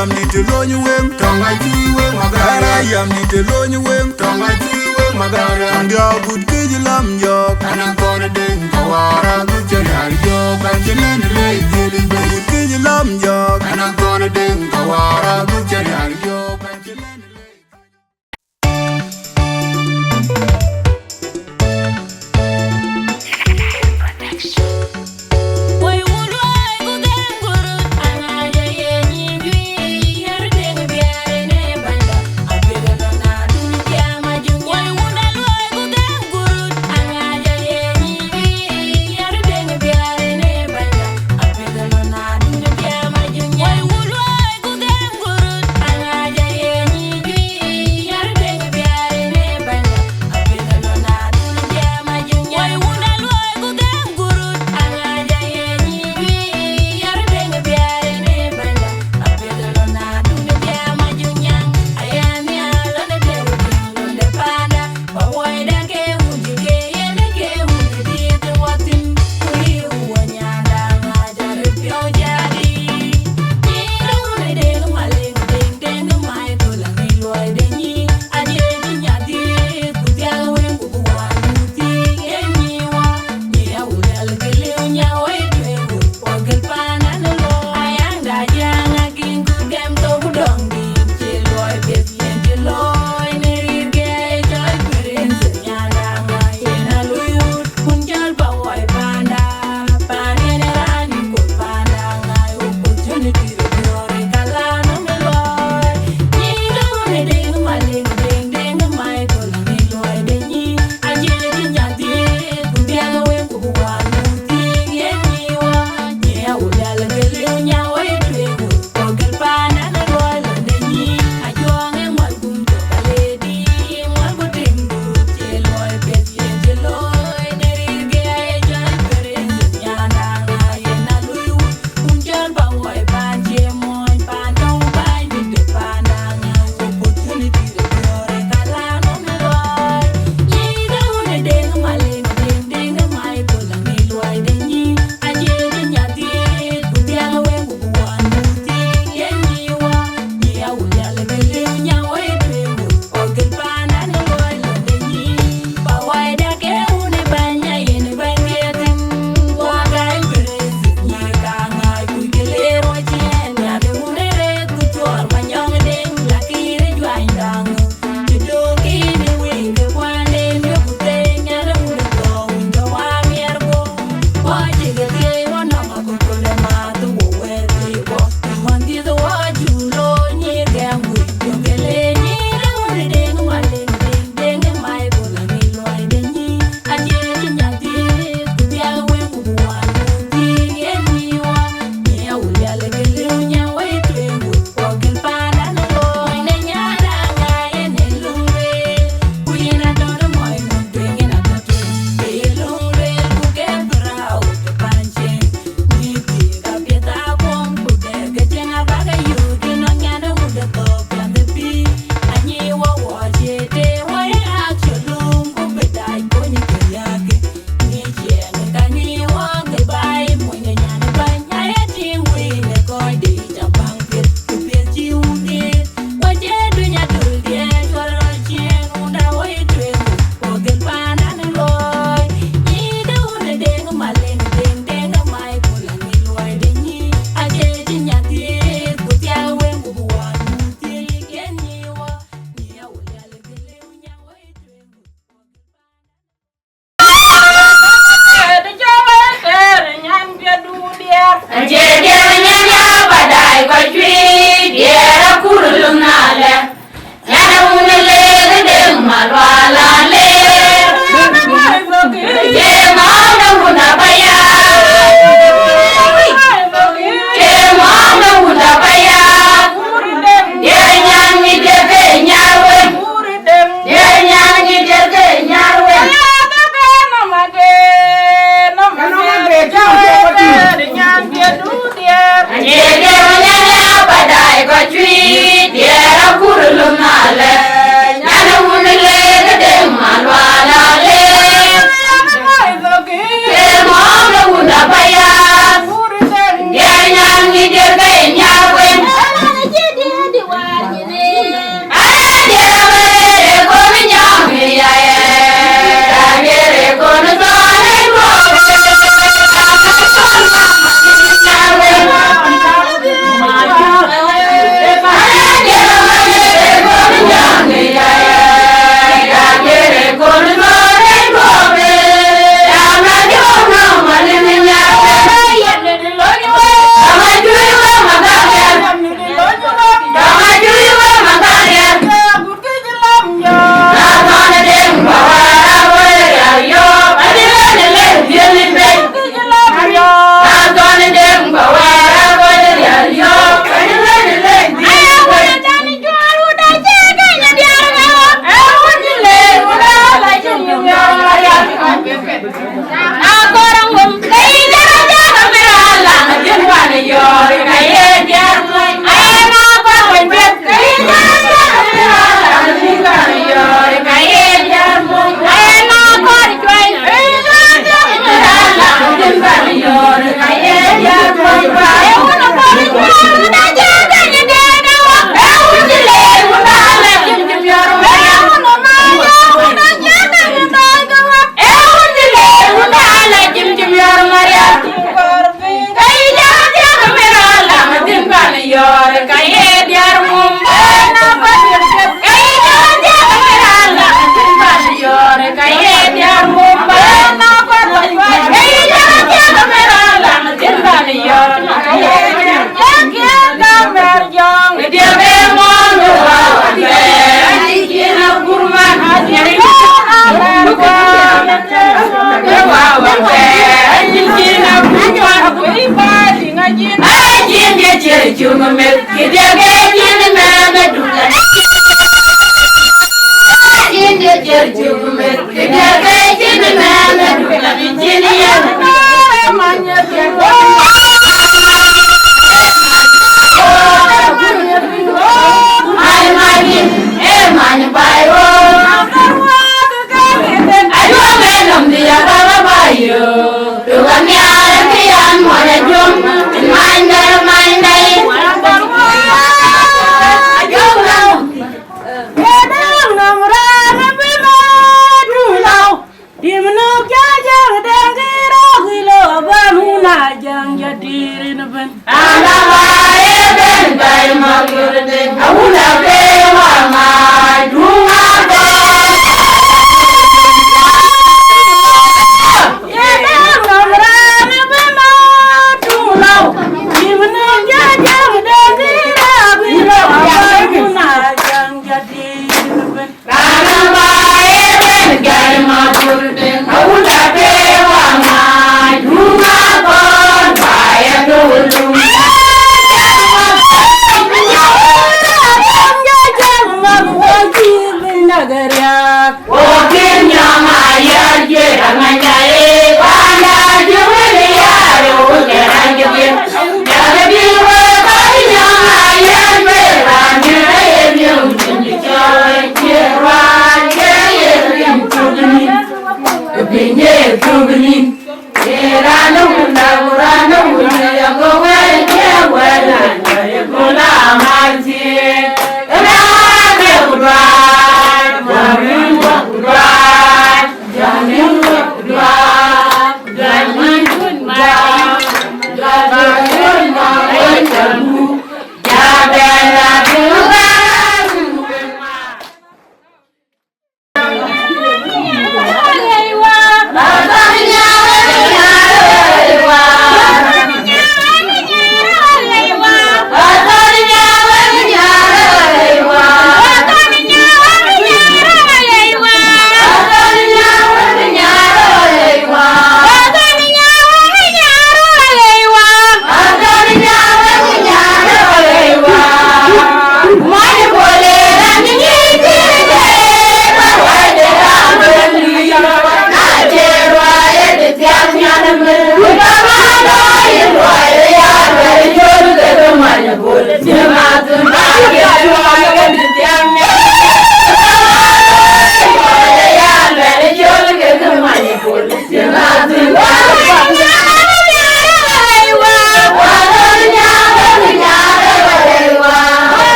yam ni te lo nyu weng tong a chi weng magara yam ni te lo nyu weng tong a chi weng magara and ya good ki lam yok anan ko de ding kawara good jar yok and chenen le dili good ki lam yok anan ko de ding kawara good jar yok and chenen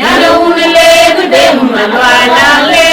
Yalla unle gudem malwala le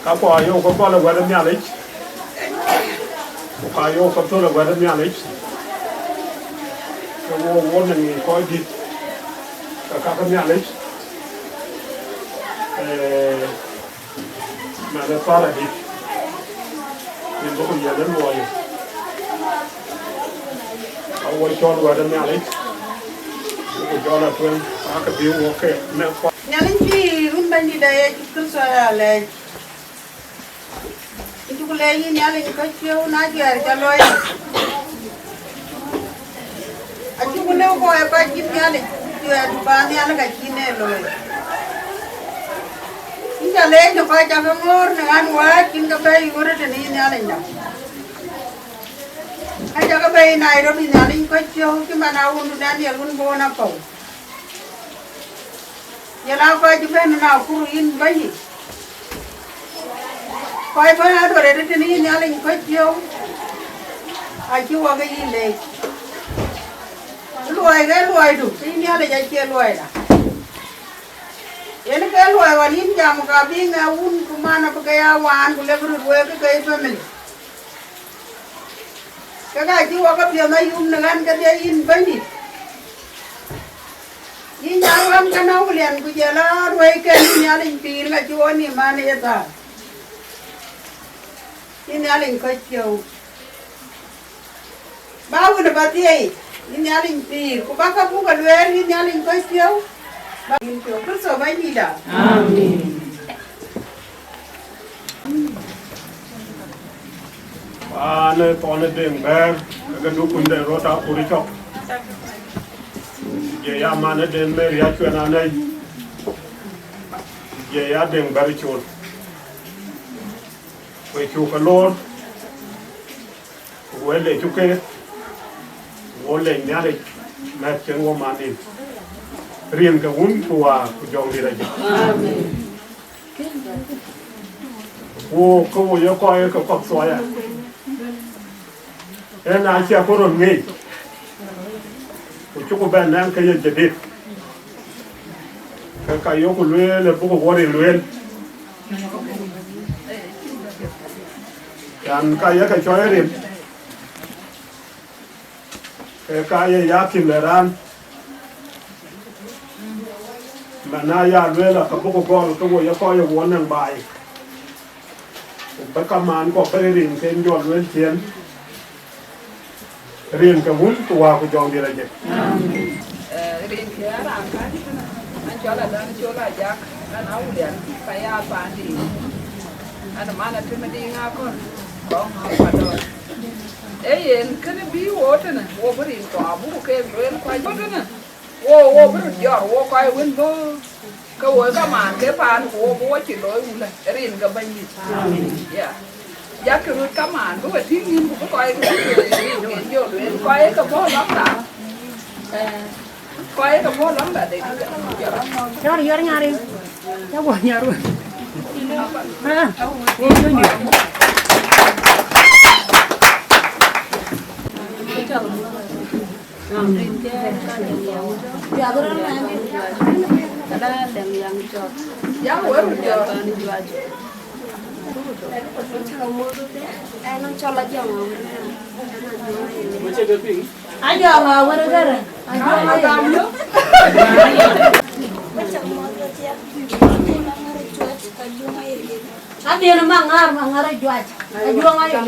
Ako ayo ko pala wala mialich. Ayo ko pala wala mialich. Ko wona ni ko dit. Ka mialich. Ma da para dit. Ni ko ya da loyo. Awo Chol wala mialich. Ko jola twen aka biu okay. Me ko. Nyalin fi run bandi da ya kul so ale. Itu kulai ni ala ni kacau nak jual jaloi. Aku kulai ko apa jip ni ala jual duban ni ala kacau ni loi. Ini jalai ni kau jangan ngor dengan wah kin kapai urut ni ala ni. Ai cho cái bay này đó đi nhà linh có chiêu cái mà nào cũng đang nhà cũng bố nào cầu. Giờ nào coi chúng bên nào cũng in bay gì. Coi phải nào rồi để đi nhà linh có chiêu. Ai chiêu cái gì này. Luai đủ cái nhà linh chạy chia luai đã. Ini cái luai walin jam kabi ngawun kumana pagaya wan kulebru luai cái family. Cái chiêu cái việc này dùng dengan cái dia in bay đi. Ini yang ram kanau lian ku jala luai cái nhà linh pin là chiêu ni mana ya ta. Ini nhà linh có chiêu. Bao nhiêu bát vậy? Ini nhà linh pin. Ku baka buka luai ini nhà linh có chiêu. Ini chiêu cứ so bay đi đã. Amen. Ane tone deng ber cái đu quân để rota uri chok. Ye ya mane den mer ya Achuei Anei. Ye ya deng ber chul. We chu kalor. We le chu ke. Wo le nya le na chen wo mani. Riêng cái hun tua ku jong đi ra. Amen. Wo ko wo yo ko ai ko kok so ya. En a chia ko ron ngi. Ku chu ko ben nan ka ye jedi. Ka yo ku le bu ko wori le. Yan ka ye ka choy rim. Ka ye ya kim le ran. Mana ya le la ka bu ko gol ko wo yo ko yo won nang bai. Ba ka man ko ba rim ken yo le chien. Riêng cái vốn của cô chọn đi là gì? Riêng cái làm cái anh cho là đang cho là giác anh áo liền phải ăn bán đi anh mà là thêm đi ngao con học vào rồi ấy cái này bí vô thế này vô bữa đi tòa bố cái rồi quay bớt thế này vô bữa giờ vô quay quên vô cái vô cái màn cái bàn vô chỉ lối một này riêng cái bên gì yeah. Giá cái rồi cắm màn có phải thiên nhiên cũng coi cái vô luyện coi cái bó lắm đã coi cái bó lắm đã để Cho đi nhà đi. Cho bỏ nhà rồi. Ha. Vô vô nhiều. giá của em giờ Ayo ngau ada gara. nó cam nước Abi na mangar juaj. Ajuang ayo.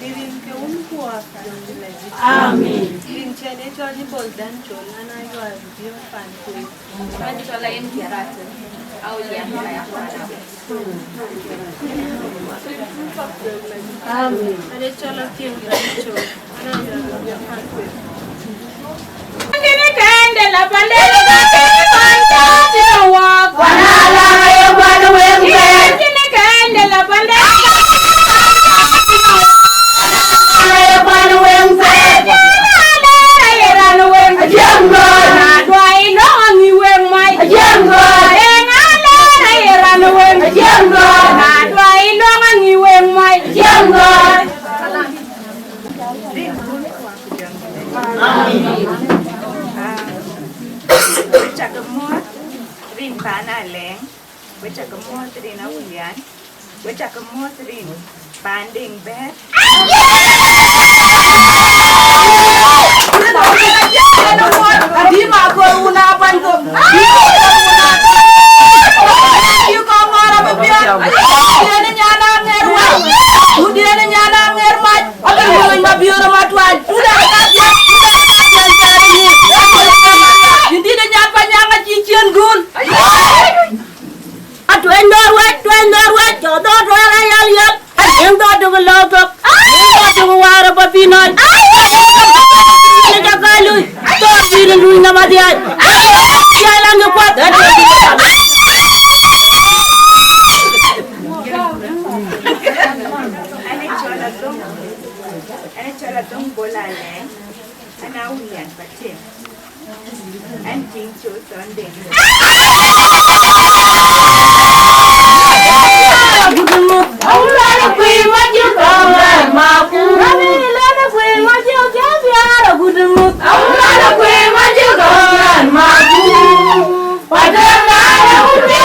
Living ke unkuwa Amen. living chene choji boldan chol ana yo dio pan kui Nanti kalau yang kiaran, Aulia yang Amen. ane chola king dan chol ana yo pan kui Kini kende la pandele kini panta tinawa. Wanala ayo banu wembe. Kini kende la pandele ayo banu wembe. Ayo ranu wembe. Jambo na dwai no ngi wemai. Jambo engale ayo ranu wembe. Jambo na dwai no ngi wemai. Jambo. chakamot rin pana leng we chakamot rin aulian we chakamot rin banding bet Adi mako una panto. Yu Kongor Mapior. Dia ni nyana ngerwa. Dia ni nyana ngermat. BIGBOY Mapior matuan. Sudah kasih. Jadi ni nyapa nyanga cician gun. Achuei Anei, jodoh doang ayah lihat. Yang dodo gelogok. Yang dodo wara papinoi. Ini jaga lu. Tuh birin lu nama dia. Dia lang kuat. ane chola dong Adhong Bol aleng ana ulian patim and ting chu sonding Aulana kwe majo kawan maku Aulana kwe majo kawan gudumu Aulana kwe majo kawan maku Padana ude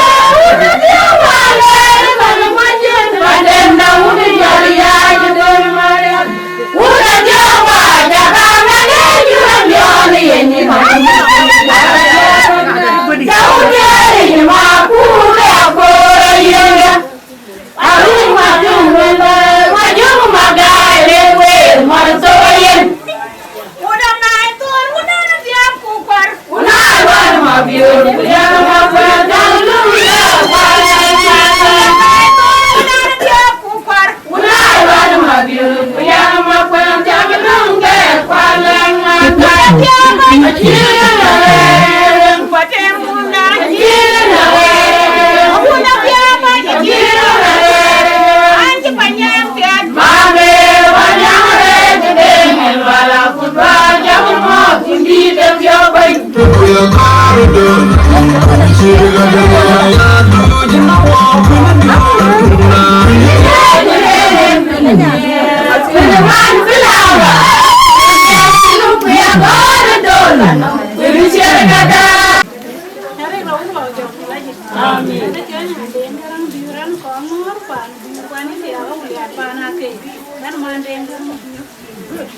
wale kana majo padana ude ya jadon maria ude jawa jagana ne jurani yenni maku Jauh ni maku le akoi yenga Arung majung majung magai lewe marsoyen. Udah naik tuan, udah tiap kupar. Udah luar Mapior, udah makan jalur ya paling udah tiap kupar. Udah luar Mapior, udah makan jalur ke paling tiap macam patem udah udah tiap macam Mame banyak redeng wala kutwa jangan mau tinggi dan jauh.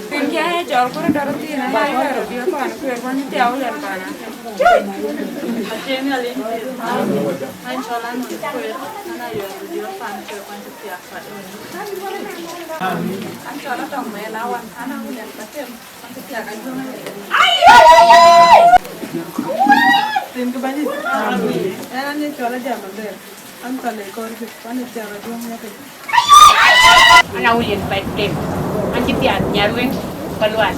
Pinjai Chol ko daro ti na hai daro bi ko an ko ko ni tiao yan pa na. Atem ya le. An chola no ko na yo bi ko pan ko ko ti tiao pa. An chola tong me la wan ana u yan pa tem an ti tiao ka ju na. Tin ko ba ni? Ana ni chola jam be. An ka le ko ri ko ni tiao ka ju na pe. Ana ulin pa tem. An ti tiao nyarwen paluan.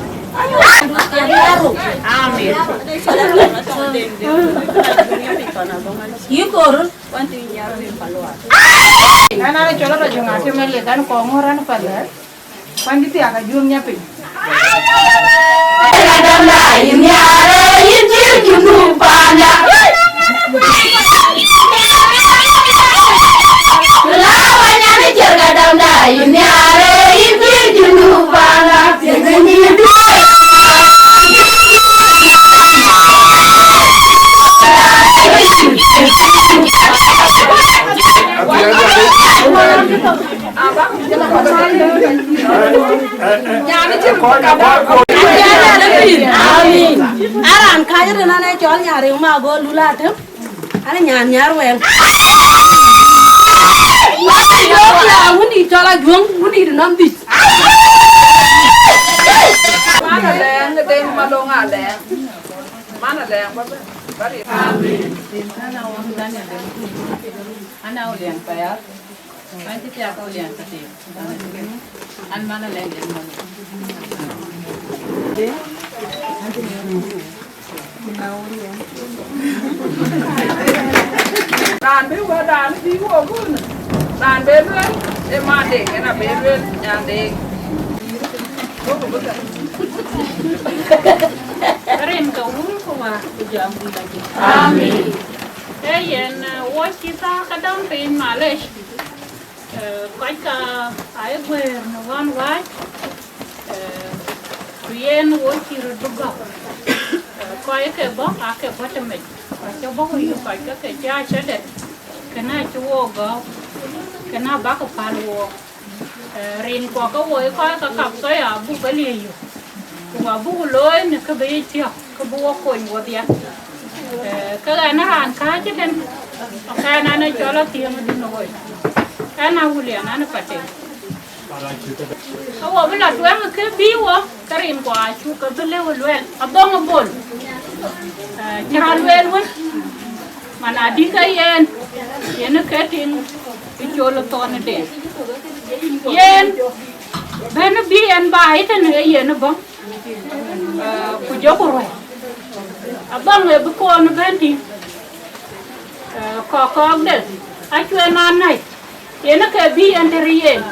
Amin. Yikorun wanti nyarwen paluan. Ana chola ba junga te mele kan Kongor an palar. Wanti tiao ka ju nya pe. Kadanda inyare yinjir jundu panda. Lawanya ni kadanda inyare yinjir jundu panda. Amin. Aran kaya de nana Chol nyari ma go lula tem. Ana nyar wen. Wasi yo la muni Chola juang muni de nam bis. Mana leng de malonga leng. Mana leng ba bari. Amin. Ana wa mudanya de. Ana ulian pa ya. Anti tiap ulian pati. An mana leng de mana. Đàn biết qua đàn đi qua cũng đàn bên luôn em mà để cái nào bên luôn nhà để Karen ka uru kuma jam lagi. Amin. Yen watch kita kadang pin Malaysia. Kai ka ay gwer no wan wai. Yen watch ruduga. Kai ke ba ake bottom. Ka ba ko yu kai ka ke ja chede. Kana chuo go. Kana ba ka palwo. Rin ko ka wo kai ka kap so ya bu ka li yu. Wa bu loi ne ka be ti ka bu ko ni wo dia. Ka na ran ka che den. Ka na na chola ti ma din no. Ka na wuli na na pate. Awo bla tuwa ke biwo karin kwa chu ka bele welwel Adhong Bol chal welwen mana dinga yen ketin cholo ton de yen ben bi en ba iten yen bo Kuocgoor Adhong e bu ko no benti ko del Achuei Anei yen ke bi en de yen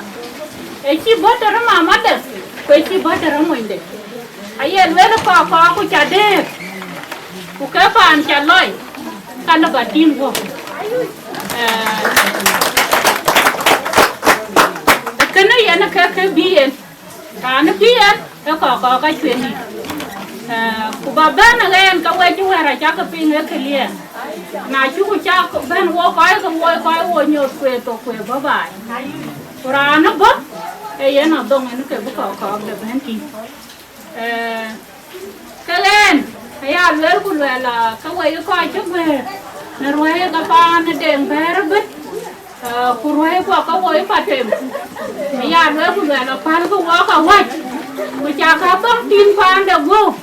e chi botar mama del quay chi bắt ra mọi người ai em về nó có của cha đê của cái bàn cha lôi căn nó cả tim vô cái này nó cái biển nó biển nó có cái chuyện này của bà bên là em cái quay chú ra chắc cái pin cái liền mà chú cha bên vô coi nhiều quê tổ quê bye bye ra nó bớt ấy nó đông nó cái có được bên kia cái lên hay là của là cái quay coi chút về nó rồi cái pan nó đèn bé rất bít của rồi của cái quay phát triển hay là của là pan của cái quay của cha cái bông tin pan được vô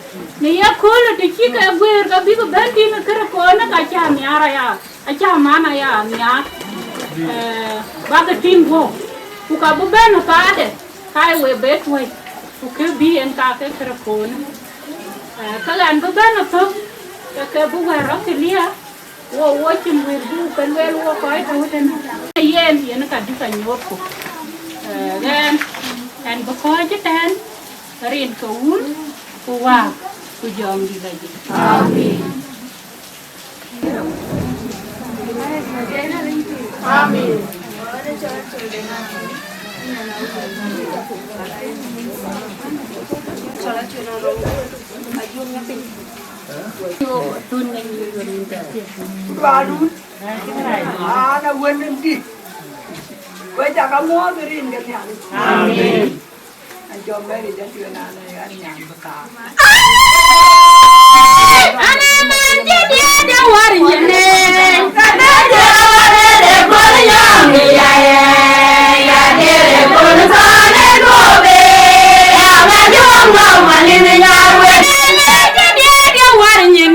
này khối là để chỉ cái quê cái biết cái bên tin cái coi nó cái cha nhà ra cha mana ya nhà ba cái tin vô của cái bên nó phá đấy hai quê bết quay của cái biển cái coi cái anh có bên nó thôi cái bố gà róc thì lia wo chim wir bu kan wel wo coi thôi tên yen thì nó cả đi cả nhốt của gan anh có coi chứ tên riêng cún của wow của dòng đi đây amen amen tuần này nhiều người Và đúng nó quên lên đi với cha có mua cái riêng cái nhà amen anh cho mấy đi đến chuyện này anh nhàn bữa cả anh em chết đi đâu qua đi nhỉ cái đó để con nhang đi ya để con sao để cô về ya mà nhung lòng mà đi nhà quê chết đi đâu qua đi nhỉ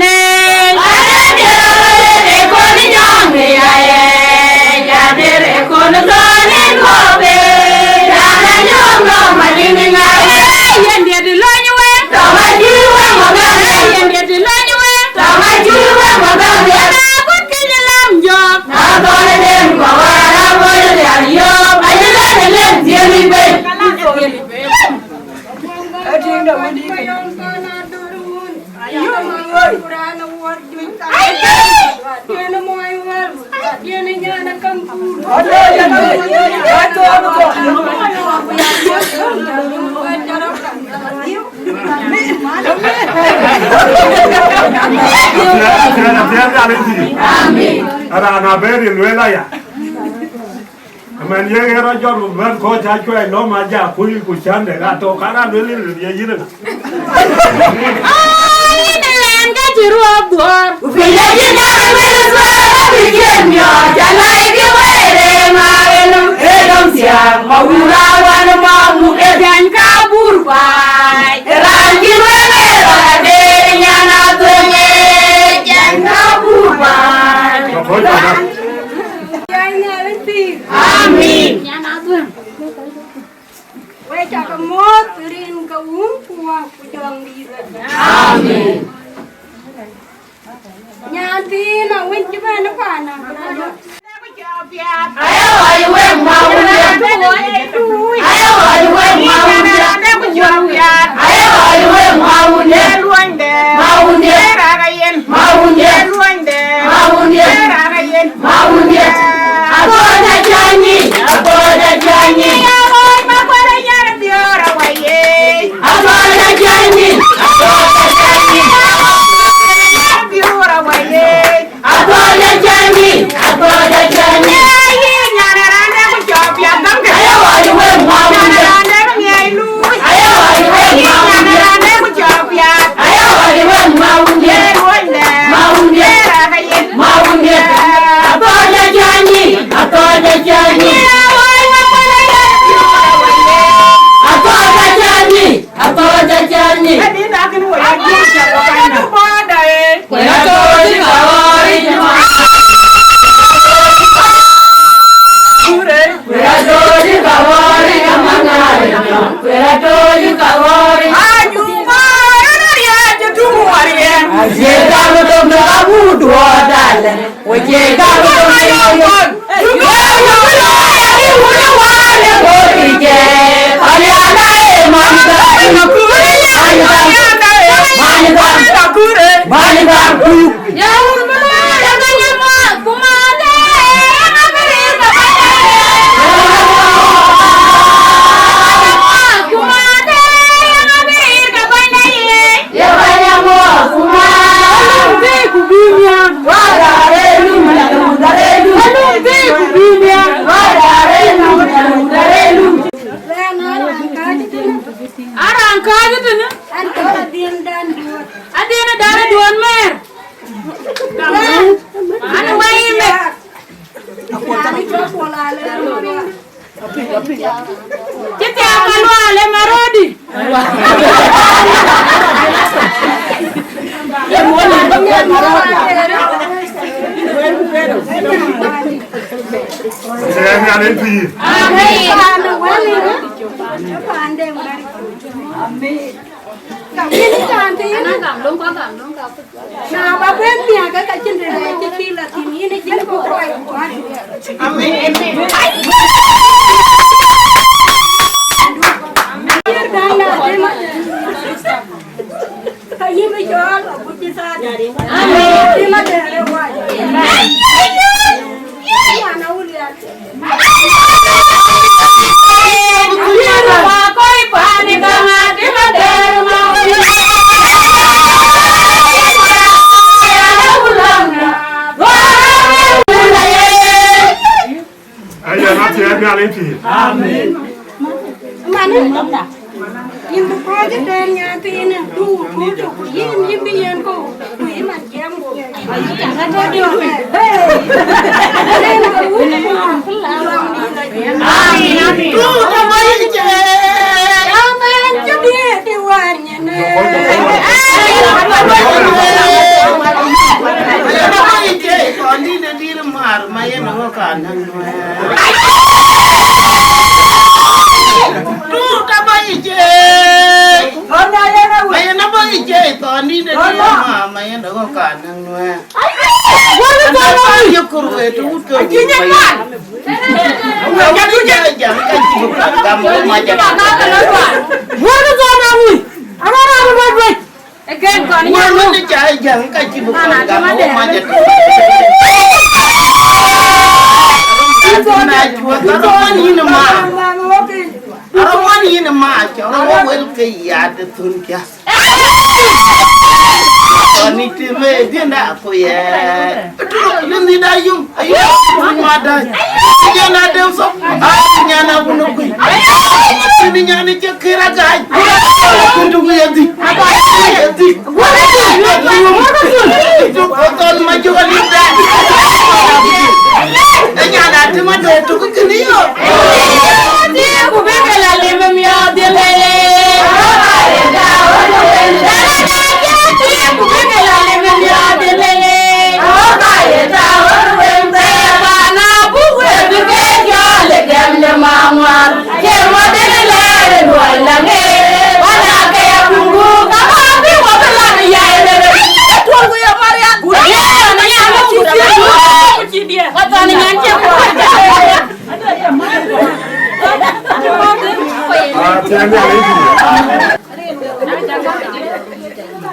để con nhang đi ya để con sao để cô về ya mà nhung lòng mà đi nhà quê yên địa đi lo như vậy đâu mà đi qua mà về yên địa đi lo như vậy đâu mà đi qua mà về na cút cái làm giọt na con lên quả na con lên giọt ai lên tiền đi về ở riêng đâu đi Arana beri luela ya. Man ye era jor ben ko cha chwe no ma ja kui ku chande ga to kara lueli ye yire. ai nên cái chữ ruột buồn vì vậy chứ ta mới ra vì chuyện nhỏ chẳng ai biết về để mà em không xiang mà u ra quan mà mu cái thành cao bur bài làm chi mới là để nhà nào tôi nghe thành cao bur bài amen nhà nào tôi quay cha cái mốt riêng cái uống qua dòng đi rồi amen nhà đi nào quên chứ mà nó phải nào ayo ayo em mau đi ayo ayo em mau đi ayo ayo em mau đi luôn de mau đi ra cái yên mau đi luôn de mau đi ra cái yên mau đi Akoi da chanyi oi ma para nyara biora waye Akoi da chanyi biora waye Akoi da chanyi nyara randa ku chopya bang ayo ayo we mau nyara randa ku nyai lu ayo ayo we mau nyara randa ku chopya ayo ayo we mau nye ra ka yen mau nye Akoi da chanyi oi ma para Akoi da chanyi adi na kin wo ya ji ja ko kana ko dai ko ya to di ka ori jama Kuya doi kawari kamangari, kuya doi kawari. Aju mana dia jatuh muaria. Jika betul kamu dua dalan, jika betul kamu. Juga yang wali wali boleh je. Ayana emani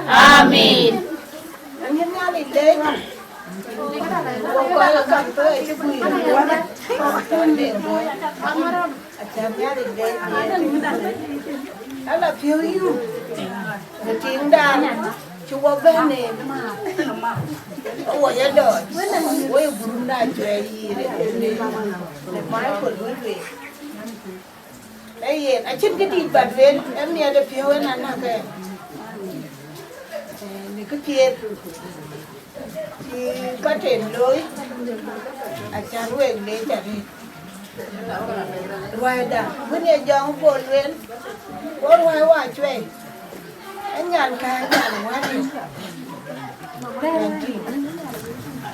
Amin. Ala phiêu yêu người tiếng đàn chúa bên này ôi ya đợi ôi bún đà chơi gì đấy máy của núi về đây hiện trên cái thịt bát về em nghe được phiêu anh ăn cái này cứ thiệt thì có thể lối chán quên lấy chả đi ngoài đã bữa nay gió buồn lên có ngoài hòa chơi anh nhàn cái nhàn quá đi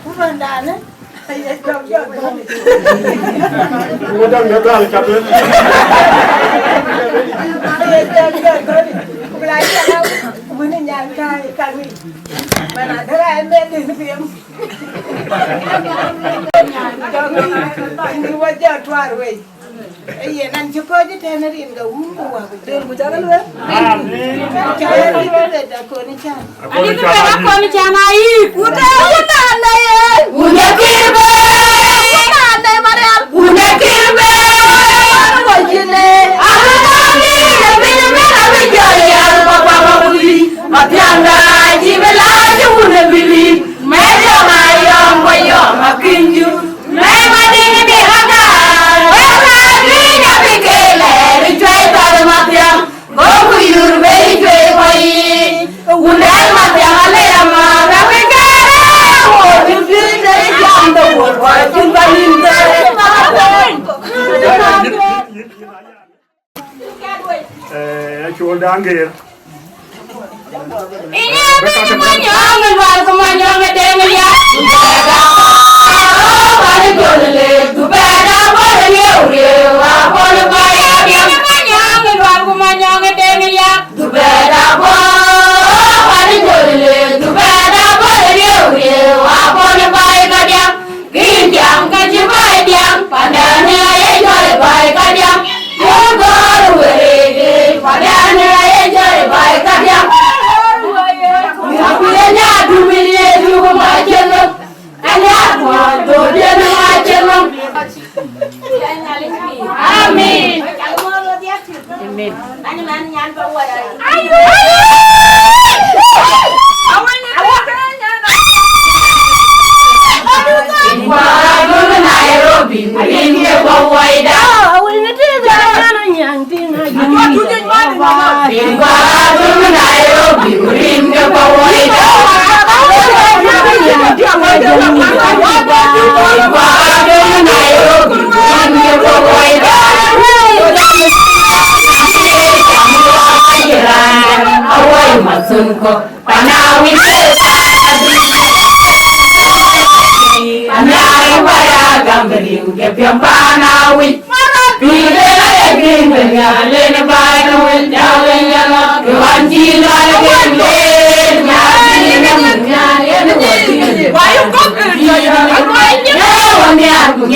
cũng vẫn đàn đấy thầy chồng chồng Cô đang nhớ ra chặt lên. thầy chồng chồng cũng lấy cho đâu bữa nay nhàn cái gì mà nói thế này em lên thì nó phiếm nhàn chồng đi qua giờ qua rồi Iya nan cuko je tenerin ga umbu wa betul Bujaga lu. da ko ni chan. Ani ko ko ni chana yi. Udah na ye. Udah kirbe. Na Mariam. Udah kirbe. Wajine. Ani na bilme na bijoya papa mabuli. Matianga jibela juna bili. Meja mayong boyong makinju. Mema dini bihaga. Wala binya bikele. Ricuai pada matiang. Goku yurbe ricuai koi. Undal matiang ale ama. Tapi kere. Oh, jumpi dari jam dawur. Wala jumpa linte. Chol da Angau. Ini kumanyong luar kumanyong dengeria. Bari jolele tubeda bari Wieu apol baya dia kumanyong luar kumanyong dengeria. Tubeda bari jolele tubeda bari Wieu apol baya dia. Kinjang kajibai dia padane ay jole baya dia. Kuocgoor werege padane ay jole baya dia. Akhirnya dunia juga macam, hanya waktu dia macam. Amin. Amin. Ayo. Aduldul Nairobi, ini bawaida. Aduldul Nairobi, ini bawaida. Awai masunko panawi anai para gambari uge panawi pile gengnya lene baino jawenya wanji lage nya bayu kok ya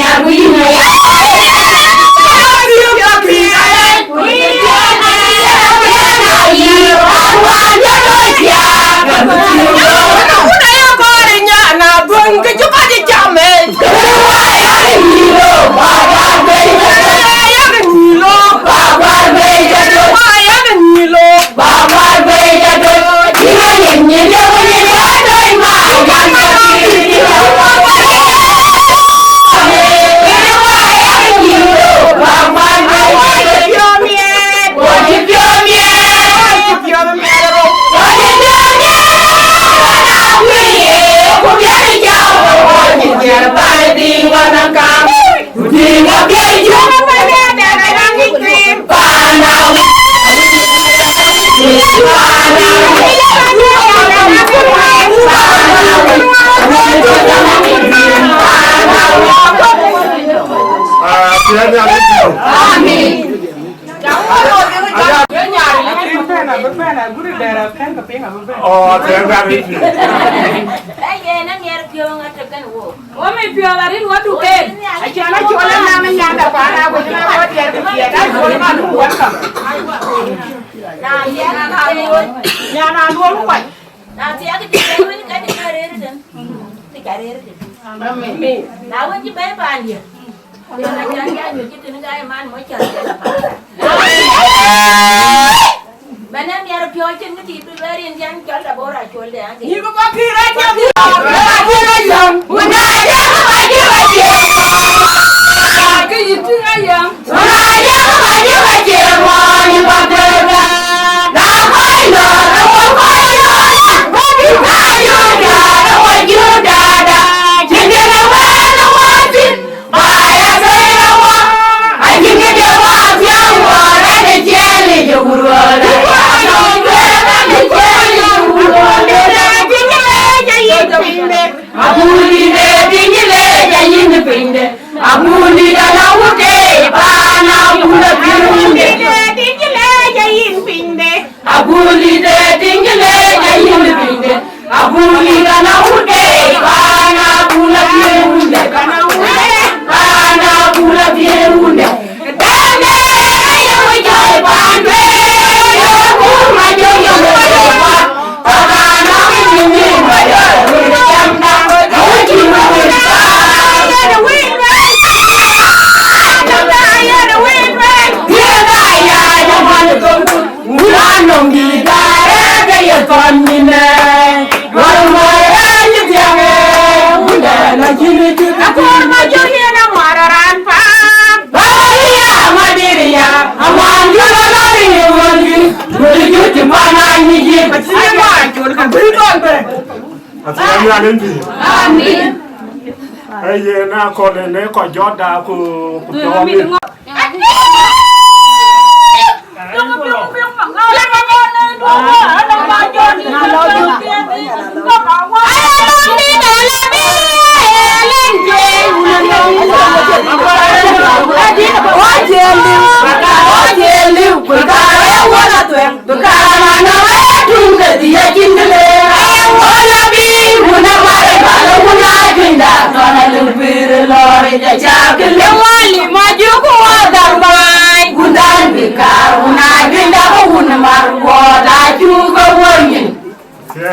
Oh, terima kasih. Mana biar piocin ke tipu beri yang jual dah bora jual deh. Ni ko pakai raja. Udah aja baju baju. Ke itu ayam. Udah aja baju baju mau ni pakai dah. Dah koi dah, dah koi dah. Bagi kayu dah, dah baju dah dah. Jadi lepas dah wajib. Bayar saya wah. Aji ni dia wah yang wah ada jeli juru dah. Abuli de dingile jayin pinde abuli da nauke pana bula pirunde Dingile jayin pinde. abuli de dingile jayin pinde abuli da nauke pana bula pirunde pana bula pirunde nhà lên thì Amen. ai giờ na còn lên đấy còn gió đào của gió đi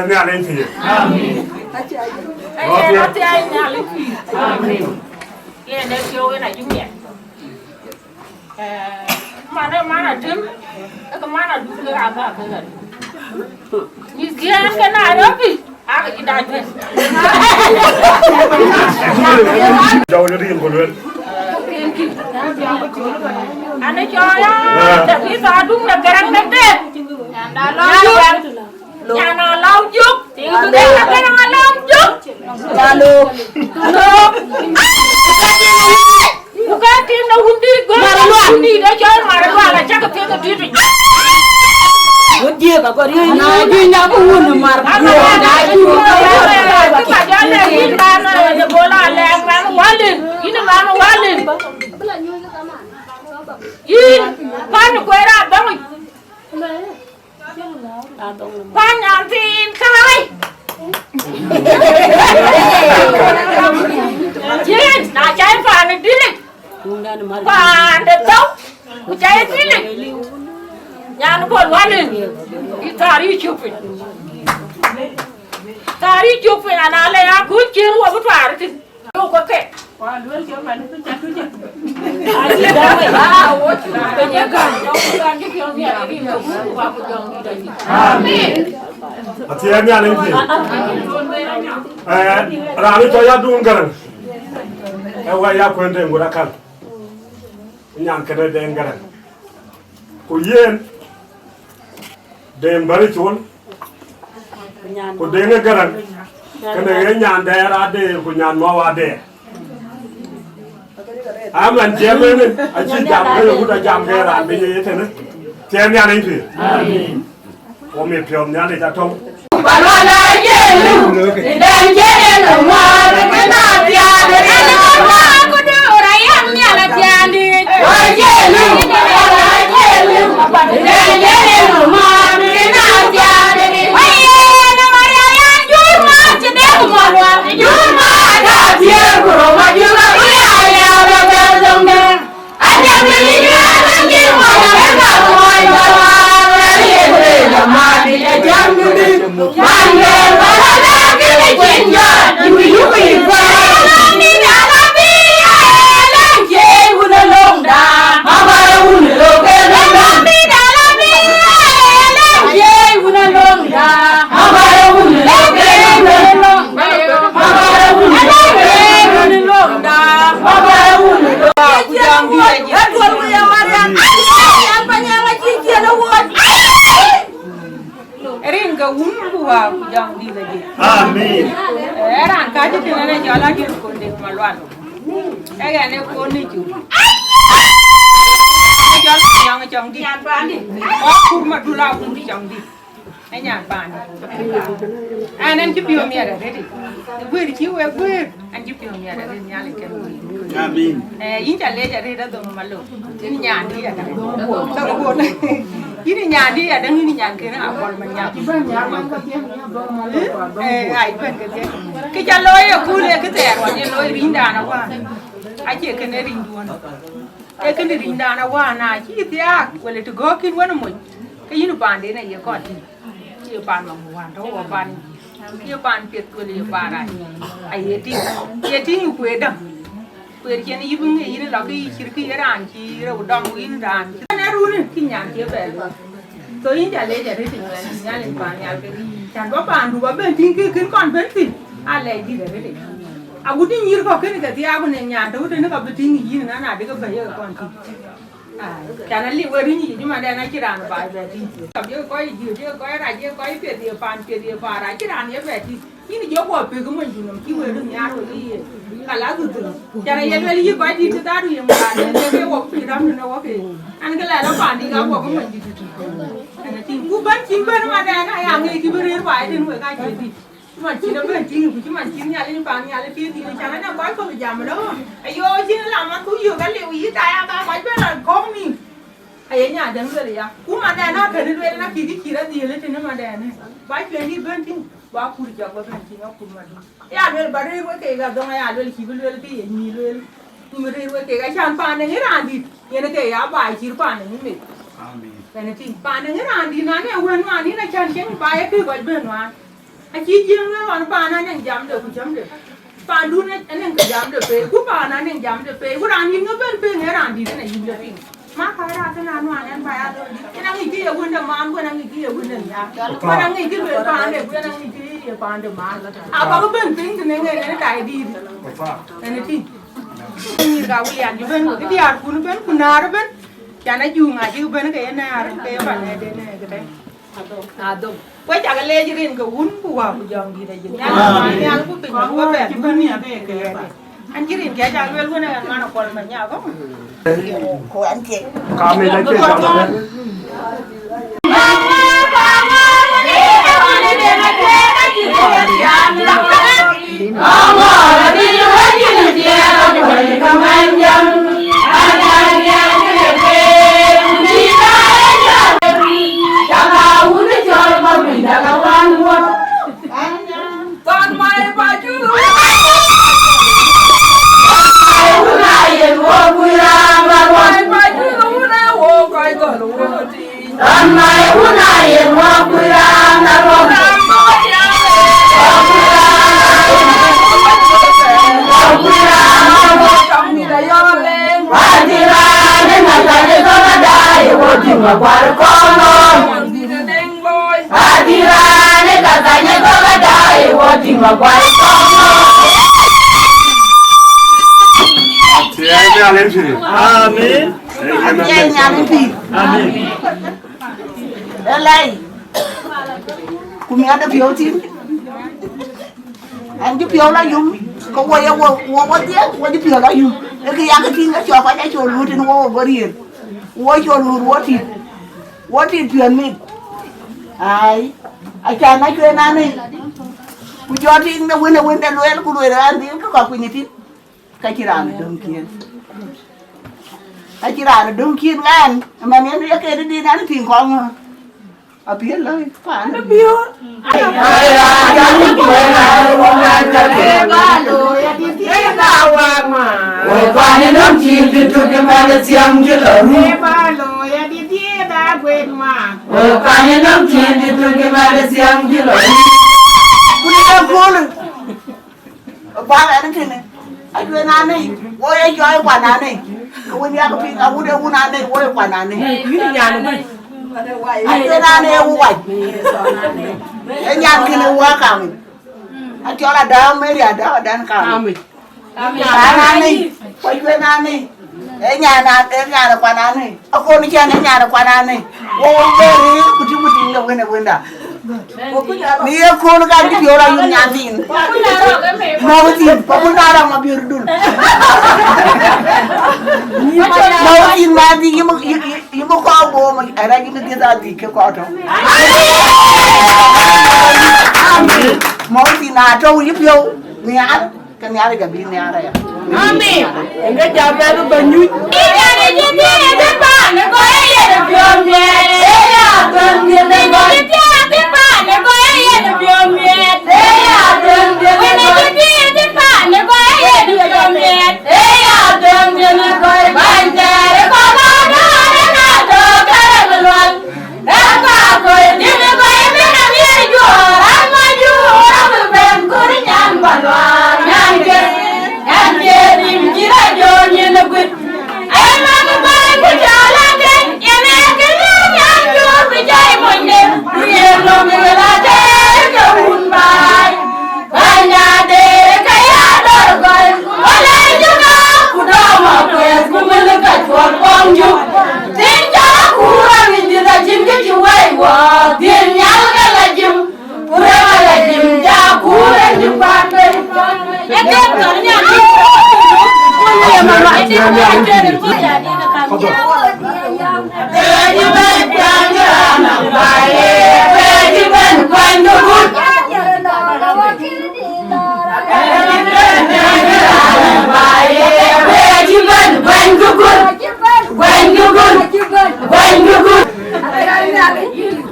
nhà lên thì Amen. Cái này kêu cái này chúng nhẹ. Mà nó má là trứng, cái má là đúng cái áo cái này. Như kia cái này đó thì cái gì đại thế. giàu nó riêng của luôn Anh ấy cho đó, để khi ta đúng là cái răng đấy đấy. Nhà nào lâu chút, thì cứ cái răng lâu chút. Là luôn. Bukan tin đâu hundi, gua hundi dah chơi mà nó là chắc cái tiếng cái tiếng. Good year ka ko ri na ji na ko hun mar ko na ji ko Kita jalan ini mana je bola leng mang walin, ini mang walin. In, pan kuera bang. Pan nanti in kai. Jin, na cai pan dilik. Pan de tau, cai dilik. Nhà buồn quá lên, cái tari chụpin, là nào lấy áo cút chia luôn vất vả thì đâu có kệ. Qua luôn kiểu mà nó cứ chặt cứ chặt. Ai đi đâu vậy? Bây giờ gần cái kiểu này đi cũng qua một đường đi đây. Amen. chị em nhà lên thì ra đi cho gia đun gần, em quay ra quên thêm của đã khăn, nhà cái này đen gần, của yên. Dem bari chul ko de nga garan kene nyan de ra de ko nyan no wa de aman jemen a chi jam ko da jam de ra be ye tene jem ya ni thi amen o me pyom nya de ta thong ba la la ye lu den ye no ma ke na tia de na ko de ora ya nya la tia ni o ye lu ba la ye lu den ye no ma amen Era kaji tinane jala ki konde malwan. Ega ne koni ju. Jala yang chong di. Nyan pan di. Ku ma dula ku di chong di. Ai nyan pan. Anan ji biyo mi ada ready. Bui ki we bui. An ji biyo mi ada ready nyale ken. amen Yin ja le ja re da do malo. Ni nyan di ada. Do ko ne. Ini nyandi ada ini nyangkir Akol menyak. Ai ben ke jaloi ku le ke ter wa ni loi rinda na wa. A che ke ne rinduan. E ke ne rinda na wa na chi tia wele to go kin wa no mo. Ke yinu pande na ye ko ti. Chi pan ma wa do wa pan. Chi pan pet ko le pa ra. Ai ye ti ku e dam. Ku e chen yi bun yi la ki chir ki ran chi ro dong win ran. Panaruu ni ki nyan ke be. Tôi in trả lệ trả thế thì nhà lên bàn nhà cái chẳng có bàn đủ bên tin cái con bên tin à lệ gì đấy đấy à bút tin nhiều có cái này thì à bên nhà đâu thế nó có bên tin gì nữa là để có phải con tin chả nó liu đi nhỉ nhưng mà đây nó chỉ làm bài về thì cầm chưa có gì chưa có ra chưa có việc địa bàn ra chỉ làm như vậy thì ini jo ko pe ko man junam ki we dum yaro li kala du du jara ye le yi ko di ta du yam ba ne ke wo pi ram ne wo ke an ke la pa ni ga ko man di ana ti ku ban ki ban ma da na ya ngi ki bere wa din we ka ji di man ki no ben ti ku man ki nya le pa nya le pi di jara na ko ko jam do ayo ji la ma ku yo ga le yi ta ya ba ma pe la ko ni ai nya dan le ya ku ma da na ke le na ki ra di le ti na ma da ne ba pe ni ben ti wa kuri ja ko ben tinga kuma di ya le bare ko ke ga donga ya le ki le ke ni le ni mere ko ke ga chan pa ne randi ye ne ke ya ba ji pa ne ni me amen ne tin pa ne randi na ne wen wa ni na chan chen ba ye ke ko ben wa a ji ji ne wa pa na ne jam de ku jam de pa du ne ne ke jam de pe ku pa na ne jam de pe ku randi ngo ben pe ne randi ne yi le tin ma ka ra ka na no an ba ya do ina ngi ki ye wen de ma ko na ngi ki ye wen de ya ko na ngi ki le pa ne ku na ngi ki ye pa de ma a ba ko ben ping ne ngi ne dai di ne ti ni ga wi an ju ben ko ti ar ku ben ku na ra ben ya na ju nga ju ben ke na ar ke ba ne de ne ke a do ko ja ga le ji rin ko un ku wa ku jong di de ji ya ku ping ko ba ji ben ni a be ke anh chỉ riêng cái cha quên này mà nó còn mà nhà có của anh chị kami lagi sama Amin. Amin. Đây cùng nghe được phiếu chứ anh chụp phiếu là dùng có quay qua tiếng qua chụp phiếu là dùng cái ăn cái thing cái cho phải cho luôn trên qua qua đi qua cho luôn qua thịt phiền mình ai cha nói chuyện anh nàyกูจอดทิ้งนะเว้นแต่รวยแล้วกูรวยแล้วอันนี้ก็ขอบคุณที่ใครจีราเนี่ยดึงเขียนใครจีราเนี่ยดึงเขียนงานมันเนี่ยเรียกแกดีๆนะทิ้งของเอาเปลี่ยนเลยผ่านเปลี่ยนไอ้ราจันทร์เวลาวันนั้นจะเที่ยวบ้านเลยที่เที่ยวดาวมาโอ้ยบ้านเนี่ยน้ำจีนจุดๆกันมาจะเสียงจะเหลือรู้บ้านเลยที่เที่ยวดาวเวทมาโอ้ยบ้านเนี่ยน้ำจีนจุดๆกันมาจะเสียงจะเหลือกูนี่ก็กูเลยบ้านอะไรนั่นคือเนี่ยไอ้เพื่อนนั่นนี่โอ้ยไอ้จอยกว่านั่นนี่กูวันนี้ก็พิงอาวุธเดียวกูนั่นนี่โอ้ยกว่านั่นนี่ยืนยันเลยไอ้เพื่อนนั่นนี่กูไหวไอ้ยันคือเนี่ยวัวกางไอ้จอยละดาวไม่ได้ดาวดันกางนั่นนี่ไอ้เพื่อนนั่นนี่ไอ้ยานั่นไอ้ยาละกว่านั่นนี่ไอ้คนนี้เชื่อไอ้ยาละกว่านั่นนี่โอ้ยเบรีกูจิ้มเลยเว้นด่านี่คนกันที่biora yung nyatin mau tin papunara Mapior dul mau tin mati yung ko abo ara yung kita di ke ko to mau tin na to yung yo niar kan niar ga bi niar ya amin enggak jaga lu banyu iya ni ni de pa ne ko ye de biom ne ya kan ni de ko Kuocgoor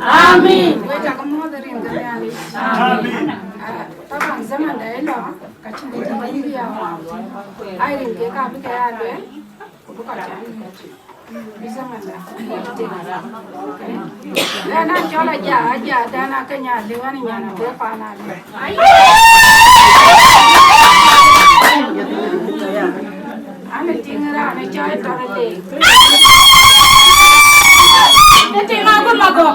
Amin. Tabang zaman dah elok, kacang kita bagi dia. Air ini kami kaya ada, bukan kacang. Bisa mana? Dan nak Chol aja, dan nak kenyal dengan yang ada panas. Ane tinggal, ane Chol torale. Ane tinggal pun mago.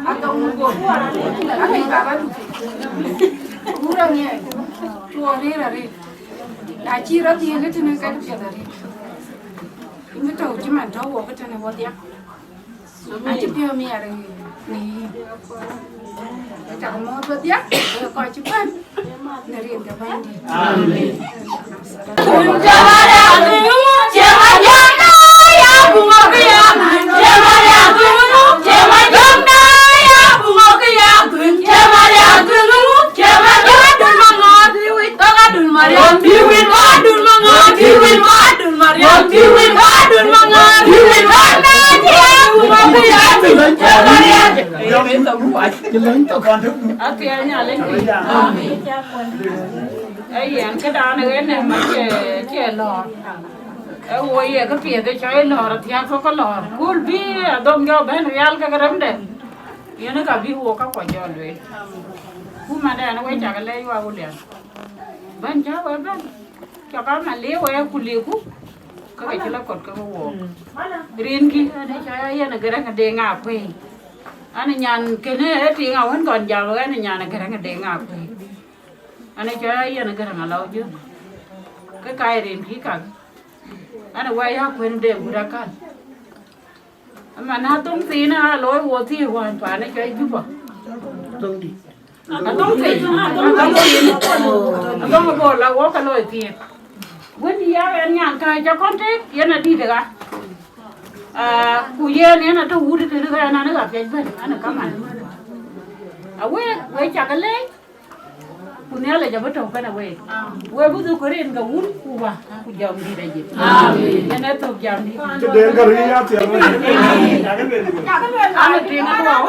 Adhong Bol, ane bapa tu. Kurangnya, tuan ni lari. Laci roti yang itu nak kau cakap lari. Ini tahu cuma tahu apa tu nak buat dia. Nanti dia miar ni. Kita mau buat dia, kau cepat. Dari yang terbaik. Amin. Cái đó này mà chè lò, ôi cái phía cái chơi lò thì không có lò, cúl bi Adhong Bol bên real cái rắm đấy, ये ना कभी वो का कोई जॉल वे, वो माने ना वही चाकल ले युवा वो ले, बन जा वो बन, क्या काम ना ले वो या कुली को, cái चला कट का वो, green की अने चाया ये ना गरंग देंगा पे, अने न्यान केने tinggal kan kon jauh kan न्यान गरंग देंगा पे, अने चाया ये ना गरंग लाउ जो, cái green की का, अने वो या कोई ने बुरा kan. Mà na tung tí na lối vô thì hoàn toàn này chơi giúp à? Tung tí. Adhong Bol là vô cái lối thì. Vẫn đi ra bên nhà cái cho con thế, yên là đi được à? Cụ yên yên là tôi uống được cái này nó gặp cái bên, anh là cảm ơn. Quê chả cái lấy. Cụ nhớ là cho bắt đầu cái nào quê. Quê bữa tôi có đến cái uống cụ bà, cụ dòm đi đây gì. Nên nó thuộc dòm đi. Cái đến cái gì á tiền rồi. Anh là tiền nó bảo.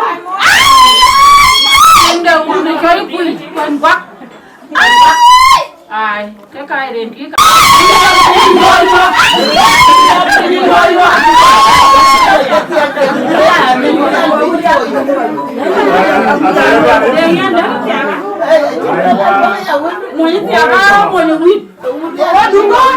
Em đâu mà nó chơi quỳ quần quắc. Ai, cái đến kia cả. Mùi tiệt á, mùi là quýt. Quá đúng rồi.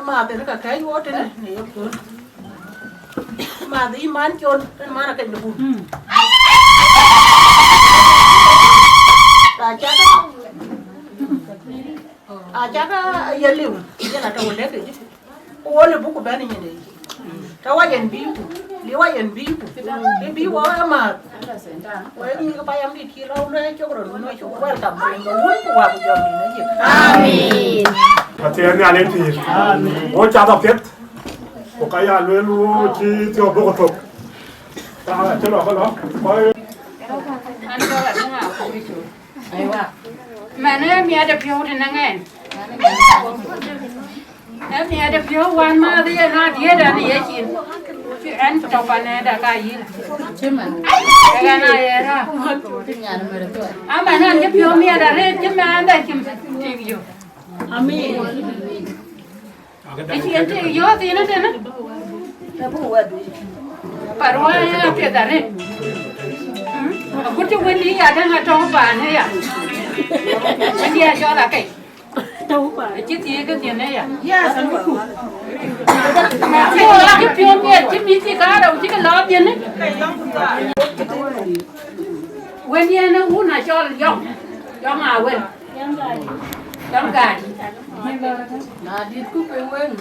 mà thì nó cả cái vô trên này mà thì man chôn mà là cái đủ chắc giờ liu giờ là trâu đấy đấy ô là bố của bé này này trâu yên biu liu yên biu cái biu quá mà vậy như cái bay em đi thi lâu đấy cho rồi nó cho quay tầm mình muốn qua bây giờ mình nói gì amen Atem nhà lên thì ôi cha đọc tiếp của cái nhà luôn luôn chỉ cho bố cục ta là cho nó có nó coi anh cho là thế nào không biết chứ mà nếu mẹ đẹp phiếu thì năng nghe nếu mẹ đẹp phiếu quan mà thì nó thiệt là gì chứ chứ anh trong ban này đã cái gì chứ mà cái này ra à mà nó đẹp phiếu mẹ đã đấy chứ mà anh đã chim chim vô amen cái chuyện thì vô thì nó thế nó Parwa pia dare. Aku tu wendi ada ngatong pan he ya. Wendi aja lah kai. Tahu pa. Citi ke tiene ya. Ya sanku. Aku lagi pion dia cimi ti ka da uji ka la dia ne. Wendi ana una chol yong. Yong a wen. Yong ga. Nah, di ku pewen.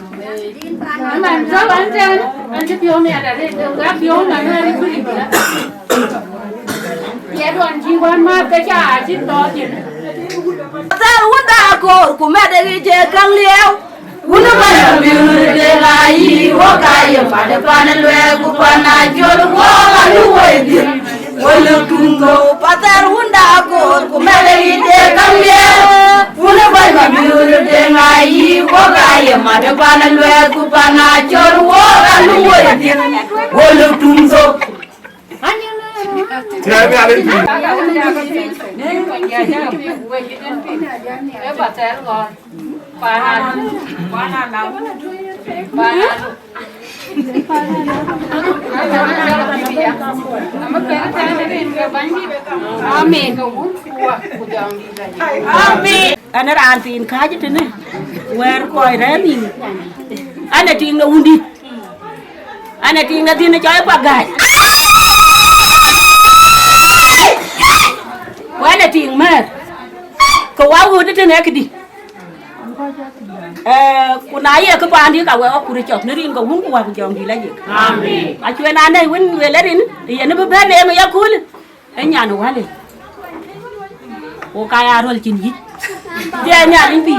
Aman, jalan jalan. Anjir pion ni ada deh. Enggak pion mana ni beli pula. Ya doan jiwan mah kerja cip doan. Tahu unda akor kuma dari jekang liau. Unda pada biru dengai, wakai pada panelwe kupana jol walu wedi. Walu tunggu patar unda akor kuma dari jekang liau. Unda pada biru dengai, wakai pada panelwe kupana jol walu wedi. Walu tunggu. Thế mẹ lên thì Nên mình nhà cha phi quay cái đến phi cái bà té rồi bà hà nào bà Amen. Amen. Ana ran tin kha chứ thế này. Wer koi ra min. Ana tin na undi. Ana tin na tin na choi pa gai. Wana ting mer. Ko wawu de ne kidi. Kuna ye ko pandi ka wa ku ri chok ni rin ko hun ku wa ku jong di la ji. Amen. Achuei Anei wen we le rin ye ne be ne ma yakul. E nya no wale. O ka ya rol chin yi. Dia nya rin bi.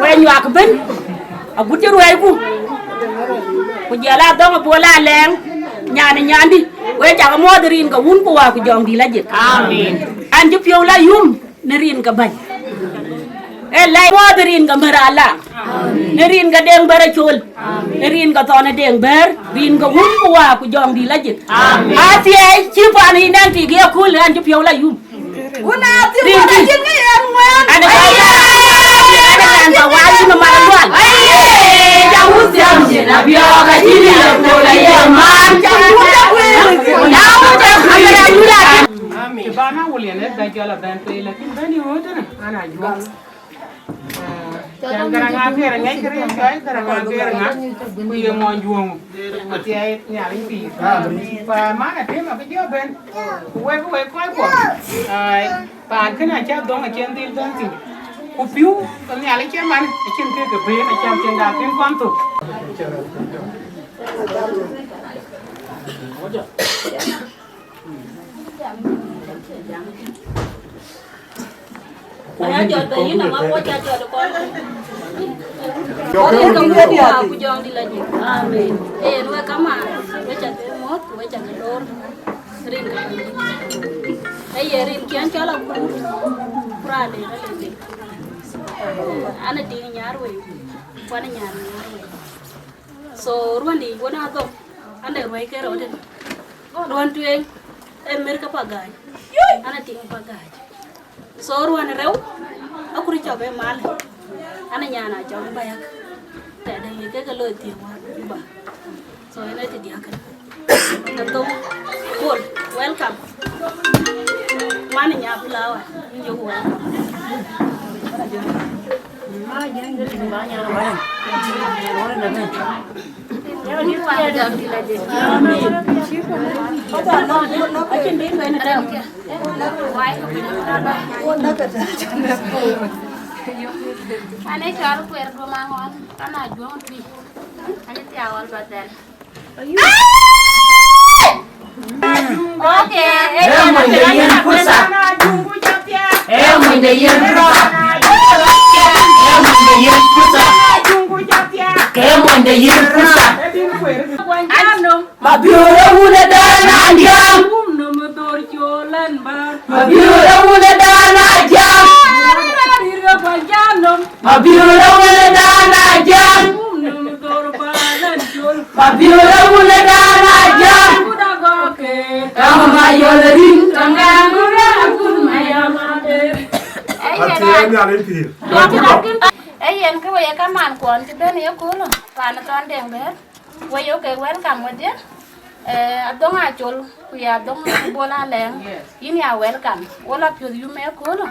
We nyak ben. Agutyar we ku. Ku jala dong bo la leng. Nyandi we jaga moderin ka wun ko wa ku jong di la jit amen an ju pio la yum nerin ka ban e la moderin ka marala nerin ka deng bara chol nerin ka tone deng ber rin ka wun ko wa ku jong di la jit amen atie chi pa ni nan ti ge ku le an ju pio la yum una ti wa jin nge en wan an ka ya an ka wa ni ma la wan ja wu siam je na bio ka ji ni la ko la ya man Bana wulian da jala ban pe la kin bani hoda na ana juwa dan garanga fere ngai kare ngai garanga fere nga ku ye mo juwo ati ay nyari pi pa mana te ma jo ben we ko ai pan kana cha dong a chen dil don ti ku piu ko nyali che man chen ke ke be na cha chen da ken kwan tu Saya jodoh ini nama aku jodoh kau. Kau yang aku jangan dilaju. Amin. Dua kamar, dua catur mot, dua catur dor, rin kamar. Rin kian cala kurade, lagi. Anak dini nyaru, bukan nyaru. So Rwandi wana go ande roi ke roden. Rwan tueng Amerika pagaj. Ana ting pagaj. So Rwan rew akuri chobe mal. Ana nyana chobe bayak. Tede yeke ke lo ti wa ba. So ina ti diakan. Adhong Bol, welcome. Mana nya flower. You welcome. Anei Chol kuer dua mangon, karena juang Twic. Anei tiawal badan. Oke, Mapior Buga Da Angau. Mapior Buga Da Angau. Mapior Buga Da Angau. Mapior Buga Da Angau. Kamu mayol ring tanggang aku mayamade. Ayen ke waya kaman kon ti ben yo ko lo. Pana ton deng ber. Wayo ke welcome wadi. Adong Achol ku ya Adhong Bola leng. Ini ya welcome. Wala pyo yu me ko lo.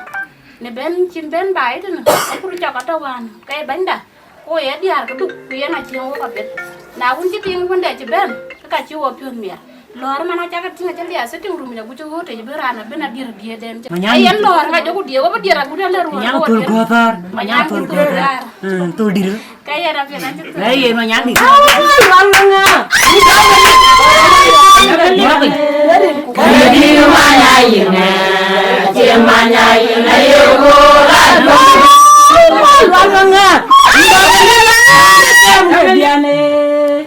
Ne ben chin ben bai tu. Aku ru chakata wan. Kai banda. O ya diar ka duk ku ya na chieng wo ka bet. Na un ti ting kun de ti ben. Ka chi wo pyo miya. Lor mana jaga tinga jali aseting rum ya gucu hote berana bena dir dia den. Ayen lor nga jogu dia wa dia ragu dia lor. Manyang tul kotor, manyang tul kotor. Tul dir. Kaya rapi nanti. Iya manyang di. Kaya di mana ina, cemanya ina yogo lado. Walanga.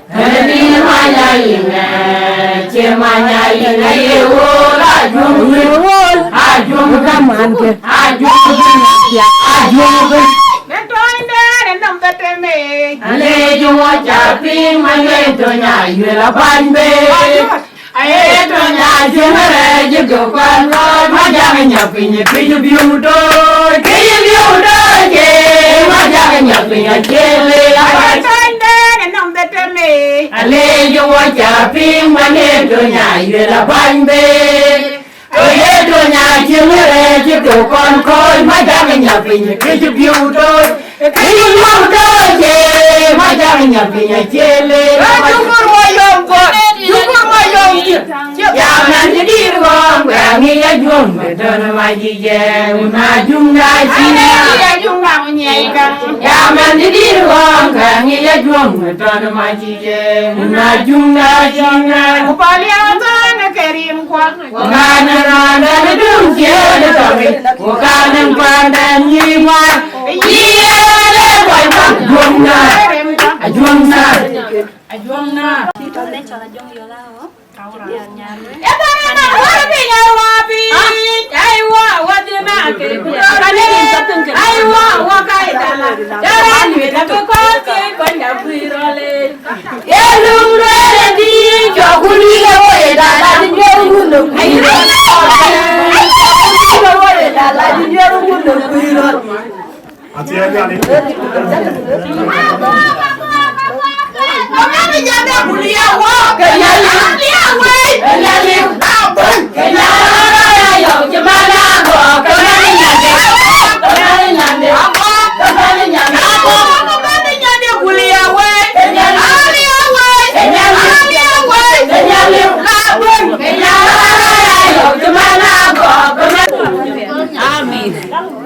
Kaya di mana ina. Cemanya ina Yirol Ajung kaman ke Ajung ya Ajung Netoinde rendam beteme ale jumo chapi mane to nya yela banbe aye to nya jemere jigo kan ro majang nya pinye biudo je majang nya pinye chele Netoinde rendam beteme ale jumo chapi mane to nya yela banbe aye to nya jemere jigo kan ro majang nya pinye biudo je majang nya pinye chele Kuocgoor moyong ya nan di ruang wangi ya jung beton maji je una jungga sina ya jungga nyeka ya nan di ruang wangi ya jung beton maji je una jungga sina Upalia zana kerim kwa wakana rana dung je de tawi wakana pandan yiwa iya le boy jungga jungga Ane Chol ajong yola ho. Ya nyarwe.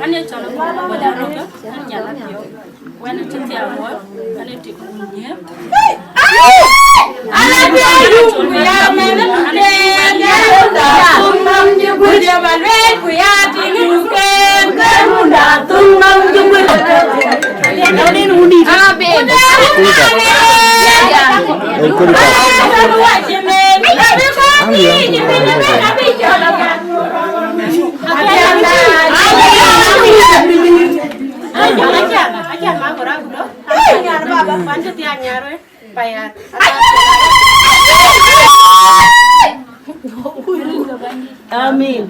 Ane Chol bola roga. Anya la yo. When it is your work, and it is good. Payat. Amin. Amin.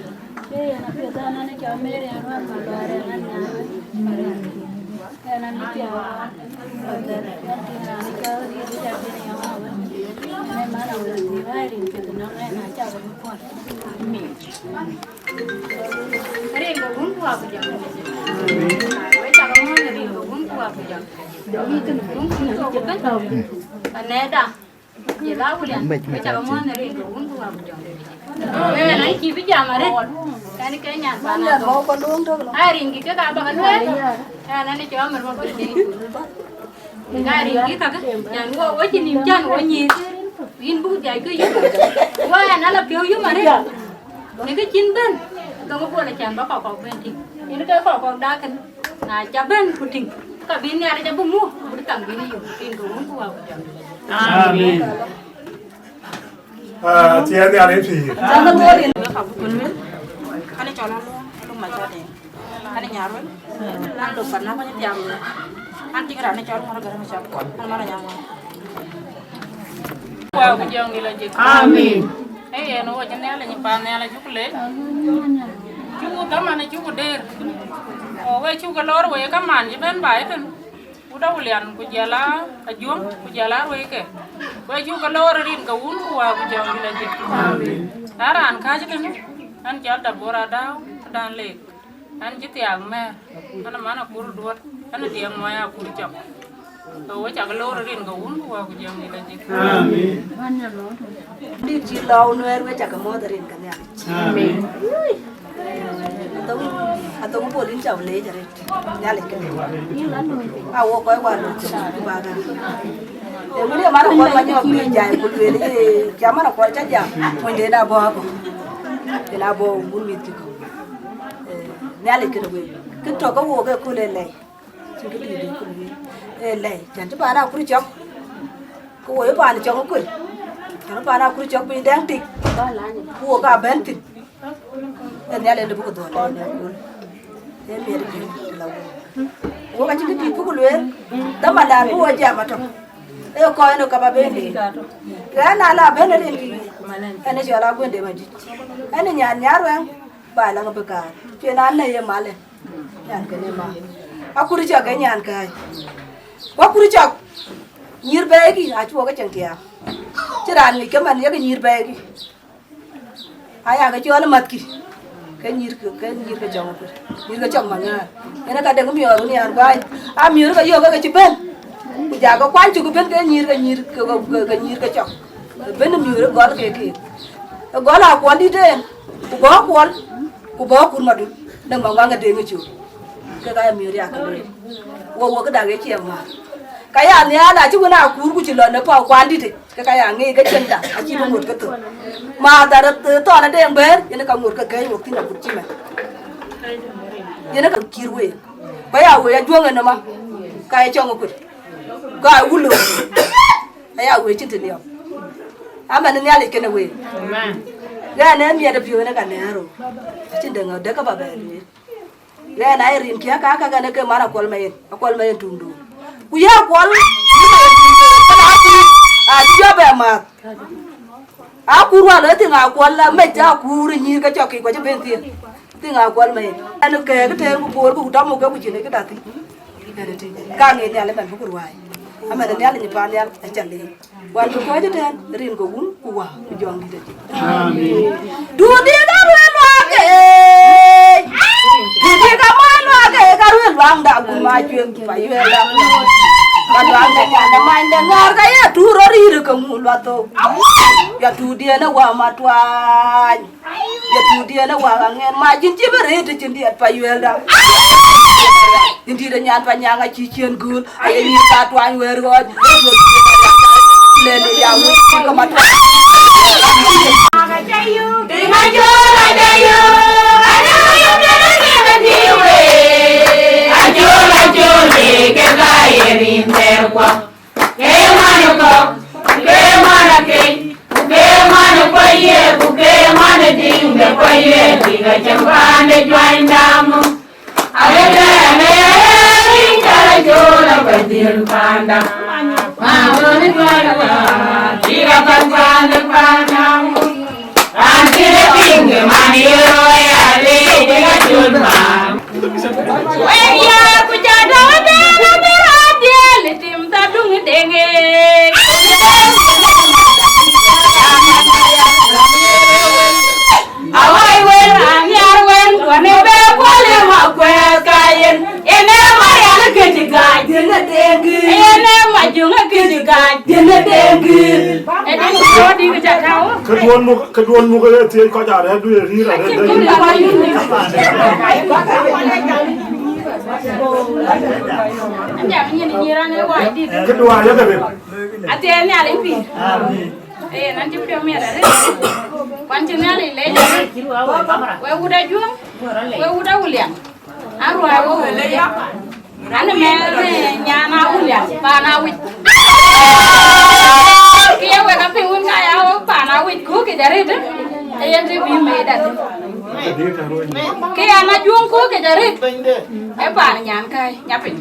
Chia ra đến gì? Anh cho nó luôn mà cho đi. Anh nhà rồi. Anh được phần nó có những dòng. Anh chỉ có anh cho nó gần cho. Anh mà là dòng. Wow, cái dòng này là gì? Amin. Hey, nó ở trên này là những bàn này là chú lệ. Chú tấm anh chú đê. Vậy chú cái lor vậy các màn chỉ bên bài thôi. Udah ulian kujala ajuang kujala roy ke waju kalau rin kawun kuwa kujang lagi aran kaje kan an jada borada dan lek an jitiang me an mana kur duot an diang maya kur jam waju kalau rin kawun kuwa kujang lagi Amin. Di jilau nuer wajah kemodarin kan ya. Amin. Atong bolin jauh le jare nyale ke awo ko waru baga e muri mara ko wanyo bi jay ko le jamana ko jaja wonde na bo ko ila bo bulmi ko nyale ke we ke to ko wo ke ko le le ci ke di ko le le jan to bana kuri chok ko wo ba ni chok ko jan bana kuri chok bi dang tik ko ga ben tik nyale de bu ko do le thế mẹ đi là uống cái gì phụ luyện đó mà đàn mua chả mà trong đây coi nó cả bên đi cái nào là bên đi anh ấy cho là bên đi mà đi anh ấy nhàn nhã rồi bài là cái bậc cả chuyện anh này mà lên nhàn cái này mà aku đi chợ cái nhàn cái aku đi chợ nhir bè cái à chú cái chẳng kia chứ đàn này cái mình cái nhir bè cái ai cái chú nó mất cái nyir ke jong manga ena ka deng mior ni ar bai a mior ka yo ka chiben ku ja ka kwan chu ku ben ke nyir ke chong ben mior gol ke gol a kwan di den ku bo kun madu deng ma nga deng chu ke ka mior ya ka wo ka da ge chi ma ka ya ni ana chu na ku chi lo na pa kwan di ke ka ya ngi ke chen da a chi mo ka tu mà ta to là đen bên, vậy nó còn một cái một tin là một chim này, vậy nó còn kia quê, bây giờ quê chuông rồi mà, cái cho một cái u lửa, bây giờ quê trên thuyền nhiều, à mà nó nghe lại cái nào quê, cái này mình đã phiêu nó cái này rồi, trên đường ở đấy các bà bè đi, cái này riêng kia cái này cái mà nó quál mày tung đủ, quê quál, cái nào à chưa bè mà aku ruang le tengah kuala meja aku rinyi ke coki ko ben ti tengah kuala me anu ke te bu bor bu dam ko bu jine ke dati ka ngi ne le ban bu ruai ama ne ale ni pa ne a chale wan ko je ten rin ko gun ku wa ku jong di amin du di da ru wa ke di ka ma wa ke ka ru wang da ku ma chuen pa yu la ban wang da ma da ngar ka ya tu ro ri ko mu la to ya tu dia na wa ma twan ya tu dia na wa ngen ma jin chi bare te chin dia pa yu la jin di da nyan pa nyanga chi chien gul ai ni ka twan wer go le le ya mu ko ma twan Aga Gieu Dinga Jola Gieu Aduh yang di we Ajola jole ke gairin terwa ke mana ko ke mana ke mana paye ke mana dinga paye dinga chambane joindamu Aga ne dinga jola badir panda Mama ni denge awai wen anyar wen wane be kwale makwes kayen ene mariana kejiga dene denge ene majunga kejiga dene denge ene kodi ke jawo kedon mu ke tie ko ja re du ri ra re anja ni nyira ne wa di kedua ya ke ate ne ale pi nanti pio mera re kwanti ne ale le we uda juang we uda uliang arwa wo le ya ane me nyana uliang pana wit kia we ka pingun ka ya pana wit ku ke jare de ayen ri bi me da kia na juang ku ke jare e pana nyan kai nyapin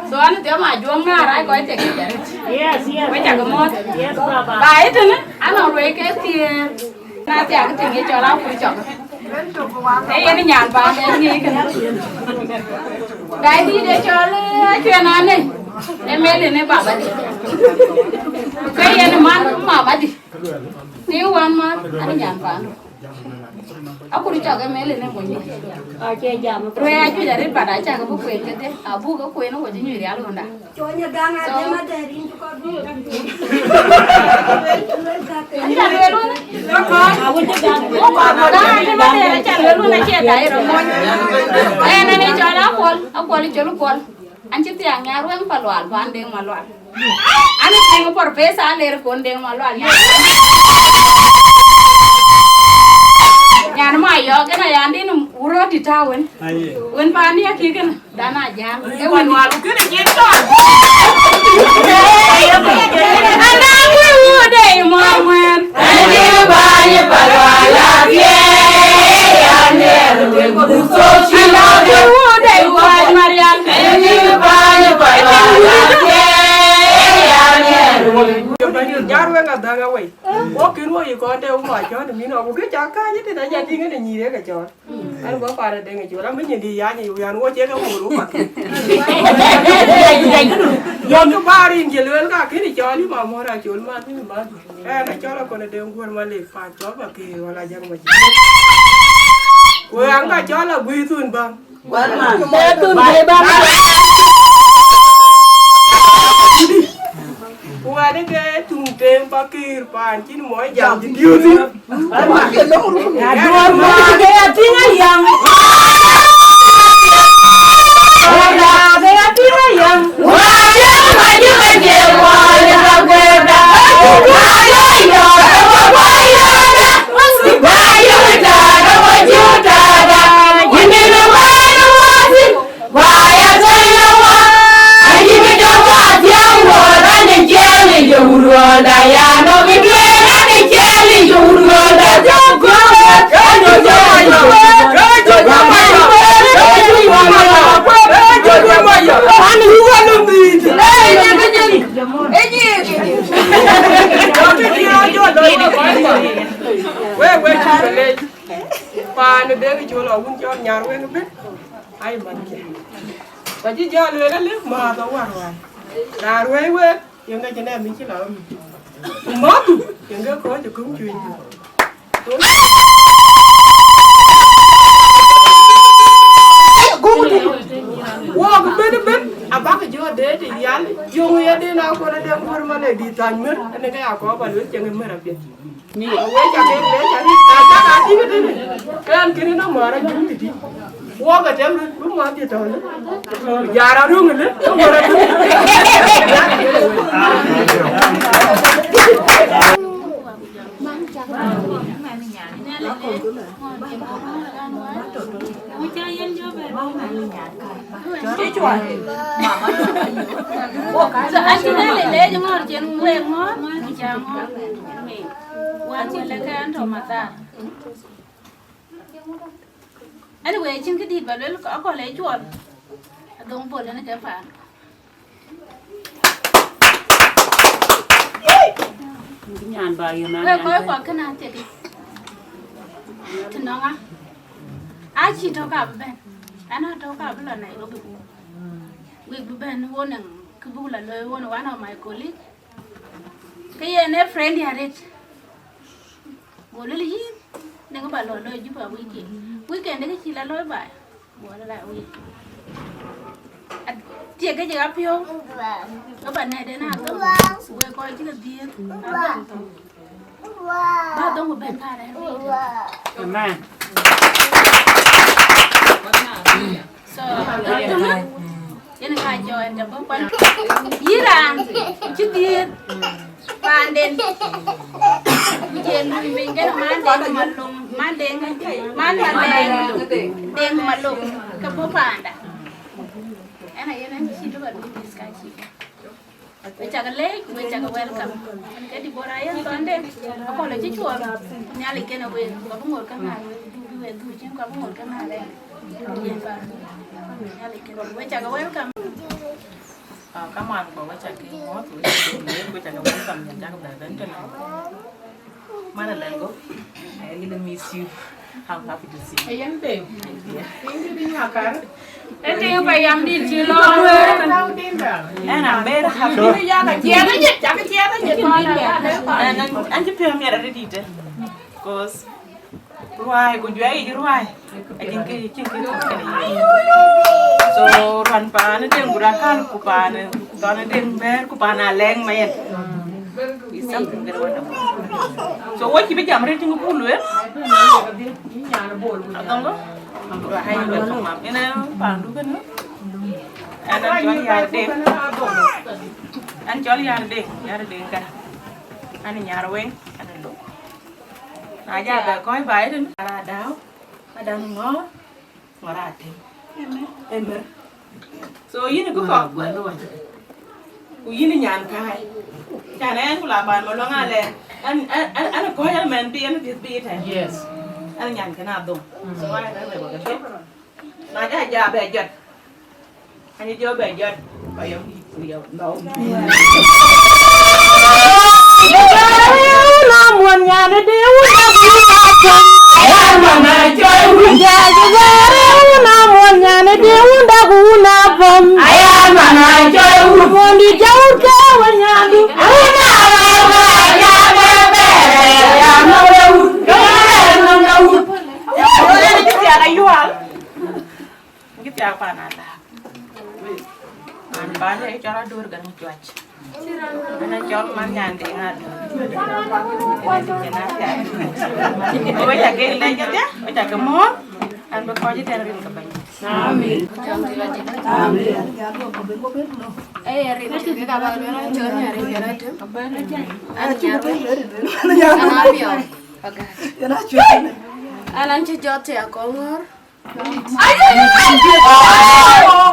so ane te ma juang na rai ko te ke jare yes we ta ko mot yes baba ba itu ne ana we ke tie na te ang tingi cho la ku chok ayen nyan ba ne ni ke dai di de cho le chuyện ane emele ne baba di kaya ne man mama di ni wan man ani nyan pa aku dicaga emele ne mo ni aje jam re aju dari pada caga bu kuen ke abu ko kuen ko jinyu ri alu nda Conya ganga de madarin ko du. anja lelu ko awu de ganga ko da de madere ca lelu na ce dai ro mo ene ni jala akol jolu kol anci tiang nyaru yang palual bandeng malual ane tengo por pesa ler kondeng malual nyan ma yo gena yandi num uro di tawen wen pani akigen dana jam e wan walu kene jento ana wu de momwen ani ba ye paluala ye ya ne ko so chila wu de wa marian ani ba ye paluala ye ya ne Jaru nga danga wei. Wo kin wo yi ko de wo ma cho ni no wo ke ja ka ni te da ja ti nge ni re ka cho. An bo pa de nge cho la me ni di ya ni ya wo che ka wo ru pa. Yo to ba ri nge le ka ki ni cho ni ma mo ra cho ma ni ma. Na cho la ko ne de ngor ma le fa cho ba ke wala jang ma. Wo ang ka cho la bui tun ba. Wan man. De tun be ba. Wa de ke tung tem pa kir pan chin mo jam di diu ti. Ma ke no ru. Ya do ma ke tinga yang. Ora de tinga yang. wa ya ma ju ke wa ya ke da wa yo yo wa yo da wa yo da wa ju da ni no wa no wa si wa ya so yo wa ai mi do wa ya wo da ni jeli yo ro da ya no mi ke na ni jeli yo ro da jo go no jo yo Ani huwa no mi. We chule pa ne de ki chulo un cho nyar we no be ai man ke ba ji ja le le ma da war wa na we yang ga jene mi chi la ma tu yang ga ko ju kum chui wo ga ben aba ka jo de de yal yo ye de na ko de ngor ma le di tan mer ne ga ya ko ba lu che ngi mer abi ni we ja ke le ja ni ta ta ka ti de kan kini na mara ju ti wo ga dem lu ma ti to ya ra ru ngi le ko ra tu Anyway, chính cái đi vào đấy có lấy chuột. Adhong Bol nó cái phản. Nhàn bà yêu mà. Vậy có quả cái nào thì thì nó á. Ai chỉ đâu cả bên. Anh nó đâu cả bên lần này nó bị bên vô nằng kubula lo one of my colleague kaya ne friend yaret bolili yin ne ba lo juba weekend ne ki la lo ba bola la wi tie cái gì áp phiêu các bạn này đến nào tôi quay coi chứ là tiền ba tôi một bên pha đấy Amen. so cái này khai cho em chồng con dí ra chứ tiền bàn đèn trên mình cái nó đèn mà lùng má đèn mà lùng cái phố bàn đã anh này em chỉ lúc ở bên sky chỉ bây giờ cái lễ bây giờ cái welcome cái đi bora ya toàn đêm có còn là chỉ chùa nhà lịch cái nào về có một cái nào về tuổi chứ có một cái nào đây nhà lịch cái bây giờ cái welcome cảm ơn bộ bây giờ cái ngó tuổi bây giờ cái welcome nhận ra cũng đã đến cho này mà là lần gốc I really miss you I'm happy to see you Ayan din. Hindi din hakar. Ito yung bayam din sila. And I'm very happy. Hindi yan ka chia na yet, ka chia na yet. And anh chỉ phim nhà đi chứ, cause ruai của Wieu ấy ruai, I think cái này. So ran pa na din gurakan ko pa na, to na din ber ko pa na leng mayen. Is something very wonderful. So what you be jam ready to pull with? Adhong Bol. Hai người không làm cái này bằng đúng không? Anh cho nhà đi. Anh cho nhà đi cả. Anh nhà rồi anh đúng. Nãy giờ bà coi vậy đi. Là đào, mà đang ngó ra thêm. Em biết. So yun ko ka luôn. Yun nhàn kai. Cha này anh cũng là bạn mà lo ngà lẹ. Anh coi anh men bi anh bi thế. Yes. Anh nhàn cái nào đúng. So ai đã về cái nãy giờ bè giật. Anh cho bè giật. Bây giờ đâu. Nam muôn nhà để điếu em mà này chơi vui nhà cho Nam muôn nhà để điếu đã cũ na phẩm em mà này chơi vui muôn đi cháu kéo nhà đi Kita apa nada? Banyak cara dur gan Twic. Ana chol man nyan de ngat. Oi ta ke le ja, oi ta ke mo. An ba ko ji ter rin ka ban. Amin. Amin. Rin ke ka ba na chon ya rin ya tu. Alan che jote ya Kongor.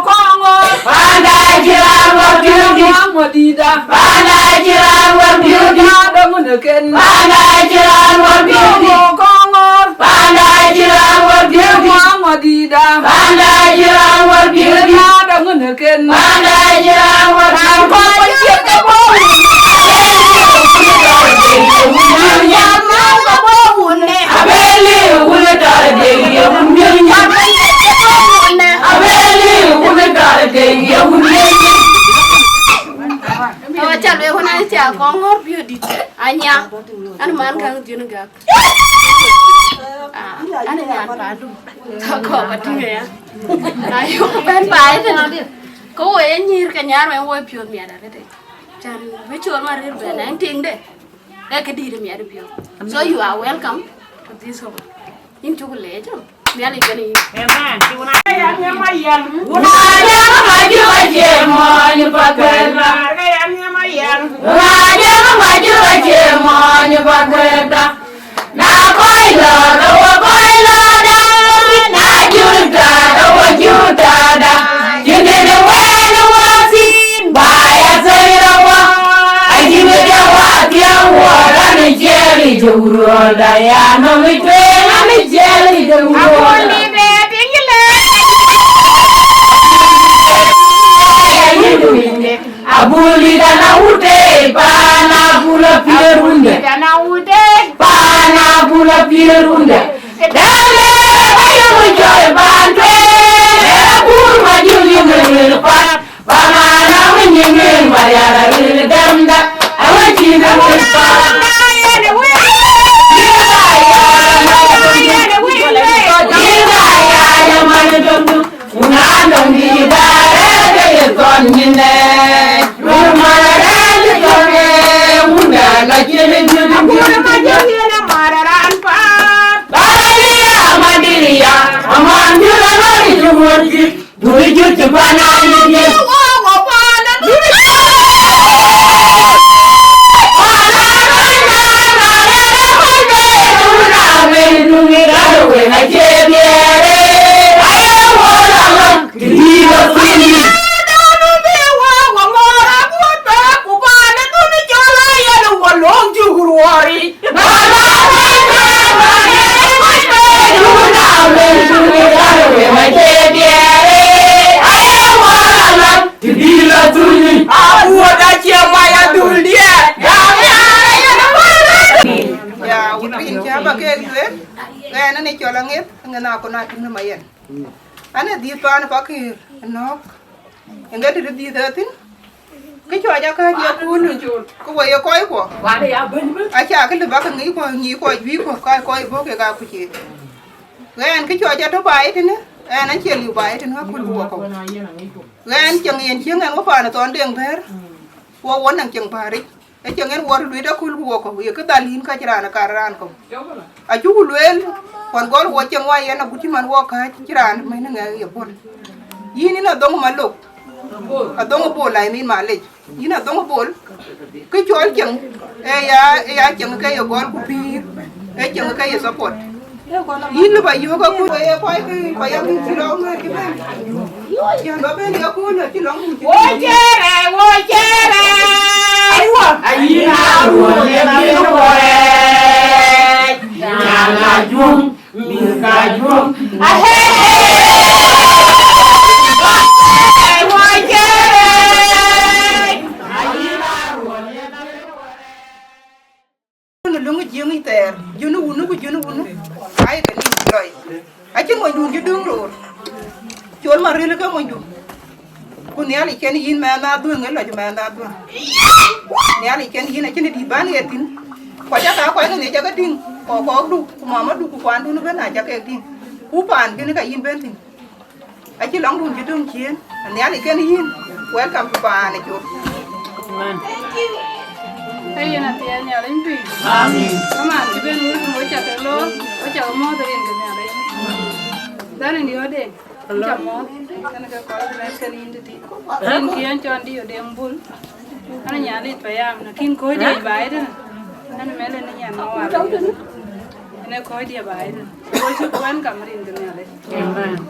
Kongor pandai jiran wabiudi modida pandai jiran wabiudi damuneken pandai jiran wabiudi Kongor pandai jiran wabiudi modida pandai jiran wabiudi damuneken pandai jiran wabiudi Chào bé hôm nay chào con ngót biểu đi anh nha anh mà ăn khang chuyện gặp anh nhà ăn bà luôn có mà đi nghe ai cũng bên bài thế nào đi có ai nhir cái nhà mà quay phiêu mẹ đã đấy chan với chuột mà đi về anh tiếng đấy cái đi được mẹ được phiêu so you are welcome to this home in chụp lễ chứ mẹ lấy cái này Em à, chị nói em mày yên. Yirol daya no mi twena mi jeli de Akol ni be tingile. Abuli dana ute pana bula pierunde Dana ude. pana bula pierunde dale bayo joy bandwe bur ma juli ngel pa pana na Jingin Mariana Damda, I want you to Ana di pan pakai nok, enggak di datin. Kecuali aja kan dia pun, kau ya kau itu. Aja kan lebak ni kau jual kau ibu ke kau kucing. Kan kecuali aja tu baik ni, nanti liu baik ni aku lupa kau. Kan jangan apa anak tuan dia yang ber, wawan yang jangan barik. Jangan waru duit aku lupa kau. Ya kita lihin kaciran karan kau. Aju luel. Kon gol wo ceng wa yana buti man wo ka kiran mai na ngai yapon yini na dong malok adong bol lai min malej yina dong bol ke chol ceng ya ceng ka yo gol ku pi ceng ka yo support yin ba yo ka ku ya pai ki pa ya ki lo ngai ki ba ya ba ben ya ku na ki lo wo chere ayina wo le mi wo Jangan jum, minta jum, Lungu jeng ter, junu unu, ay kan ini loy. Aja mau jun judung lor, jual maril kan mau jun. Kuniali kan yin mana tuh nggak lagi mana tuh. Niali kan yin aja nih di ban ya tin. Kaya kau ini jaga ting. Kau du, mama du kuan du nuben aja kayak gini. Upan kini kayak yin benting. Aja lang dun judung kien. Niali kan yin. Welcome to pan itu. Hey, nanti ya nyalin pi. Amin. Mama, coba nurut mau cakap lo, cakap mau dari yang nyalin. Dari dia ada. Cakap mau. Karena kalau kita sekali ini tu, ini kian cuan dia yang bul. Karena nyalin payah, nakin kau dia bayar. Karena melen ni yang nawar. Ini kau dia bayar. Kau cukupan kamarin tu nyalin. Amin.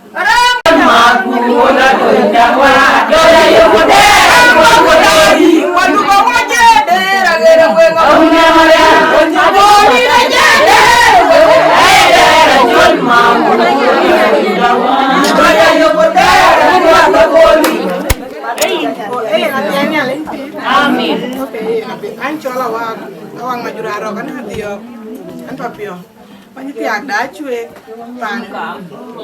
Orang mampu nak berjaya, jodoh yang mudah, mudah di walau kau aja, derang kau punya malah, kau ni aja, derang mampu nak berjaya, jodoh yang mudah, mudah kau ni. Nantinya lagi. Amin. Ancola awang majuraro kan Adhiok, kan Mapior. Banyak tiap Dachuek, Panaruu.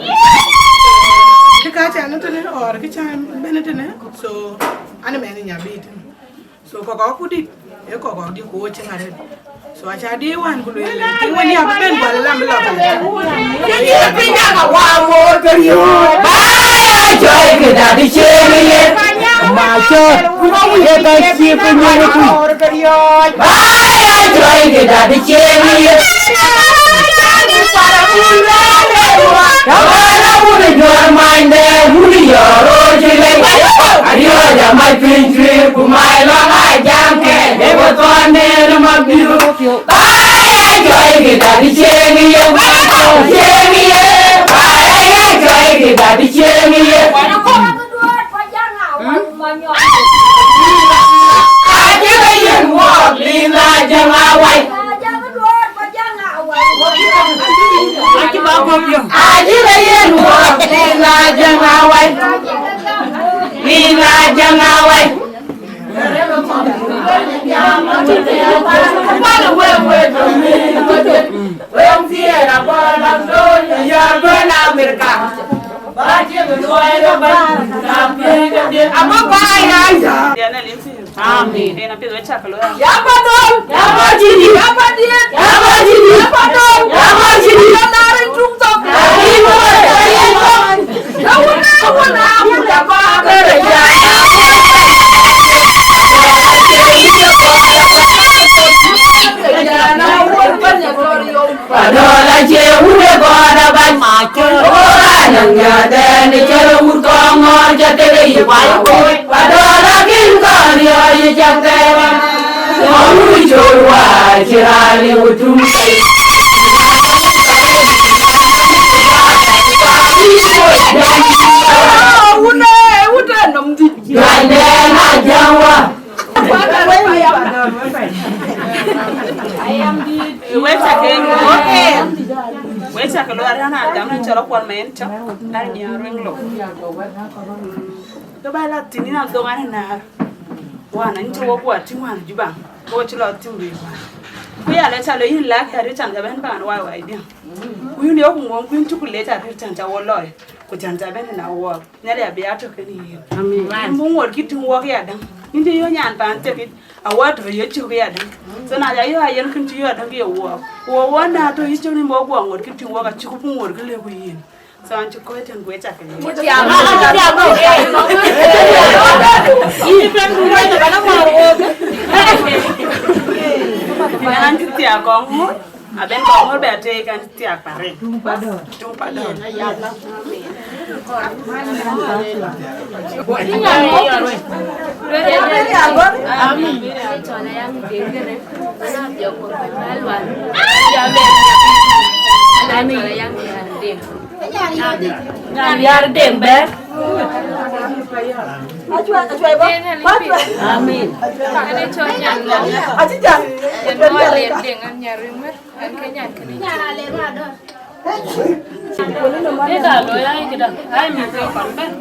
Kita cakap tu ni orang kita benar tu ni. So, ane mana nyabit. So, kau kudit, kau di coach yang ada. So, aja dia wan kulu. Tinggal ni apa ben balam balam. Jadi pindah ke Wamor period. Bye, joy kita di sini. Macam, kita kasih penyuruh period. Bye, joy kita di sini. Jual main deh, muli yoro jelek. Adio jamai pinjui, kumai longai jangke. Hebo tuane rumah biru. Bye, joy kita di sini ya, sini ya. Bye, joy kita di sini ya. Aja yang walk lina jangawai. Aji layan wak lina jangawai, lina jangawai. Kepala wewe demi, wewe tiada balang doi, ya benar mereka. Baca Amin. Dia nak pergi baca kalau. Ya betul. Ya majidi. Ya majidi. Ya majidi. Ya betul. Ya majidi. Ya narin trung-tok. Ya wana muda bekerja. Padola cewude goda ban macul orang yang ada ni cerewur Kongor jatele ibai boy padola kin kaliya jatele Kongor jorwa cirali utum kai Une nomdi gande na jawa Ayam di websa ke oke. Websa ke luar sana jangan cara kuat main cak nari nyareng lo. Kebalah tini nak dongan na. Wah nanti coba buat timuan juga. Kau celok timu. Kuya le calo yin lak hari cang jaban pan wai dia. Kuyu ni aku ngomong kuyu cukup le cang hari cang jawa loy. Ku cang jaban na wak. Nyari abiar tu kini. Amin. Mungkin kita wak ya dang. Ini yo nyan pan tepit. Awat yo cukup ya dang. So na yo ayen kunci yo dang yo wak. Wak na tu isu ni mau buang wak kita wak cukup ngor kele kuyin. So an cukup itu gue cakap ni. Tiap ini kan rumah tu kan mau. Jangan tiap Kongor. Aben Kongor berarti kan tiap pare. Tung padon. Biar dember. Achuei ba? Amin. Ini contohnya Aji jan. yang mau lihat dengan nyarimer, kayaknya kini. Kita loya kita, ay mikro kampen.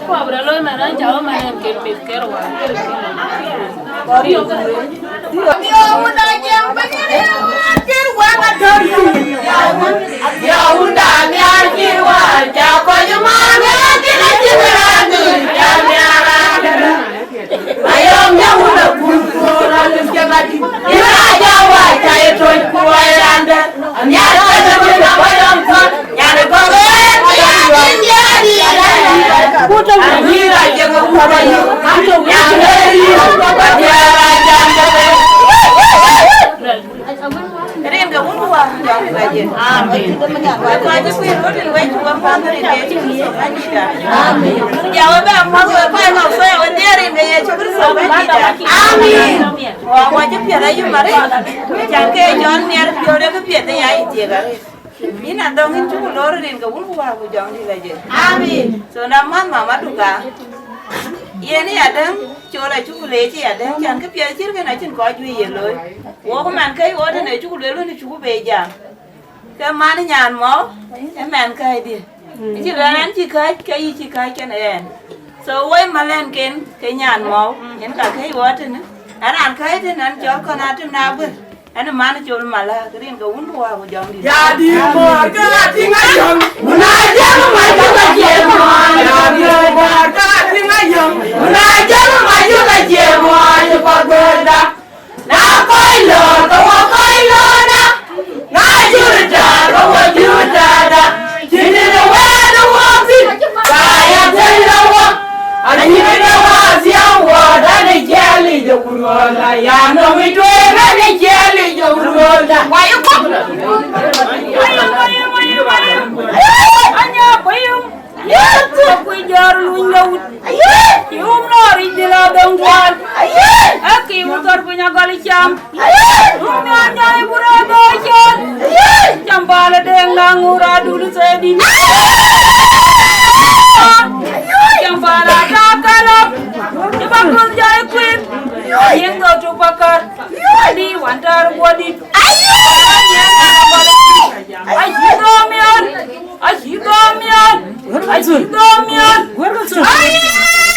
Kau abra loya mana jauh mana kermit kerwa. Yo udah jam begini, kirwa ngador. Yo udah nyar kirwa, jago jemana kita cimeradu, jamnya. Ayam yang udah kurang jadi, ira Jawa cai toy kuai anda, nyar kita benda bayam kan, nyar goren jadi. Putar ira jangan kuai, yang dari Jadi yang kamu buat jangan aja. Amin. Waktu aja sih lo di luar juga pantai dia cukup aja. Amin. Jawab apa yang kau saya dia dia cukup sama aja. Amin. Wah wajib biar aja mari. Jangan jangan biar dia ke biar dia aja kan. Ini andongin cukup lor yang kamu buat aku jangan di aja. Amin. So nama mama juga. Iya ni ada coba cukup leci ada jangan ke biar ciri kan aja kau jual loh. Wah keman kai wah tu ni cukup lelu ni cukup beja. Keman ni nyan mau, keman kai dia. Ciri lain ciri kai kan ada. So wah malan ken nyan mau, yang kai wah tu ni. Anak kai tu nan jual kau nanti naber. Anak mana jual malah, kering kau undu aku jangan di. Jadi mau ke tinggal menajam maju ke Jerman. Jadi mau ke tinggal menajam maju ke Jerman. Cepat berdak. Nak koilo, kau koilo nak. Ngajur dah, kau ngajur dah. Jadi the walking. Saya terlawak. Ani ni wasiang wadah ni jeli jauhlah. Yang nomi tu ni jeli jauhlah. Wayu kok? Wayu. Anya wayu. Ya tu Akoi Gieu nyawut. Yum nori jela dongwan. Aki motor punya gali cam. Rumah nyai burada jon. Jambala deng nangur Aduldul sedih. Jambala kakalap. Jambakul jai queen. Yang kau cupakar. Di wantar buadit. Ajidomian.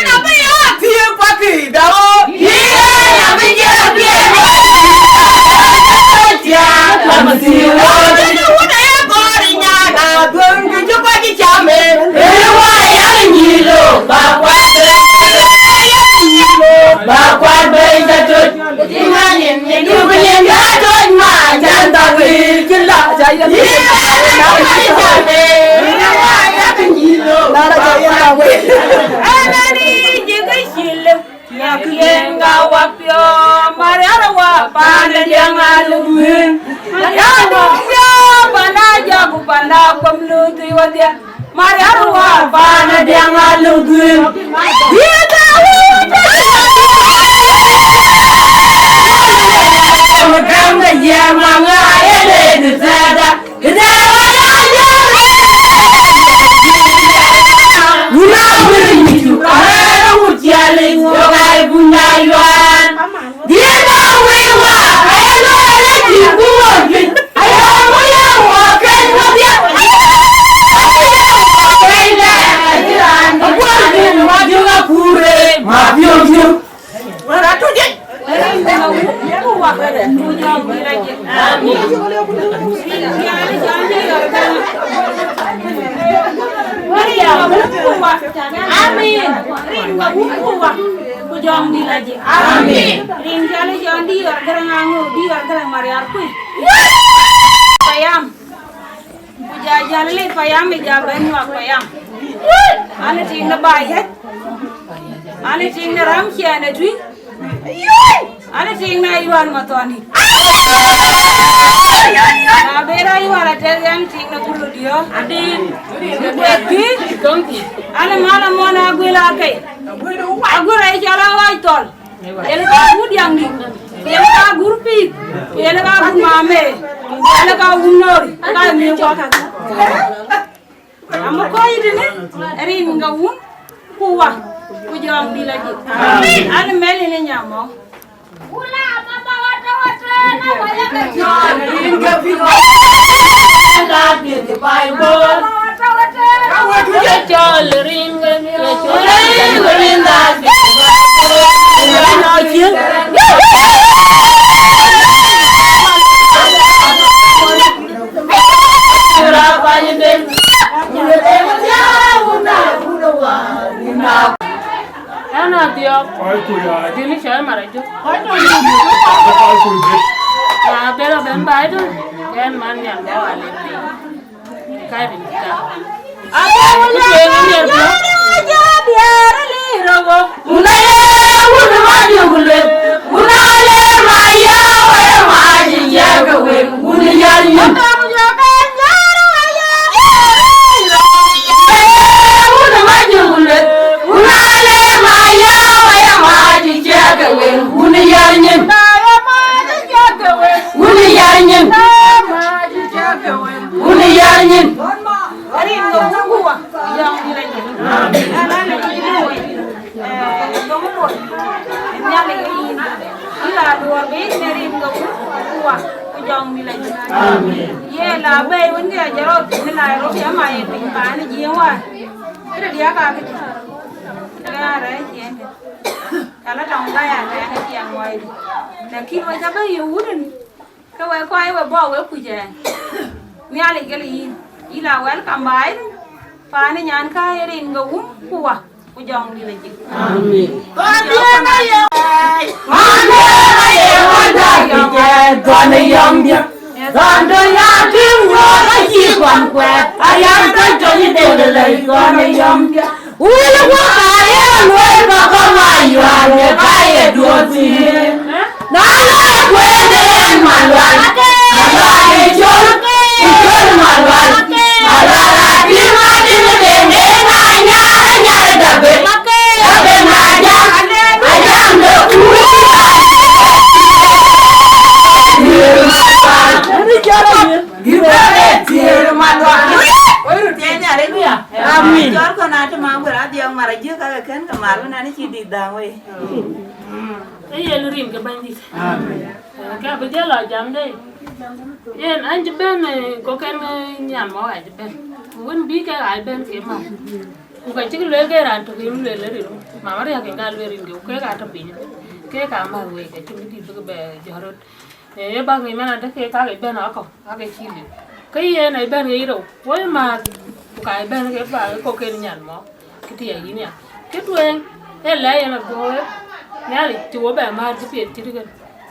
Apa ya? Dia pakai dah. Dia biar. Masih ada udah ya korinya. Abang cuci pagi jamin.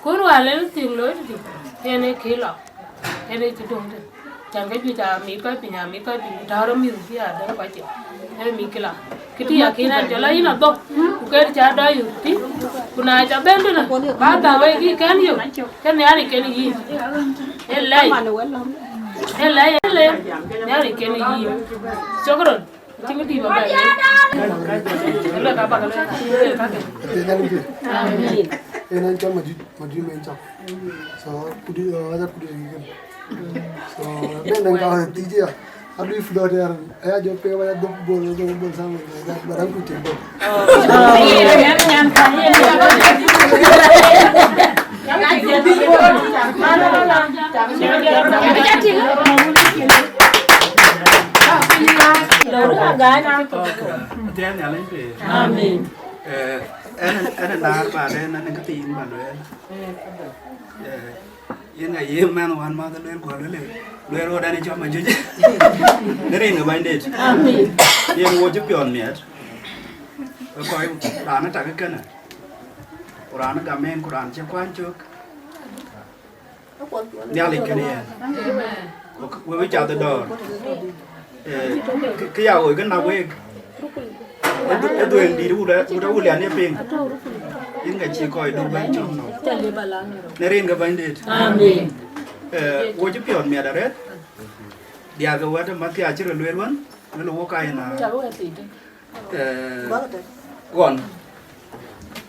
Kun wale ting lo ti. Ene kilo. Ene ti dong de. Chan cái gì cha mi coi pinya mi coi pin tharo mi ru ya da pa che. Ene mi kila. Kiti ya kina jala ina do. Ku ke cha da yu ti. Kuna cha ben de na. Ba da we ki kan yu. Kan ya ni ken yi. Elai. Elai ele. Ya ni ken yi. Chokron. Chính đi vào đây. Là các bạn lên. Amin. Enan cho maju main chap. So pudi ada pudi kan. So ben kau hati je. Abdi floor dia. Ayah jawab pe ayah bol sama. Barang putih bol. Tiada yang lain pe. Amin. Anh đã bà đây anh cái tiền bà luyện yên ngày yên mang hoàn mang tới luyện của luyện rồi đây cho mình chứ cái này người bạn đẹp yên mua chút pion miệt coi đàn nó trả cái cân này đàn nó cầm men đàn chưa quan trước đeo lịch cái này với chào từ đó cái giàu ở cái nào với cái đuôi đi đâu liền nhé pin những cái chỉ coi đâu vậy trong nó nên riêng cái vấn đề ôi chút pion mẹ đã đấy dia cái vật mà thì chỉ là luyện luôn nó là cái là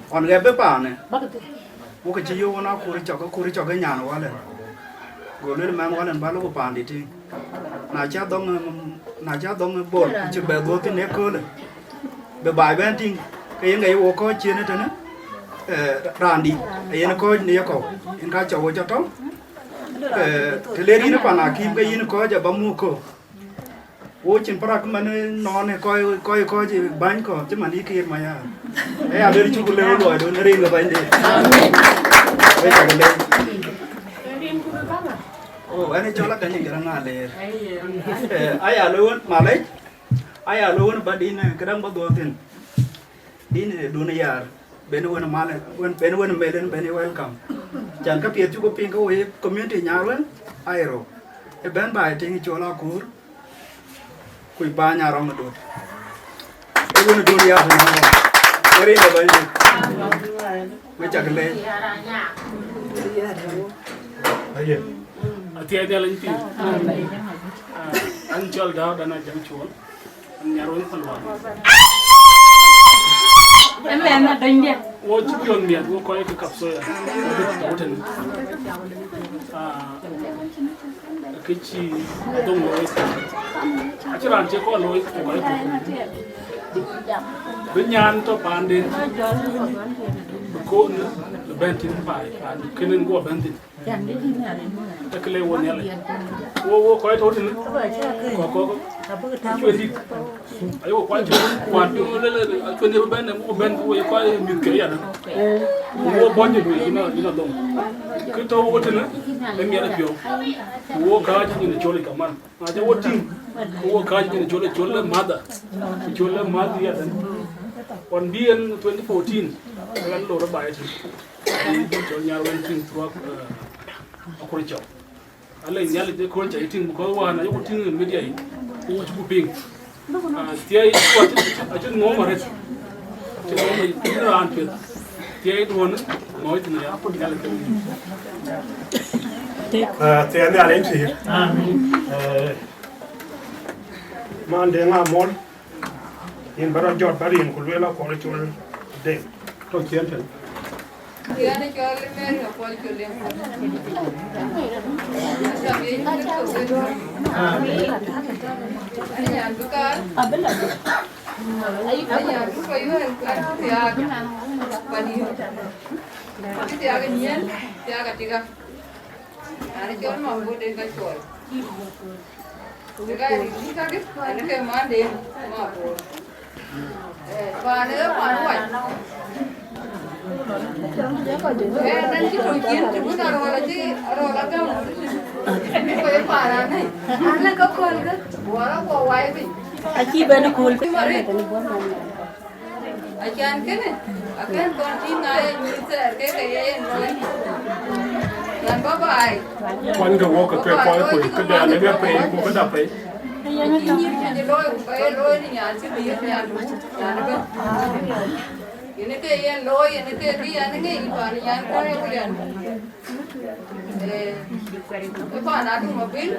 còn cái bếp bà này ôi cái chỉ yêu nó curi cho cái nhà nó quá lên rồi lên mang quá lên bao lâu bà đi thì nãy cha đông bột chỉ bé đôi cái nếp cơ này be bài bên ting cái ngày ô coi chia nữa nữa ràn đi cái nó coi này có in cá chầu cho tao cái lấy đi nó bàn là kim cái nó coi cho băm mua cô ô trên parak mà nó này coi gì bánh có chứ mà đi kia mà ya ấy à đưa đi chụp lên rồi đưa nó đi là bánh đi bây giờ cái lên ô anh ấy cho là cái gì cái nào này ai à luôn mà lấy ai à luôn bà đi này cái đang bắt đầu tiền đi này đun này à bên bên mà này bên mày lên bên welcome chẳng có việc chú có pin có ấy community nhà luôn ai rồi cái bên bài thì chỗ là cũ quỳ ba nhà rong được cái bên đun ya cái này là bên mấy chả cái lên bây giờ tiada dia lagi anh Chol dah dan ajang Chol nyaron keluar Em là đánh đi. Wo chipion miat wo koi ke kapso ya. Tahu ten. Kici dong loi. Acuran je ko loi ko koi. Benyan to pande. Ko ne bentin pai pan kenen go bentin. Takle wo ne le. Wo koi to ten. Ko Twic. Ayo koi to kwan tu le tu ne ben ne mo ben wo koi mi ke ya. Wo bonje do ina dong. Kito wo ten ne mi ala pio. Wo ka ji ne chole kaman. Aja wo ting. Wo ka ji ne chole mother. Chole mother ya ten. On BN 2014 kan lo ra bai tu. Chol nyar wen ting truck Akoi Gieu. Alai nyal de ko ja ting ko wa na yo ting media yi. Wo chu ping. Tiai ko a chu ngom re. Chu ngom ni ran pe. Tiai do na ngoi tin ya ko nyal ke. Tiada yang lain sih. Mande ngamol. In baru jod bari in kulwela Akoi Gieu de. To kianten. Dia ada jual lemari Akoi Gieu lemari. Tapi ini tu. Ini yang bukan. Abel ada. Ini yang bukan yang tiaga. Pani. Tapi tiaga nian, tiaga tiga. Ada jual mampu dengan jual. Tiga ini tiga. Ada kemana dia mampu. Panaruu Panaruu. Nanti tujuan tu pun ada orang tu. Kau yang parah ni. Anak kau kau kan? Buat apa wajib? Aci benda cool. Acan kene, akan konti ngai nyiter ke kaya noi. Yan bye. Quan cái walk cái coi cái đàn này biết phải cũng cái đập phải. Jadi loi ni yan si biar yan kan. Ini ke yan loi, ini ke dia ni iban yan kau ni kulian. Iban ada mobil.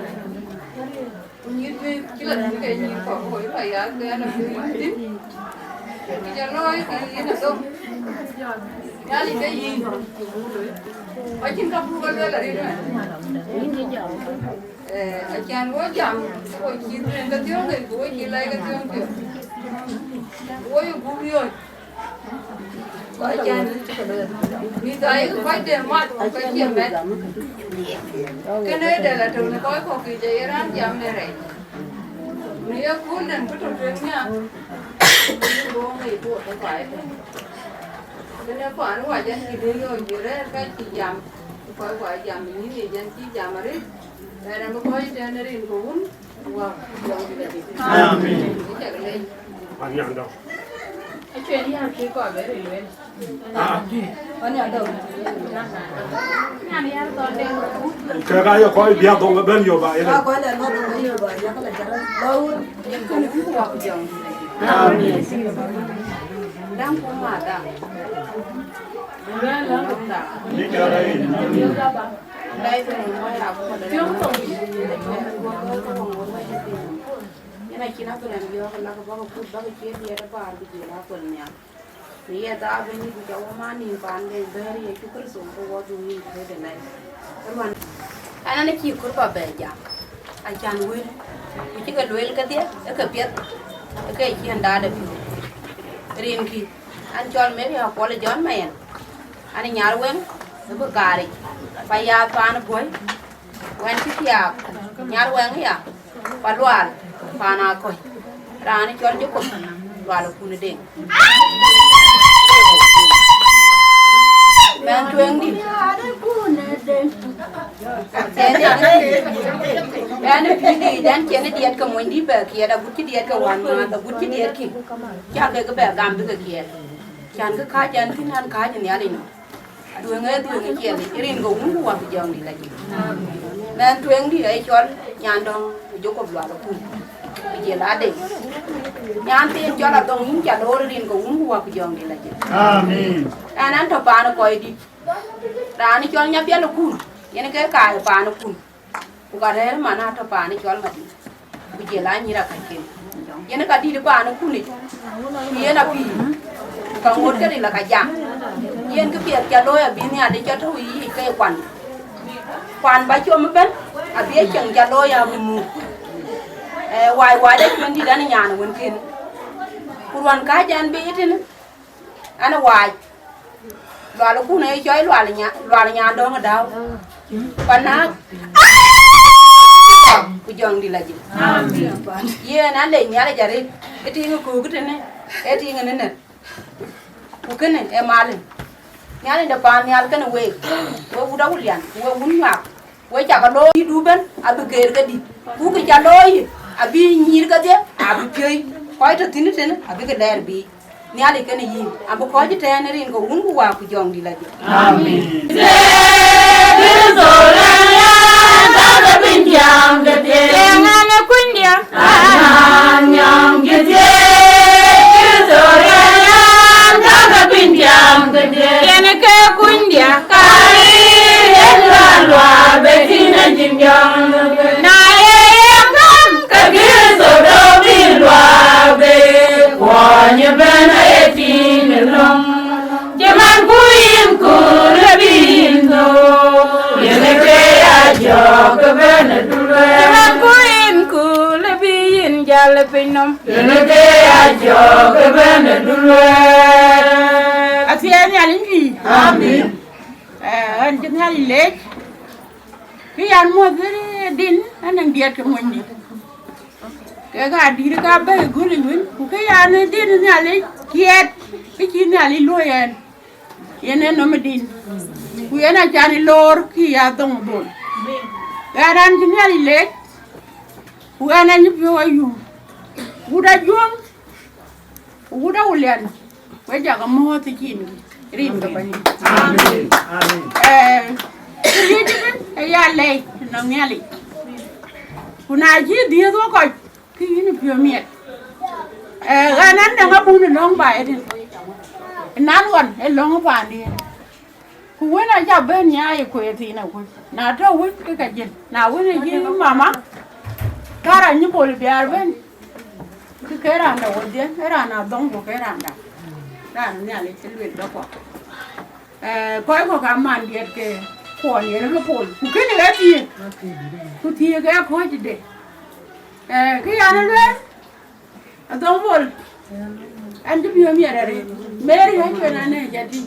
Nyir kila ni ke nyir kau payah ke anak ni. Kita loi ke ini tu. Kali ke ini. Macam kamu kalau lari tu. Acan wo jam wo kiri ke tiang ke wo kiri ke tiang ke. Wo yang Wieu. Acan. Minta itu pada mat ke kiamat. Kena adalah tu nak kau kerja yang jam merah. Dia pun dan betul beturnya. Buang itu apa? Kena pan wajah kita yo jere kan jam. Kau jam ini jangan jam hari. Ada makoi jangan kohun. Wah, jangan jadi. Amin. Jangan. Panjang dah. Achuei ni harus kau beri luar. Panjang dah. Ni harus tolong. Kalau ya kau biar dong ben yo ba ini. Kau ada nak dong yo ba, ya kalau cara bau Yang kohun wah jangan. Amin. Dang kumah dah. Ni kira ini. Đây thì moi học còn đấy. Cái này chỉ nó tôi làm vô, nó có bao phút bao cái kia đó vào cái gì đó còn nhá. Thì ta bên như cháu mà nhìn pan đây đây thì chú cứ sống có vô như thế thế này. Các bạn, anh ấy chỉ có bảo vệ giá. Anh chàng Wieu, chỉ cái Wieu cái tiếc, cái biết, cái chuyện đã được. Riêng khi anh cho mấy cái học qua là gión mày, anh nhar Wieu, nó có cà đi. Paya pan boy, wen tiap, nyar weng ya, paluar, pana koi, rani chol joko, luar pun deng. Men tueng di, ane pidi dan kene diet ke mondi ba kia da buti diet ke wan ma da buti diet ki, kya ke ba gam ke kia, kyan ke kha jan tinan kha jan ya lino. Dua ngai kia ni, irin go ungu wa bijang di lagi. Dan tueng di ai chol nyandong joko luar pun. Bijel ade. Nyantin chol adong hin cha do irin go ungu wa bijang di lagi. Amin. Anan to pa no koi di. Rani chol nya pian kun. Yene ke ka pa no kun. Buga re mana to pa ni chol mati. Bijel a nyira ka ken. Yene ka di pa no kun ni. Yena pi. Ka ngot ke la ka jam. Yên cái việc cho đôi ở bên nhà để cho thú ý cây quan bá chôm bên ở phía chừng cho đôi ở mù hoài đấy mình đi ra nhà nó vẫn kín quan cá cho anh biết thế nữa anh hoài loài lúc này chơi loài nhà đó ở đâu quan á cái dòng đi là gì yên anh để nhà là giờ đi cái tiếng của cái này cái tiếng này nè cái này em ăn nyali da pan nyal kana we wuda wulian we wunwa we cha ka do du ben abi ger ka di ku ka cha loy abi nyir ka de abi pey ko ta tin tin abi ka der bi nyali kana yi abu ko ji tane rin ko wungu wa ku jong di la di amin zo la ya ta da bin jam de de ngana kundia nyam ge de zo la ya ta da bin jam de de ke kundia kari la lwa betina jinjang na ye kan ka gizo do bilwa be kwanye bana etin long jaman kuin kulabinzo yene ke ajok bana dulwe jaman kuin kulabin jalapinam yene ke ajok bana dulwe asiani alingi amin an jangal lek ki an mo din an diet ke monni ke ga dir ka ba guli win ku ke an din nyale kiet ki nyale loyen yene no medin ku yana jani lor ki Adhong Bol garan jangal lek ku ana nyu ayu uda jom uda ulian Với giờ có mua thì chín rin cái bánh. Amen. Amen. Cái ya lei nó nghe lì. Cô nào chỉ đi thôi coi cái gì nó phiêu miệt. Cái nắn đang có bún nó ngon bài đi. Nắn còn cái lông bàn đi. Cô quên là cho bên nhà ấy quê thì nào quên. Nào cho quên cái gì. Nào quên là gì mama. Cái này như bồi bia bên. Cái ràn đầu tiên, cái ràn nào đông của cái ràn nào. Ràn nhà lấy cái luyện đó qua. Coi có cả màn điện cái quả này nó bồi. Cái này cái gì? Cô thi cái coi gì đấy. Cái anh ấy lên. Adhong Bol. Anh chụp nhiều miệng rồi. Mary hay chuyện này vậy đi.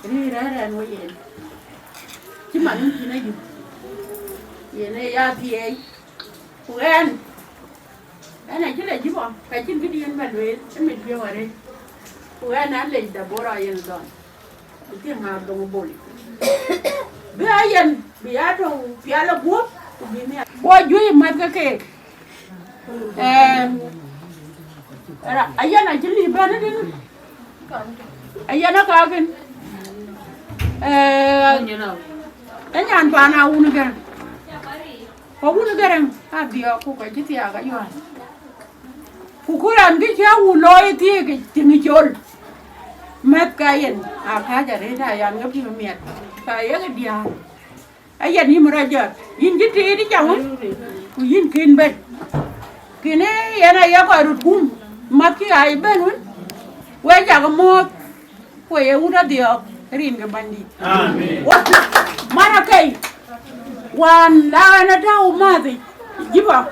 Đi ra ra nuôi gì. Chứ mà nó chỉ này gì. Vậy này ya thì ấy. Cô anh. Cái này chứ là chứ bọn. Cái chân cái đi ăn bánh về. Anh mình phiêu ở đây. Cô anh ăn lên đã bố ra yên rồi. Cái tiếng hào Adhong Bol. Bây giờ bây giờ phía là buốt. Boy Wieu mà cái ayana chỉ li bên đấy ayana cả cái cái nhà bạn nào uống cái có uống cái Adhiok cô cái gì à cái gì cô làm cái cháu uống lôi thì cái tiếng Chol mất cái gì khai ra đấy là anh cái gì mệt cái gì ayana ni mà ra in cái gì đi chẳng in kinh bên kini yana ya ko rutum maki ay benun we jaga mo ko ye uda dio rin ga bandi amen mana kai wan la na taw madi jiba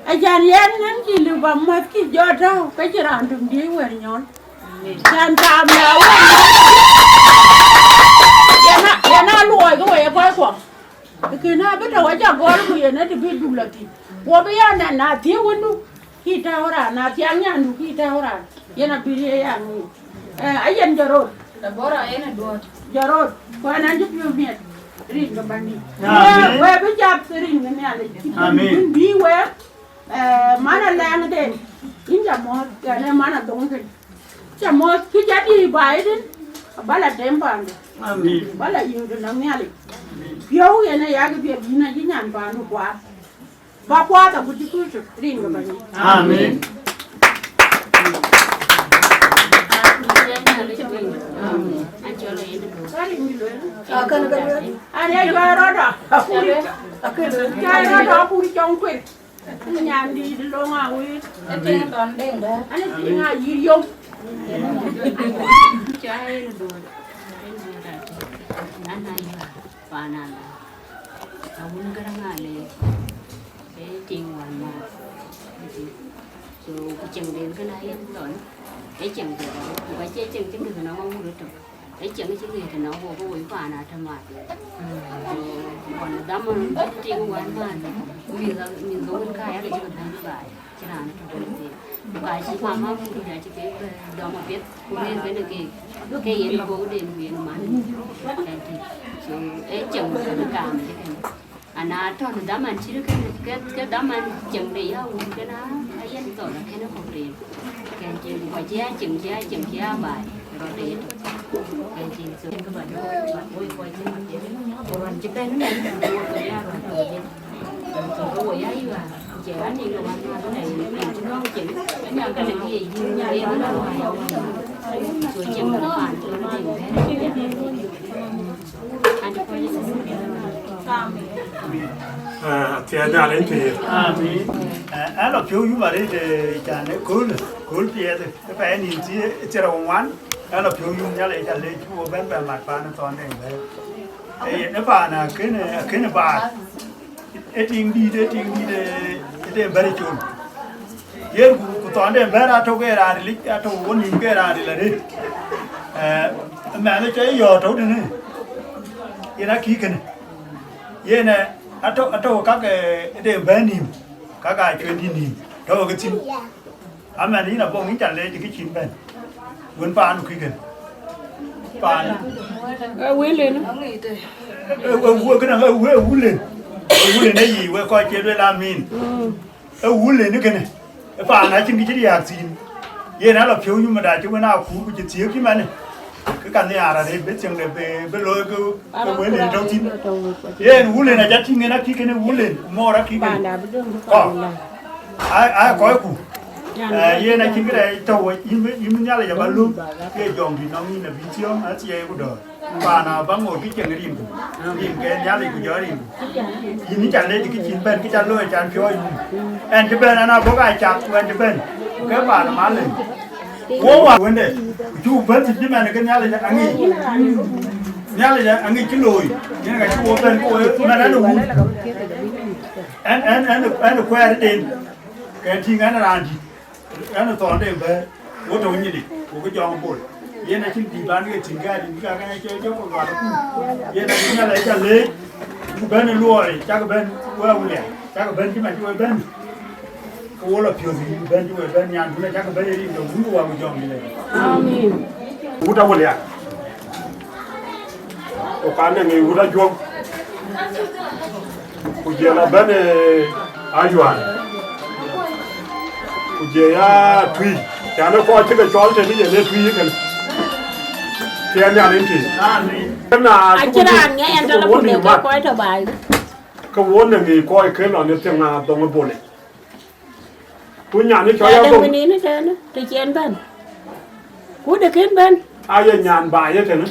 ajan yan nan ki lu ba maki jodo ka jiran dum di wer nyon kan tam ya yana luoy ko we ko kina beta waja gor ku ye na de bi dulati wo be ya na ti wonu kita ora na ti anya ndu kita ora yana bi ya nu ayen jarod da bora yana duot jarod ko na ju pi mi rin ga bani we be jab rin ga ne ale amen bi we mana la na de inja mo ga ne mana dong ke cha mo ki jadi Biden bala dembande amen bala yu na ne ale Piau yana ya ga biya bina jinyan ba nu kwa. Ba kwa ta buti ku chu rin ga bani. Amen. Akan ga biya. Ane ga roda. Akan roda puri chong kwet. Nyan di lo nga wi. Ate ton deng da. Ane tinga yiyom. Chai do. Panan awun garangale ting wan ma so kucing den cái này rồi cái chừng thì cái chơi chừng thì nó không được đâu cái chừng thì nó vô vô phá na tham mà còn đám ting wan ma mình giống cái cái cho nó bài cho nên nó bài chỉ mà cũng là chỉ cái đó mà biết nên cái gì nó vô đến viện mà cái chừng nó cảm anh à cho nó đám ăn chỉ cái đám ăn chừng đi á cái nó cái gì rồi cái nó không đi cái chừng phải chừng bài rồi đi cái chừng số cái bài đó ôi quay trên mặt vậy rồi chỉ cái nó này rồi ra rồi rồi ấy là trẻ anh đi rồi cái này nó chừng cái nhà cái này gì nhà em nó ngoài rồi chừng nó phản nó thì anh đã đến thì amen anh là phiếu như vậy thì chả này cool phía thì cái phải nhìn chỉ là ngoan anh là phiếu như nhau lại chả lấy chú bên bề mặt ba nó toàn này vậy nó bà là cái này bà cái tiếng đi để bơi chun giờ cũng toàn để bơi ra thôi cái ra đi lịch ra thôi muốn nhìn cái ra đi là đi mẹ nó chơi giờ thôi đi này giờ nó kỹ cái này giờ này atau các cái để bên niệm các cái chuyện đi niệm đâu cái chuyện anh mà đi là bông những chăn lên thì cái chuyện bên vốn pan cái cái pan quên lên quên cái nào quên lên cái gì quên coi chuyện về làm min quên lên cái này pan này chính cái gì hạt xin ye na la phiêu nhưng mà đại chúng nào khu cái chiếu cái mà này cái căn nhà là đấy biết chừng để về lôi cái quế lên trong chín ye nó lên là chắc chắn nghe nó khi cái nó lên mò ra khi cái ai có cụ ye này khi cái này trâu im nhá là giờ luôn cái dòng thì nó như là vị chiếu nó chỉ của đời và nào băng ngồi cái chuyện cái điểm cái nhá thì của gió điểm im chả lên thì cái chín bên cái chăn lôi chăn phiêu anh chụp bên nào có cái chặt bên chụp bên cái bà nó má lên wow vấn đề chú vẫn thì chứ mà cái nhá là anh nghĩ nhá là anh nghĩ cái lùi nhưng cái chú bên cô mà nó đủ anh được khoe đấy tiền cái thiên anh là làm gì anh là toàn để về bố trông như đi bố cái giòn bồi yên là chỉ đi bán cái chỉnh cái này chơi cho con gà nó yên là cái nhá lấy cho lấy bên này lùa này chắc cái bên qua liền chắc cái bên cái mà chú bên cô là phiêu gì bên chú bên nhà chú này chắc cái bên đi đâu muốn qua một giòn gì này amen u đâu liền o pan này người u đã chuông u giờ là bên Ayual u giờ Twic chả nó coi cái Chol thì bây giờ lên Twic cái thì anh nhà đến thì cái nào anh chưa ăn nghe anh cho nó cũng được coi thở bài cái vốn này người coi cái nào như thế nào Adhong Bol cú nhà nó cho em bênนี้นะเธอนะตีเจนbên cú được hết bên ai vậy nhà bài vậy thế nữa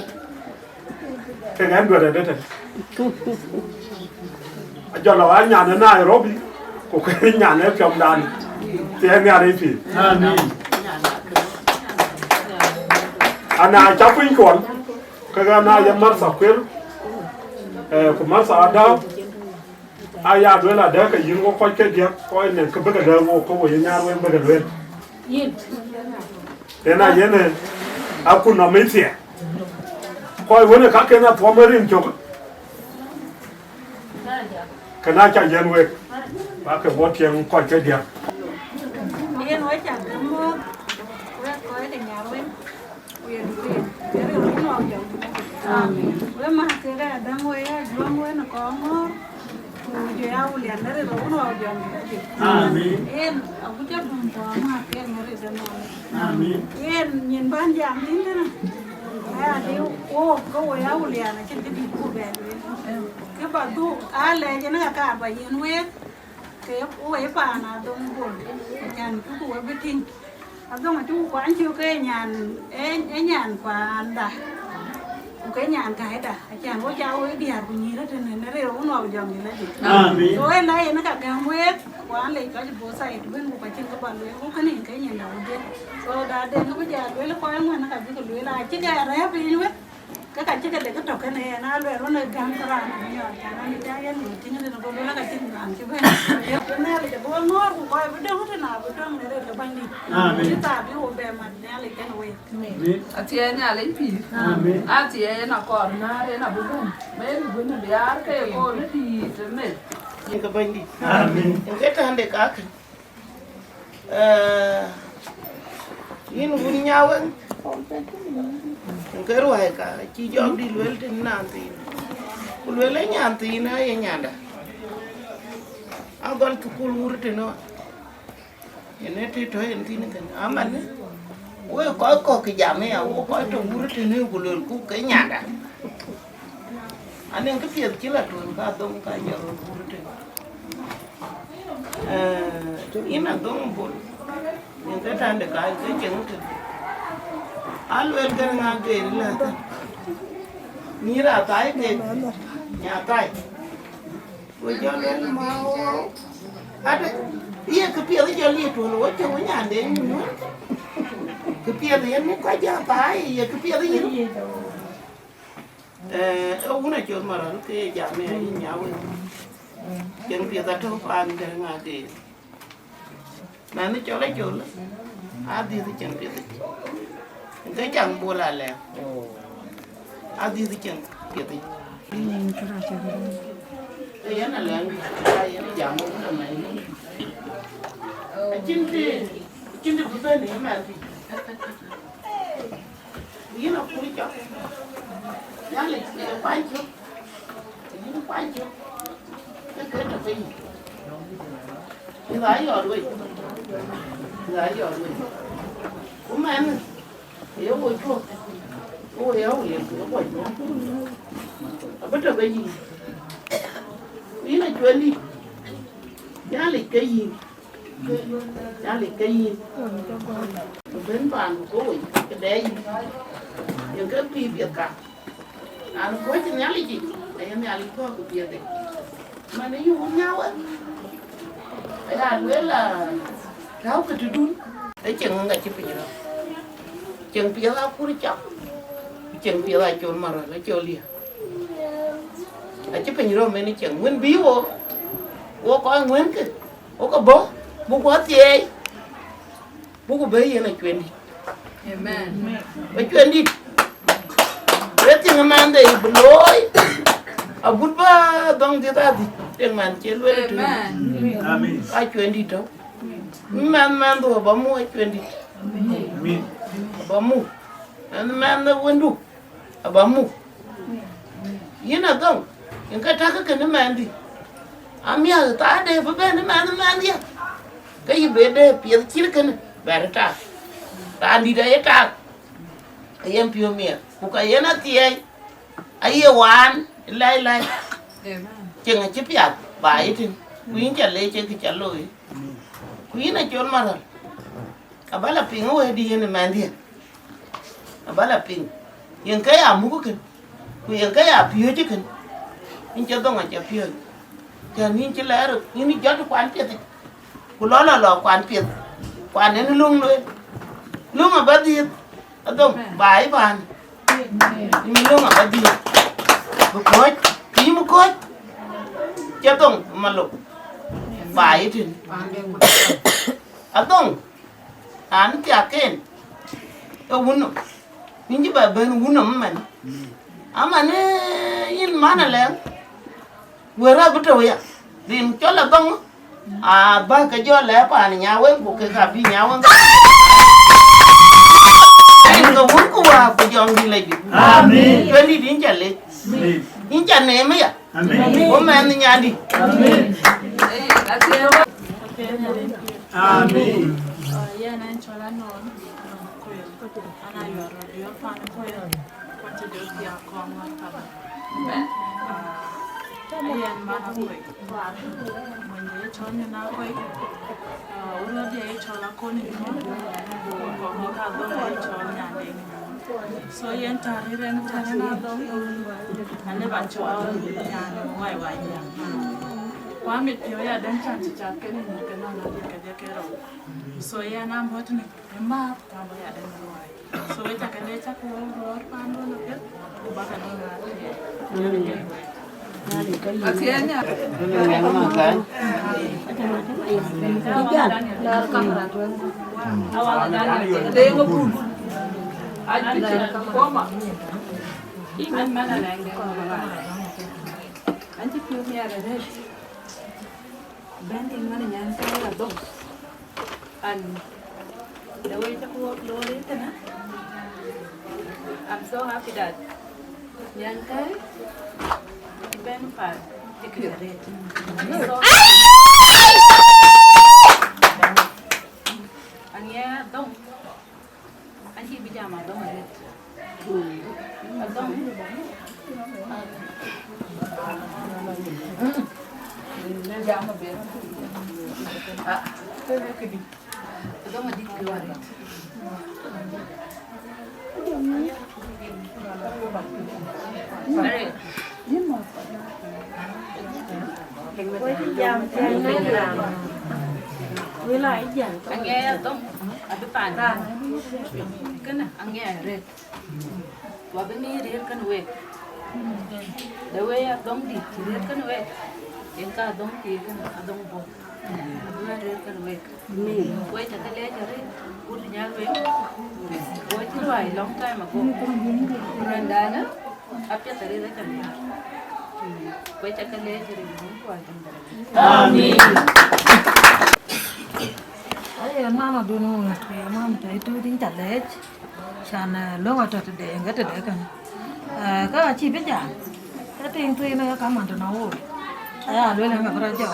cái em vừa đấy thế cho là anh nhà nó này rồi có cái nhà nó trong đàn thì em nhà đấy thì anh nào cháu quý còn cái nào em mất sọc quên cũng mất sọc đâu ai ya đôi là đấy cái gì cũng coi cái điệp coi này cái bức đồ ngô có cái nhà quen bức đồ quen thế này vậy này áo quần nó mấy xẻ coi vấn đề các cái nào thua mới riêng chụp cái nào chạy dân quen và cái vô tiếng coi cái điệp đi nói chẳng cái mơ coi cái nhà quen quyền cái điều nó ngọt với mà cái này đang quay nó có mơ Wieu liền nó rồi nó vào dòng em ông chấp không có mà cái người đó nói em nhìn ban giảm đến thế này điều ô có Wieu liền là trên cái điểm của bé cái bà tu lấy cho nó cả bà yên huyết cái Wieu bà là Adhong Bol nhàn cái tuổi biết tin Adhong mà chú quán chưa cái nhàn ấy nhàn và đã cái nhàn cái đã chàng có cháu ấy đi học nhiều đó cho nên nó đều nó vào dòng như thế này rồi này nó cả cái huyết quán lấy cái bố xài bên một cái chân các bạn lưới có cái này cái nhàn đầu tiên rồi đã đến nó bây giờ lưới nó coi nó cả cái lưới là chiếc gà đấy vì huyết cái chiếc gà để cái trọc cái này nó lưới nó nơi gam cái này nó nhỏ chàng nó đi ra cái lưới chính là nó lưới là cái chân gam chứ bên cái này là cái bố ngót của coi bên đâu thế nào bên trong này là bánh đi chứ ta biết hồ bè mặt này là cái nồi Achuei Anei lấy phì Achuei Anei nó còn na đấy là bún mấy bún nó béo cái cô nó thì mệt những cái bánh đi những cái thằng để cá những bún nhau ấy những cái rồi cả chỉ cho đi lưới trên nàn thì lưới lấy nhàn thì nó ấy nhàn đã anh còn thu cua lúa trên nó hiện nay thì thôi hiện thì nó thành anh ôi có cái giảm này có trồng lúa trên nó của lưới cũng cái nhàn đã anh em cái việc chỉ là trồng cá đông cá nhiều lúa trên in Adhong Bol những cái thằng để cái chân trên alwel cái ngang cái là ni ra tay cái nhà tay rồi cho nên mau ada iya cái việc cho liệt rồi nó cho nhà đến nữa cái việc thì nó có giá tay cái việc gì ông này cho mà cái giá này nhà vậy chân việc ta thâu ăn cái ngang cái mà nó cho lấy chỗ đi thì chẳng biết cái chẳng bùa là lẹ đi thì chẳng biết gì cái này là cái giảm một cái này chính thì bữa bên này mà gì nó cũng chọc giá lịch quái chứ nó quái chứ cái là gì cái gái rồi đuôi gái rồi đuôi Cũng ăn. Yếu ôi chua. Ôi yếu liền cứ quẩy nó. Bất được cái gì. Ý là chuyện đi. Giá lịch cái gì. Giá lịch cái gì. Bên bàn của cô ấy. Cái đấy gì. Những cái bì biệt cả. Nó có chân giá lịch gì. Đấy em nhà lịch thôi của biệt đấy. Mà nó yêu nhau á. Cái đàn với là rau cái thứ đun. Đấy chừng ngày chụp hình rồi. Chừng phía rau cú đi chọc. Chừng phía rau chôn mà rồi nó chôn liền. Chụp hình rồi mình chừng nguyên bí vô. Vô có nguyên kì. Vô có bố. Bố có gì. Bố có bế gì là chuyện đi. Amen. Với chuyện đi. Với tiếng mà đây bố lối. À bút ba đông thì ta thì. Tiếng mà chế luôn được. Amen. Ai chuyện đi đâu. Man đồ bà mua ai chuyện đi. Amen. Bà mua. Man đồ quên đủ. Bà mua. Yên là không. Những cái thác cái nó man đi. Amia ta đây với bên nó man đi. Cái gì về đây phía chỉ cái này. Bà ta. Ta đi đây ta. Cái em piu mía. Cô cái em là tiệt. Ai wan. Lai. Chừng là chip yat. Bài thì. Quý chả lấy chơi cái chả lôi. Quý này chôn mà rồi. Aba là ping ôi đi này man đi. Aba là ping. Những cái ảm mua cái. Những cái ảm piu chứ cái. Nhưng cho tôi mà cho piu. Cho nên chỉ là được. Nhưng đi cho quan piệt. Cô lo quan piệt. Quan nên lung luôn. Lung mà bắt đi. Ở đâu bài bàn. Nhưng lung mà bắt đi. Một coi. Tí một coi. Cho tôi mà lục. Bài thì. Ở đâu. Anh chả kén. Tôi muốn nó. Nhưng chứ bà bên muốn nó mình. Mà nè. Yên má nè lẽ. Vừa ra bắt đầu vậy. Điền cho là bông. Ba cái do lẽ bà này nhau ấy. Bộ cái cà phê nhau ấy. Anh có muốn cô bà của dòng đi lấy. Amen. Cho đi đến chả lấy. Đến chả nè mấy à. Amen. Bố mẹ đi nhà đi. Amen. Amen. Yeah, and Chol and on. And I will radio fan of what to do the Kongor Ayan Manaway. When they turn in our way, we are the Chol Akon in the so you enter and I never told why. Kwa Mapior ya dan chance chake ni kana na kero. So ya na mbote ni ma tambo ya dan no. So we takale cha ko ro pano no ke baka no. Asianya. Banting mana yang saya dong, and the way to work low it na. I'm so happy that yang kai ben part decorate. So anya dong, anji bijama dong red. Dong. Jangan ber. Itu mah dikeluar. Baik. Jam làm. Với lại dạng anh nghe không? Ở bên bàn. Cái này anh nghe rồi. Và bên này riết cái này. Đấy vậy đông đi riết cái này. Yang ka Adhong kan Adhong Bol. Dua hari kan wek. Kue cakap leh cari, udah nyalwe. Kue tu luai long time aku. Berandana, apa tadi dah cari. Kue cakap leh cari kue. Amin. Ay mama dulu, mama itu tinggal leh. Sana lo ada tu deh, enggak ada kan. Kau aci beja. Tapi yang tu ini kamu ada nahu. Lối là ngập ra chợ.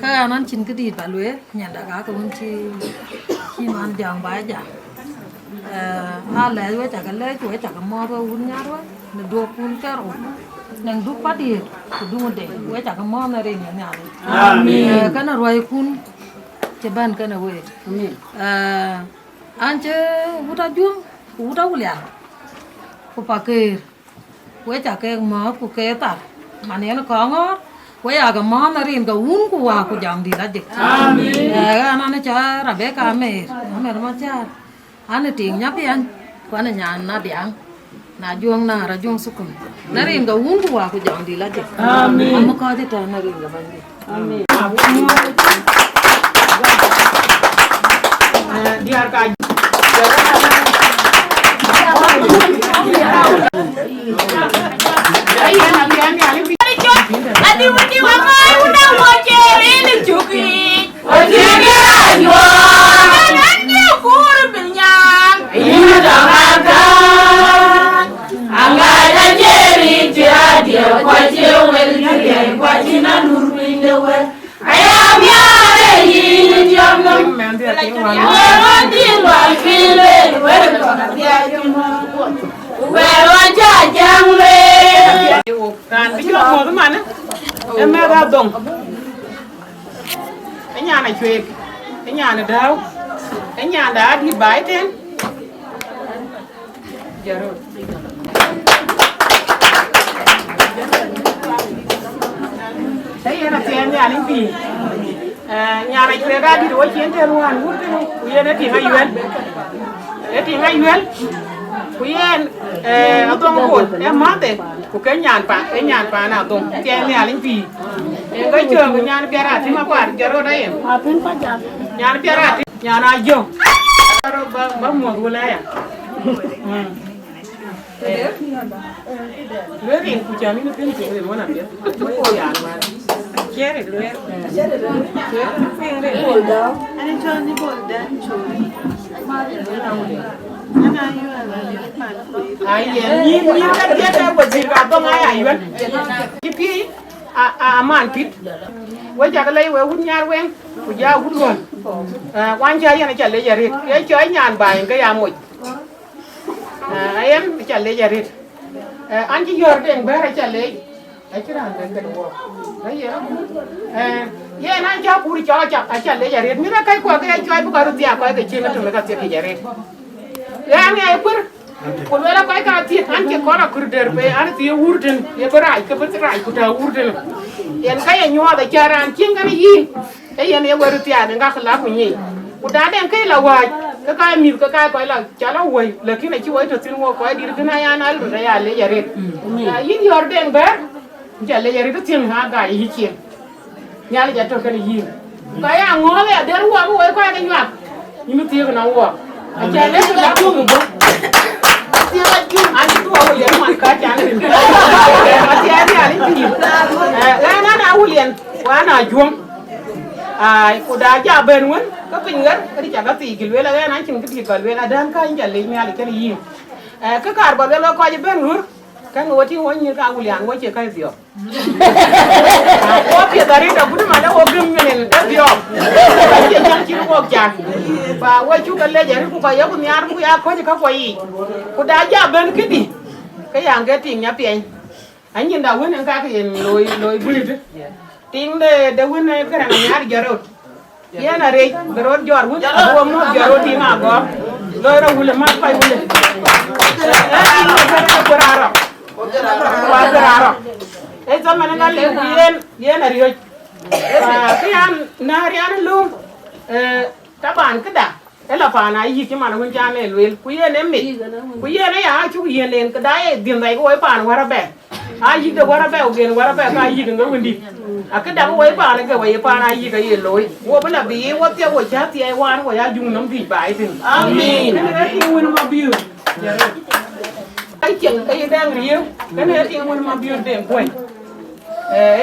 Các anh ăn chín cái gì bà lối nhà đã cá cũng chi mà ăn giòn bái chả. Lẽ với chả cái lẽ chuối chả cái mò vào uốn nhát quá, nó đuốc uốn cái rồi, nàng đuốc bắt đi, đuốc một để, với chả cái mò này đi nhà này. Cái nào rồi kun, chế ban cái nào vậy. Anh chế hút ra chuông, hút ra ulian, cô pakai, với chả cái mò cô cái ta, mà nếu nó có ngót. Quay cái món này riêng cái uốn của dòng đi là được. Anh nói cho Rebecca mẹ nó cha, anh tiếng nhấp anh, qua nhà na biang, na juang na ra juang sukun. Na riêng cái uốn của dòng đi là được. Anh có thể trả na riêng cái vấn đề. Biar kai. Adi wadi wangai una wajeri ni cuki. Wajeri ayo. Nanti kur binyang. Ina damakan. Angada jeri dia wajeu weli wajina nurwindewe. Ayam ya ini jamam. Wadi wafile wajah jangle. Kan bikin mau tu mana? Emang Adhong. Cái nhà này Twic, cái nhà này đâu? Cái nhà đã đi bãi tên. Giờ rồi. Thấy là tiền nhà linh gì? Nhà này Twic ra đi đối chiến theo luôn hút cái luôn. Bây giờ thì ngay Yuen. Để thì ngay Yuen. Quý em Adhong Bol em mát đấy, của cái nhà pa nào Adhong, tiền nhà linh gì? Cái trường của nhà bia ra thì mà quả giờ rồi đấy em. Nhà bia ra, nhà nào Gieu. Bao mùa vừa lại à? Lưới điện của cha mình nó tiền chuyện gì muốn làm gì? Ôi à mà. Chết rồi lưới. Chết rồi. Phiền đấy. Bol đâu? Anh cho đi bol đến chỗ. Nhìn cái biết đâu có gì cả tôi ngay ai vậy? Cái phi man pit. Với cha cái lấy với hút nhar quen, của gia hút luôn. Quan chơi này chả lấy giờ rít, cái chơi nhàn bài cái am một. Em chả lấy giờ rít. Anh chỉ giờ đèn bé chả lấy. Cái chứ làm cái đồ. Đấy vậy đó. Ye nan cha puri cha chả lấy giờ rít. Mira cái qua cái chơi buka rutia qua cái chuyện nó tụi cái chuyện giờ rít. Yang ai pur, kalau ada kau ikan tiap anjing korang kurder pe, ane tiap urden, ya berai, kebetulan kuda urden. Yang kaya nyua ada cara anjing kan ini, yang ni baru tiap, enggak kelak punya. Kuda ada yang kaya lawai, kaya mil kaya kau lah, cala wai, lagi nak cuai tu sini kau di kena yang nal, raya le jarit. Ini orden ber, jalan jarit tu sini agak hijau, nyala jatuh kan ini. Kaya ngol ya, dia ruang kau kaya kan nyuap, ini tiap kena uap. Jangan lupa jumpa. Ani tu awal yang mana jangan. Masih ada ni. Lana awalnya, wana jum. Kuda aja berun, kepinggan, kadi jaga tigil. Wela lana cing tigil. Wela dan kau injal lagi ni alikkan ini. Kekar bawa kau aja berun. Kan wajib wajib awalnya, wajib kau dia. Kopi dari dah bukan mana ogem ni, dia. Jangan ciri wajah. Ba wajib kalau jadi bukan ya pun nyar bukan ya kau juga kau ini. Kuda aja ben kedi. Kaya angkat tingnya pian. Anjing dah win angkat yang loi bulit. Ting dah win kerana nyar jarut. Ya nari jarut jarut. Abu mu jarut ting agak. Loi orang bulat mak pai bulat. Ting kerana berarok. Berarok. Zaman yang lalu dia nari. Kaya nari anu lu. Taban kedah. Ela pana yi ki mana mun jane lwel ku yene mi ku yene ya chu yene ka dai din dai ko pana wara be a yi de wara be o gen wara be ka yi de ngundi aka da ko pana ga wai pana yi ga ye loy wo bana bi wo te wo cha ti ai wan wo ya jung nam bi bai tin amen ne ti won ma biu ai chen ai dang riu ne ti won ma biu de ko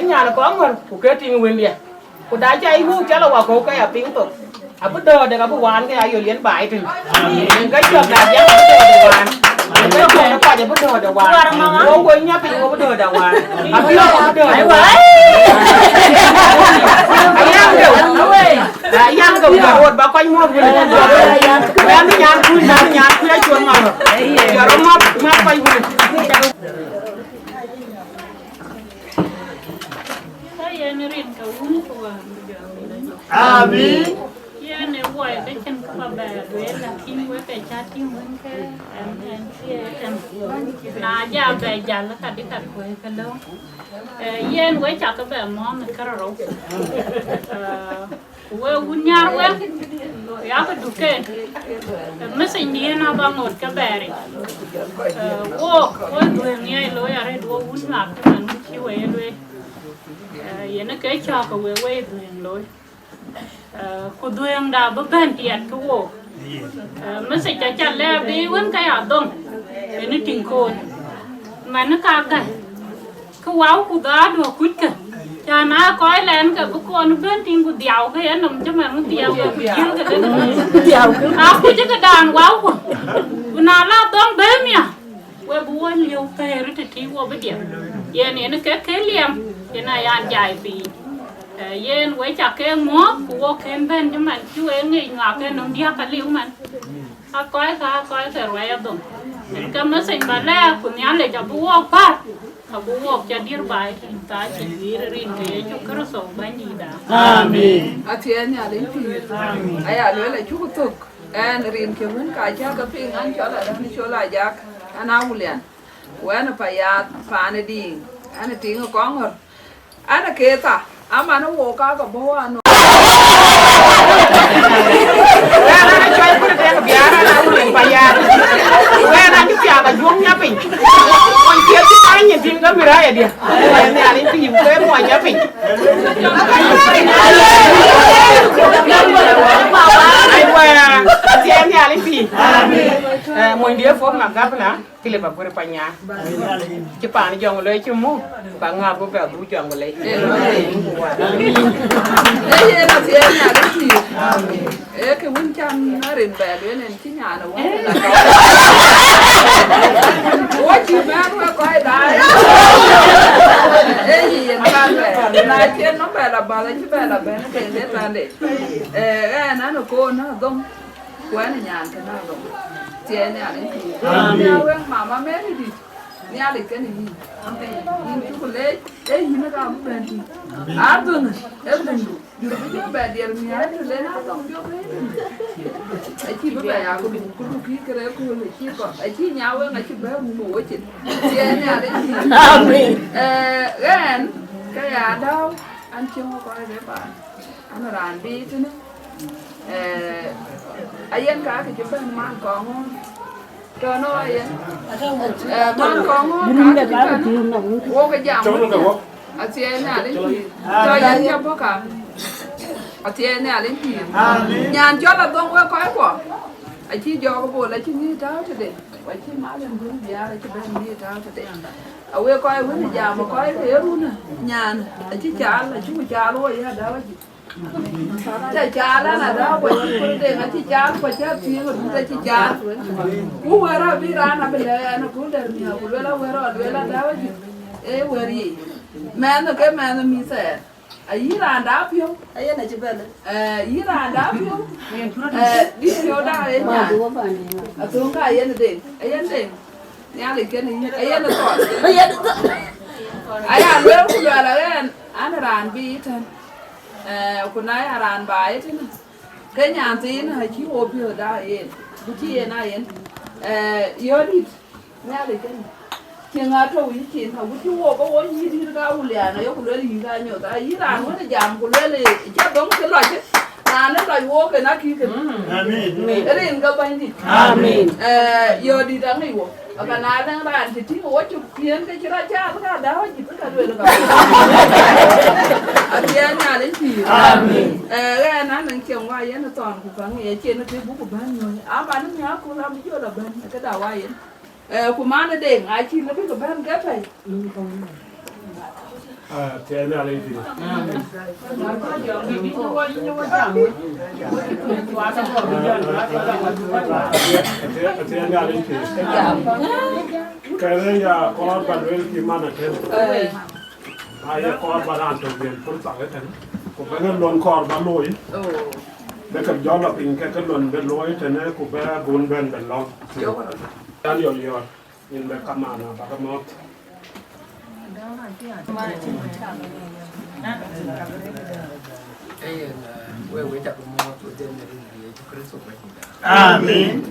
nya na ko ngor ku ke ti won dia ku da cha ai hu cha la wa ko ka ya ping to abu dah ada kabu wan ke ayo lian baik tu. Yang kaya juga dah yang ada wan. Cái cô nó coi cho bữa đồ đầu hoàn. Cô quên nhá, phải bữa đồ đầu hoàn. Biết bữa đồ đầu hoàn. Yang cầu buat bakal mau boleh. Yang nyan kuya cuan mana. Jangan map kai boleh. Saya nerin kau uni kau. Amin. Ya ne boy cái chân kau bela dua lah kini gua kayak chatting mungkin. Na ja be jalan tadi kat gua kalau. Yen gua cakap be mau kerana. Well, Gunyar, well, Yaka Duke, Missing Diana Bangot Cabari. Walk, one doing a lawyer, I do would not and which you way. Yenaka Chaka will wait doing loy. Could doing that, but Benty at to walk. Message I shall let be one kaya done. Anything cold. Manaka. Kawau could add or quicker. Cha na coi lên cái bữa con bên tin của đèo cái anh nằm cho mà nó đèo cái chiếu cái đèo áo cái cái đàn quá quá na la tông bé mía quay bùa liều phê rồi thì thiếu bên đèo giờ này nó cái liềm cái này ăn dài vì giờ quay chặt cái ngó của cái bên cho mình chú em nghĩ ngọc cái nó đeo cái liều mình coi cái rồi đâu cái nó sinh bà lẽ của nhà lại cho bùa phát Abu jadi baik kita jadi rindu juga so banyak dah. Amin. Atianya rindu. Ayah lu lagi cukup tuk. Rindu kemun kaca kepingan cola dah ni cola jak. Anak ulian. Wana payat panedi. Anak tinggal Kongor. Anak kita. Aman woka ke bawah no. Anak cuy pun ada biar anak ulian payat. Anak cuy ada juang nyapin. Dia tu tanya tinggal beraya dia. Ini alin tu ibu saya mau nyapin. Dia ni alin pi. Mau dia form agak pernah. Kile ba pura panya. Cepat ni jangan leh cuma. Bangga aku ber bu jangan leh. Dia ni alin pi. Kemuncam narin ber dia ni cinya na. Chị mang qua coi lại. Gì vậy nó về, lại trên nó về là bà lấy chứ về là bé nó tiền đến là để, cái nó cô nó đông, quán này nhàn thế nào rồi, tiền nhà đấy thì, nhau em mà mẹ thì nhà để cái này gì, nhưng chú còn lấy, gì nó cao cũng bền thì, tuần em đừng đủ, dù cái chú bè điện nhà thì lấy nó đông vô đấy. Ai chi bữa à cũng khi cái đấy cũng là chi còn ai chi nhau ấy ngày chi bé ngủ ở trên trên nhà đấy cái nhà đâu anh chưa có coi đấy bạn anh làm đi chứ nữa ai ăn cá thì chúng ta mang con không cho nó ai mang con không cá thì chúng ta vô cái dòng ở trên nhà đấy cho anh cho bố cả Achuei Anei lên thì nhà cho là đông quá coi quá, ai chỉ do cái bộ là chỉ nghĩ tháo cho đấy, ai chỉ má lên gương bia là chỉ bên nghĩ tháo cho đấy, ở quê coi vẫn là già mà coi thế luôn nhà ai chỉ trả là chú trả luôn vậy đó chứ, trả là đó vậy,คนเด็กai chỉ trả, phải trả tiền rồi chúng ta chỉ trả, cú về rồi đi ra nó bên đây nó cú để nhà cú về là đó vậy, về đi, mẹ nó cái mẹ nó mi sẻ. Ayira anda pio ayana jibala ayira anda pio di pio da ayana atunga ayana de nyale ken ayana to aya lwe ku la ren ana ran bi tan kuna ya ran ba yitin kenya tin ha chi o pio da yen bu chi na yen yoni nyale ken Tinga to wiki na wuti wo ba wo yi ri ga uliana yo kulele yi ga nyo ta yi ra no de jam kulele ja dong ke lo che na ne lo wo ke na ki ke amen rin ga ban di amen yo di da ngai wo aka na dan ran ti ti wo chu pien ke ra cha ka da ho ji ka le ga a ti nya le ti amen ga na nan ke wa ye na ton ku fa ngai che na ke bu ku ban no a ba na nya ku ra mi yo da ban ka da wa ye của má nó đèn ai chi nó biết cái bên cái này thế nào đây thì thế nào đây thì cái này là con bạn với cái mà thế ai con bạn ăn được tiền conสั่งcái thế cũng phải cái lon con bạn lôi để cầm gió là bình cái lon bên lôi thế này cũng phải buôn bên bên long anh nhiều nhìn bên cam mà bác cái mót Amen.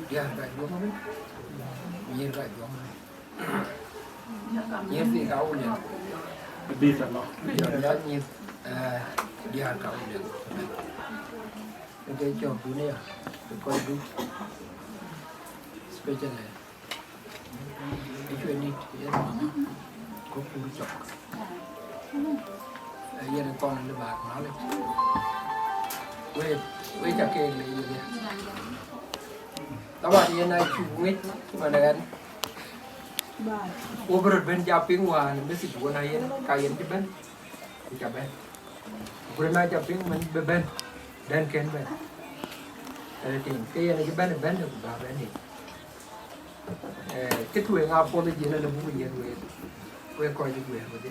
Ya, right dua mana? Nyer right dua mana? Nyer di kau ni. Bisa lah. Ya, nyer dia kau ni. Cái job tu ni, kau tu specialised. Achuei Anei dia mama, kau pun job. Ia ni kau ni lebih kenal le. Wei cakap lagi dia. Các bạn hiện nay chủ nguyện mà là anh ô bờ bên giao tiếng hòa nên biết sự của này cái gì chứ bên thì cả bên bữa nay giao tiếng mình bên đen kén bên thì cái này cái bên được vào bên này cái thuyền ngao phô là gì là muốn gì rồi coi cái thuyền rồi đi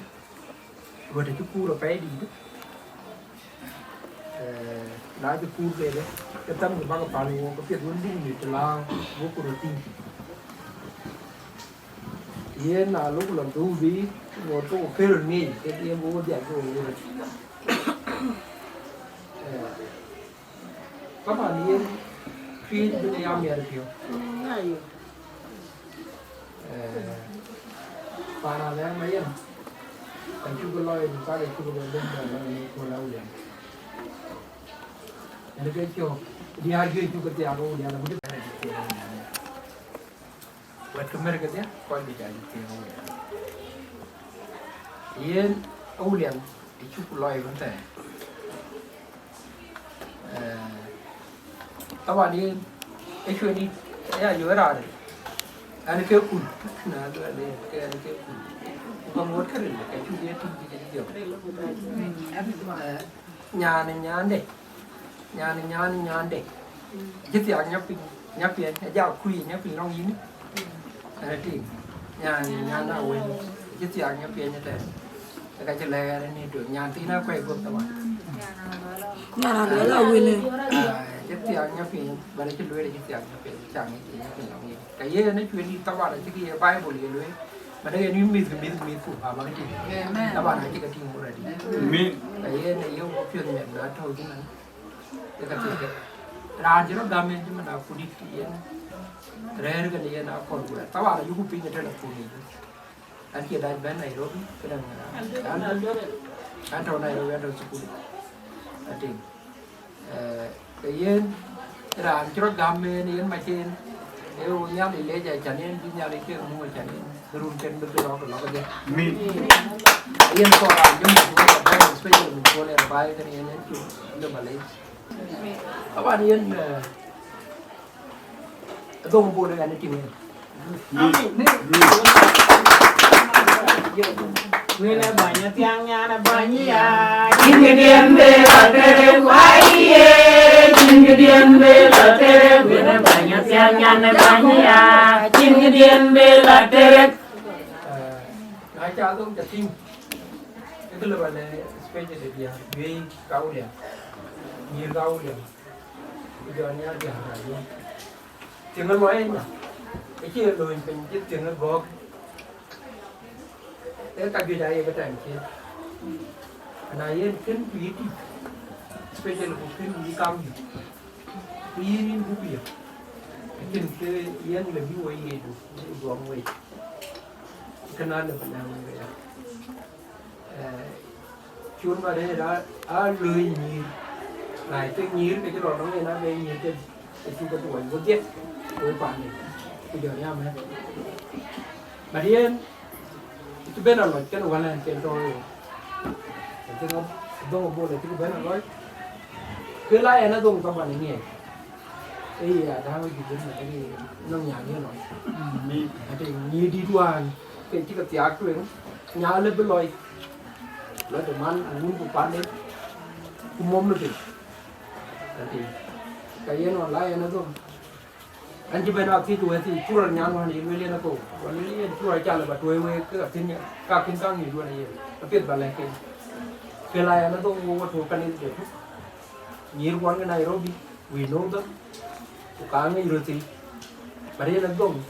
rồi thì chú cu là phải đi đó nói cái cu về đấy cái tâm của bác cái Panaruu cái việc muốn đi như là vô cùng tin yên là lúc làm tu vi một cái phê rồi nghỉ cái em vô đẹp rồi các bạn yên khi bên đây am nhà được không Panaruu mấy em anh chú có nói cái này chú có nói đến là lâu rồi Ada kerja, dia harga itu kerja aku dia nak buat ada kerja. Buat kamera kerja, kau ni jadi kerja. Ia awalnya itu pulai betul. Tahu ni, Achuei Anei, ya juara. Ada kerja, nah tu ada kerja. Bukan buat kerja, kerja dia tu jadi dia. Nyan deh, jadi anh nhấp giao khuy nhấp long yến, cái gì nyan nào quên, jadi anh nhấp như thế, cái chơi lè này được nyan tí nó quay vượt tao nyan nào nữa là quên lên, jadi anh nhấp bây giờ chơi lưới jadi anh nhấp chẳng gì nhấp long yến, cái gì nó chuyện đi tao bảo là cái Bible gì lưới, mà đây ni mít phụ à mà cái gì, tao bảo là cái gì mua rồi đi, cái gì này yêu chuyện nhận đó thôi chứ mà cái gì ra chứ nó đam mê chứ mà nào phụ đi thì rare cái này nào còn rồi tao bảo là yêu pin cái là phụ đi anh kia đây bên này rồi cái đằng anh trâu này rồi anh trâu phụ đi anh tìm cái gì ra anh chứ nó đam mê này anh mà trên nếu nhau thì lấy chạy chẳng nên đi nhau đi chơi mua chẳng nên run trên bên đó cái gì yên có làm nhưng mà chúng ta phải special mình có lên bài cái này nên chụp được mà lấy các bạn yên Adhong Bol dengan tim ini. Wena banyak tiangnya na banyak. Jinggedian bela tere kuaiye, jinggedian bela tere. Wena banyak tiangnya na banyak, jinggedian bela tere. Nói cho tôi chặt tim. Cái là này special để dia, Wieu kau dia, nhiều kau dia. Bây giờ nhá dia là gì? Tiếng nó nói nhá, cái kia lùi mình chứ tiếng nó vọt. Thế ta ghi đây cái trang kia, này yên kính quý đi, special là một kính quý cao gì, quý quý biệt, cái kính kia yên là quý quý gì đủ, vọng quý, cái này là phần nào vậy à, chuyên vào đây đó, lười nhiều, lại tự nhiên cái đồ nó nghe nó về nhiều cái xin cái tuổi vô tiết, với bạn này, bây giờ nha mẹ, bà điên. Itu benar loh, kan Valentine rồi, itu kan Adhong Bol itu benar loy. Kelai anak dong kapan ini? Iya, dah lagi jadi ini nong nyanyi loy. Ada ni di luar, kita tiap tu yang nyala beloy. Loy teman, umum bukan umum lebih. Nanti, kaya non lain anak dong. Anji benar aktif tu hati curang nyanyi ni beli anak tu. Beli curang jalan batu ewe ke akhirnya kakin kang ni dua ni. Tapi balik ke. Kelai anak tu umur tu kan itu. Near one in Nairobi, we know them. Ukanga Yuruti. But in a dome,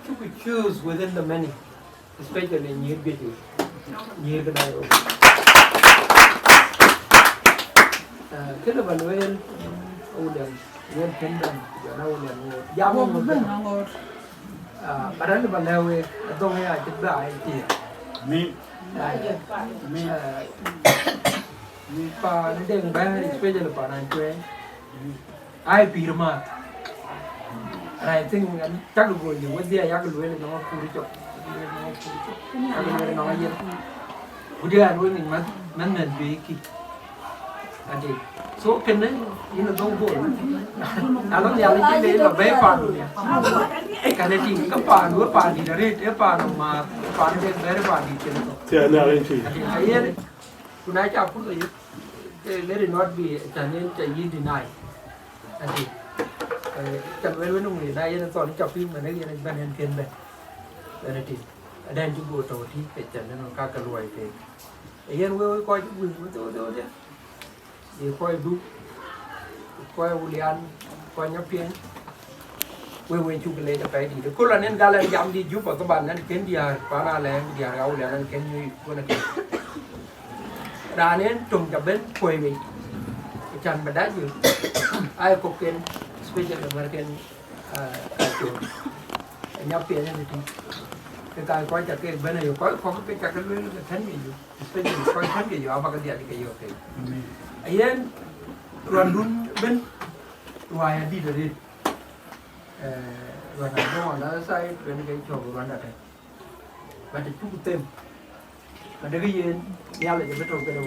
you could choose within the many, especially near Bitu, near the Nairobi. Kinaban well, Odin, well Pendant, Yanawan, Yamon. But I never know it, I don't hear I did die here. Me. Pa đừng bán special pa nan kwe ai pi ma I think chắc được rồi nhiều cái yak lue nó puri chok nó nó yer udah rồi mình mình bị ki anh đi số cái đấy ini nó dong bol alon ya lagi le là bé pa cái này chỉ cái pa nữa pa đi đấy cái pa nó mà pa đi bé pa đi trên nó thì anh ấy thì aiคุณนายจะพูดเลย let it not be challengeจะยินดีนายอันนี้จับไว้ไว้ตรงนี้ได้ยันตอนนี้จับพิมพ์มันได้ยันบันเทิงเกินไปอันนี้แดนจุดโบโตที่เป็นจันนั่นก็กระรวยไปยันไว้คอยวิ่งตัวเดียวเดี๋ยวคอยดูคอยอุเลียนคอยยับเพียงไว้ชุกเลยจะไปดีแต่คนละนั้นการเล่นยำดียุบปัจจุบันนั้นเกินเดียร์ปานาแรงเดียร์เอาเดียร์นั้นเกินอยู่คนละเกินร้านนี้จงจะเป็นคุยมีจันมาได้อยู่ไอ้พวกเป็น special American culture ยับเปลี่ยนนี่ทีแต่การคอยจัดเก็บเป็นอยู่คอยเขาเป็นจัดกันเรื่องท่านอยู่ special คอยท่านอยู่เอามากันเดียวที่เกี่ยวกับไอ้ยันรันรุ่นเป็นวายดีเลยวันนั้นก็วันนั้นใส่เป็นการโชว์วันนั้นมันจะชุกเต็มมันได้ก็ยืนยาวเลยจะไม่ตรงกันเลย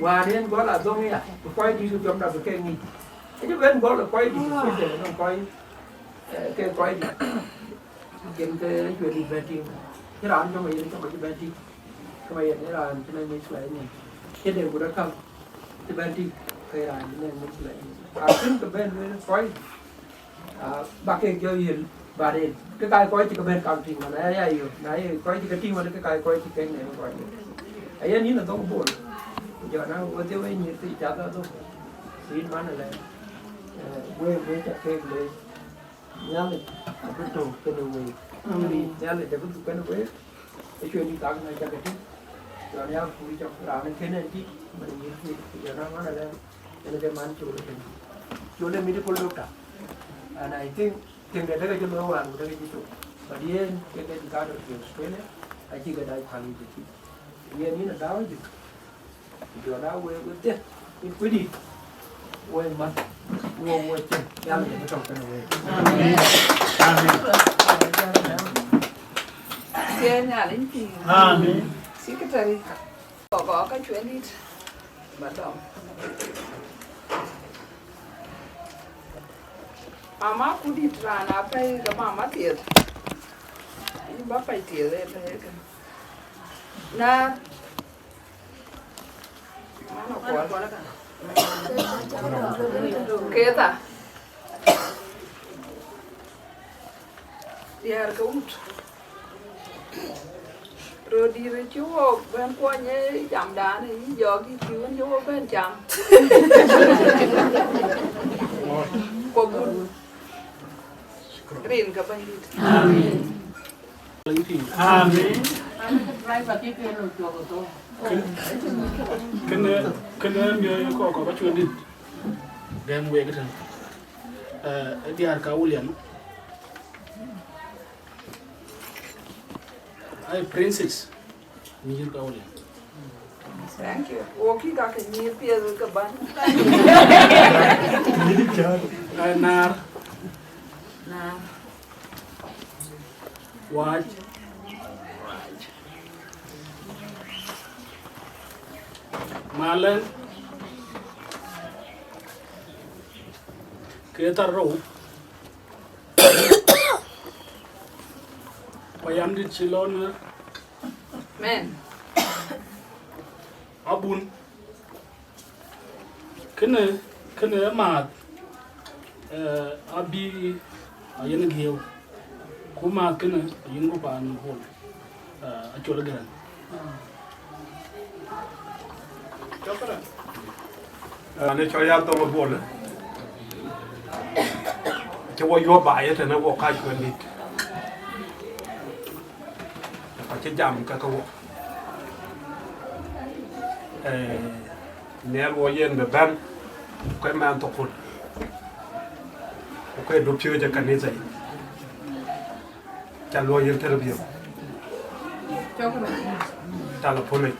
ว่าเนี่ยก็là do nghe quay đi trong đó cái nghe cái bên có là quay đi bây giờ nó quay cái quay đi kiếm cái chuyện đi về tiền cái đó cho mày cho mày về tiền cái mày này là cho nên mình lấy này cái điều của nó không cái về tiền cái là cho nên mình lấy chính cái bên nó quay bác cái chơi gì và đây cái cái quay chỉ cái bên càng tiền mà nãy ai rồi nãy quay chỉ cái tiền mà cái quay chỉ cái này nó quay ấy anh làต้องbuồn giờ nó có tiêu ấy nhiều thì chả đâu đâu xin bán này quê chặt câyเลยnhá này cái trồng cái đồ gì đi nhá này cái cái nó quê cái chuyện đi tặng này chặt cái chứ rồi nhá phụ cho làm nên cái này chứ mình nhiều thì giờ nó nói là nên cái mán chủ lên mình đi con lốc cả này tiếng để cái cho nó làm cái gì chủ và đi cái cá được nhiều cái này ai chỉ cái đại thằng gì chứ giờ ní là đáo chứ giờ đáo quê tiếc quê đi quê mà quê chứ làm gì nó trồng cái này Xe nhà đến thì xin cái thầy có cái chuyện đi bắt đầu mama ku đi ra na phải cái mama tiệt nhưng bác phải tiệt lên thế cái na mana kuat kita biar keut rồi đi với chú bên qua nhé chạm đá này giờ cái chú anh chú bên chạm qua bún rin cái bên đi Amen. Kena dia ko ba chuan dit dem we gitan Adhiok ka William ai princess ni ka William thank you oki ka ke ni pia ka ban nar watch Malen kita roh bayam di Cilon men abun kene mat abi ayen Gieu kuma kene yin go ban bol Achuei Anei Ane cho ya to bol cho wo yo ba ye na wo ka chwen dit ka che jam ka ko ne wo yen be ban ko man to ko ko do pyo je kan ni zai cha lo yen terbiyo ta la pole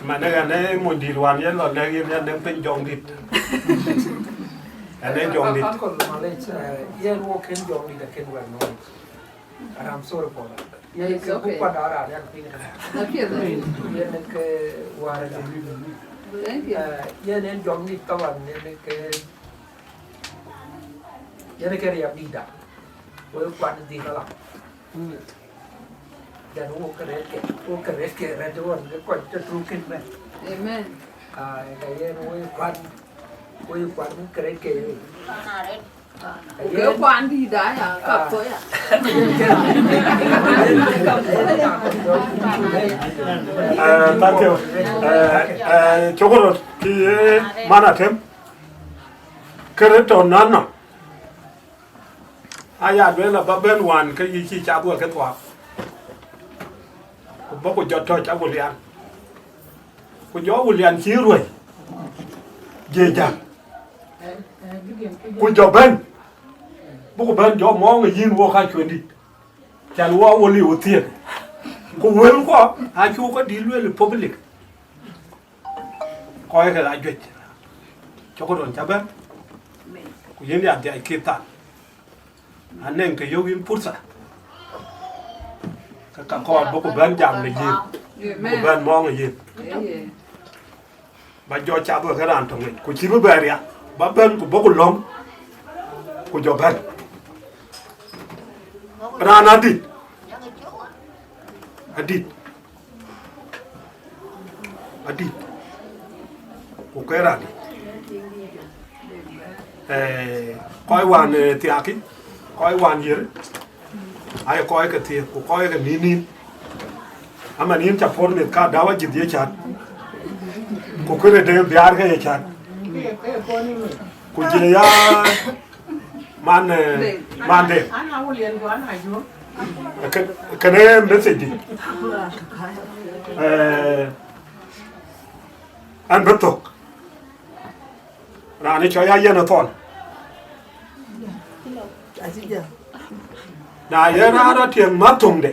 mà nó này một đi đoàn nhất là này nên tên dòng đi, anh ấy dòng đi. Anh còn mà lấy yên vô kén dòng đi là kén quen nói, làm sôi rồi bỏ. Yên cái bút qua đó là đang pin cái. Yên cái qua đây. Yên nên dòng đi tao ăn yên cái riêng đi đã, với quan đi nó làm. Dan wo keret ke radon ke kwat trukin men amen kayen wo kwan keret ke ke kwan đi đã à cặp thôi à thank you Kuocgoor ki mana tem keret on nana aya dwela baben wan ke yi chi cha bu ke twa bố của cho thôi cháu của liền của gió của liền xíu rồi về chả của cho bên bố của bên gió món người yên vô khai chuyện đi chả lúa vô liều tiền của quên quá ai chú có đi luôn là public coi cái lại duyệt cho có đồn cháu bên của yên nhà thì ai kịp ta anh nên cái yêu yên phút sa các con bố của bên chạm là gì, của bên mong là gì, bà cho cha vừa cái đàn thằng này, của chỉ với bè đấy, bà bên của bố của lom, của cho bên, ra nát đi, của cái đàn này, coi hoàn thì à cái, coi hoàn gì đấy. Ai coi cái thiệt, cô coi cái nín, ama nín chập phun được cả đào chụp dễ chán, cô cứ để đều biar cái dễ chán, cô chỉ ya man đấy, cái này message đi, anh bắt tục, ra này cho ya yên ở thôn. Na ye na da tieng matung de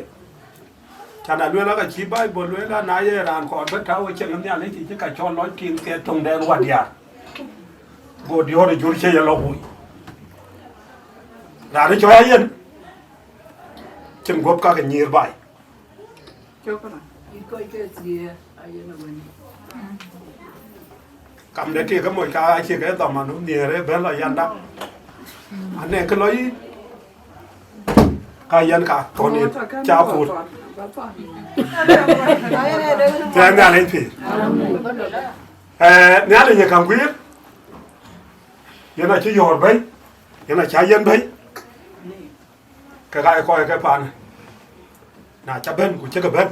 chana lue la ka chi bai bo lue la na ye ran ko ba taw che ngam ya le ti ka chon lo kin ke tung de wa dia go dio de jur che ya lo hui ra de cho ya yen chem gop ka ke nyir bai cho con coi cái gì ai nó bên kam de ke ka mo ka che ke to ma nu ni re be la yan da ane ke loi kayan ka toni cha phut thế nhà lên phi nhà lên nhà cầm quyết nhà này chỉ dồn bấy nhà này trái dân bấy cái gai coi cái pan là cha bên của cha cái bên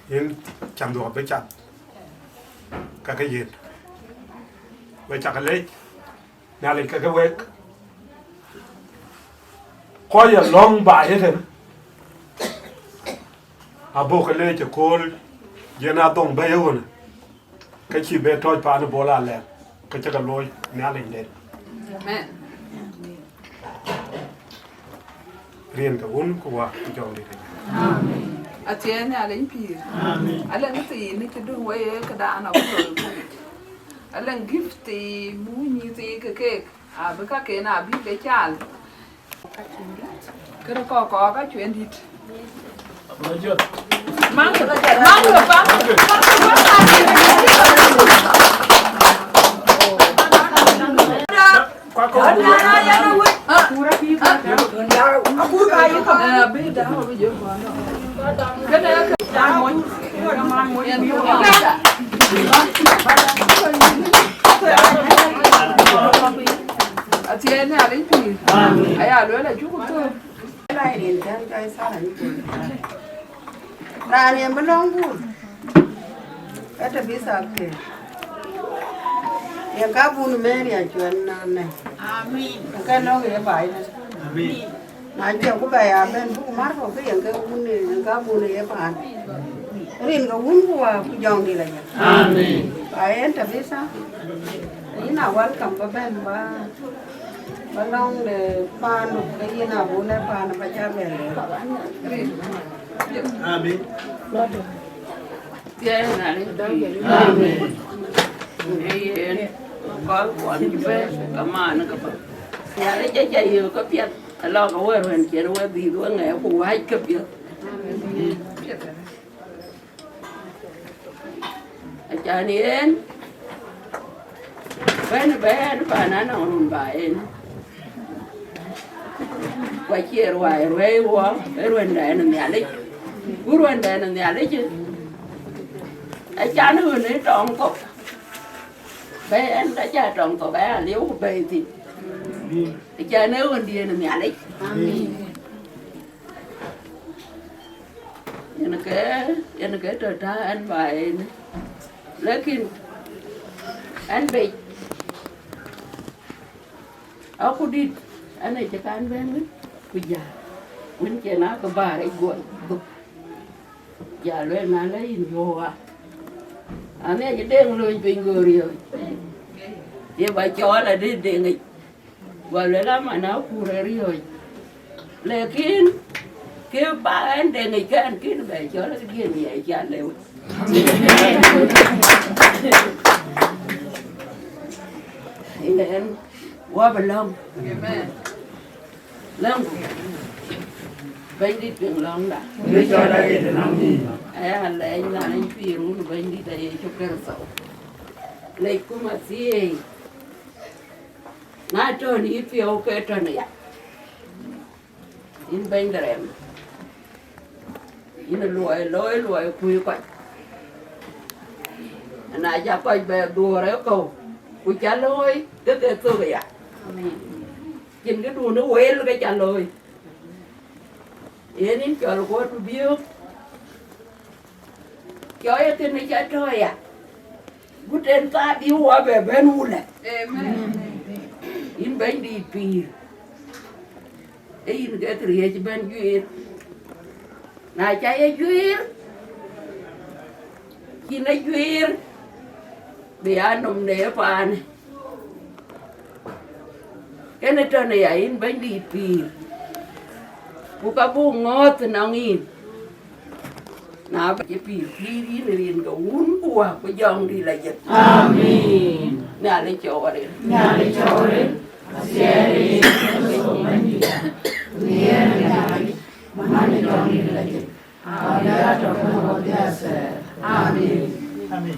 hiện chạm đồ với chặt cái gì với chặt cái lấy nhà lên cái quét coi là long bài hết rồi à bố cái lê cho cô dân Adhong Bol này cái chi bé thôi phá bố là lẹ cái chắc là lôi nhà lên đến riêng cái vốn của chồng đi à chị nhà lên pì à lần thì ní cái đường quay cái đàn nào cũng rồi à lần gift thì mua như thế cái à với các cái nào biết cái chả cái đó có cái chuyện đi mang được Atie ne ali pi. Aya lo la juku to. Lai rin kan kai sa la ni. Na ni belong bu. Kata bisa ke. Yang kabun meri ajuan na ne. Amin. Kan no ge bai na. Amin. Na je ko bai a ben bu mar ko ke yang kabun ni yang kabun ni pa. Rin ka un ko ku jong ni la ya. Amin. Bai en ta bisa. Ina welcome ba ben ba. Balong de panu ke ina bu ne pa na pa cha ben. Amin. Tie na ni amin. Ni có quản về cái mà nó cái nhà đấy chơi chơi nhiều có biết lo cái quên rồi chơi rồi đi rồi ngày cũng hay cấp biết cha niên bên bên bà nó nằm bài quay chia hoài rồi quá rồi đây là nhà đấy rồi đây là nhà đấy chứ cha nó người đấy tròn cốc bé anh đã cha tròn của bé liếu của bé thì cha nếu anh đi là nhà đấy nên cái trời ta anh vậy lekin anh bị aku đi anh này chắc anh bé nữa bây giờ mình chơi nó có bà đấy buồn giờ lên nó lấy vô à anh ấy chỉ đem luôn về người rồi vậy bà cho là đi đề nghị và lại lắm mà nó phụ rồi lekin kêu bà anh đề nghị cái anh kia về cho nó cái gì vậy cha liệu thì nên qua bên lông lông bên đi trường lông đã đi cho đây thì làm gì anh lại là anh phi luôn bên đi đây cho cái sầu lấy cũng mà gì na cho ni phiêu cái cho này in bên đây em in lùi khui quậy na cha quay về đùa đấy cầu khui cha lôi cái tôi vậy à nhìn cái đùa nó quên cái cha lôi yên in cho nó có biết cho cái tên này cha trời à bút trên ta đi qua về bên u này in bên đi pì in cái thứ gì bên duyên này chạy duyên khi nó duyên bị anh nằm để phàn cái này trên này in bên đi pì buka bunga tenang in na cái pì pì đi liền cái uốn qua cái dòng đi là dịch amen nhà lấy chỗ đấy Siari, Mandi, Niari, Mani Doni Lagi, Ada Amen.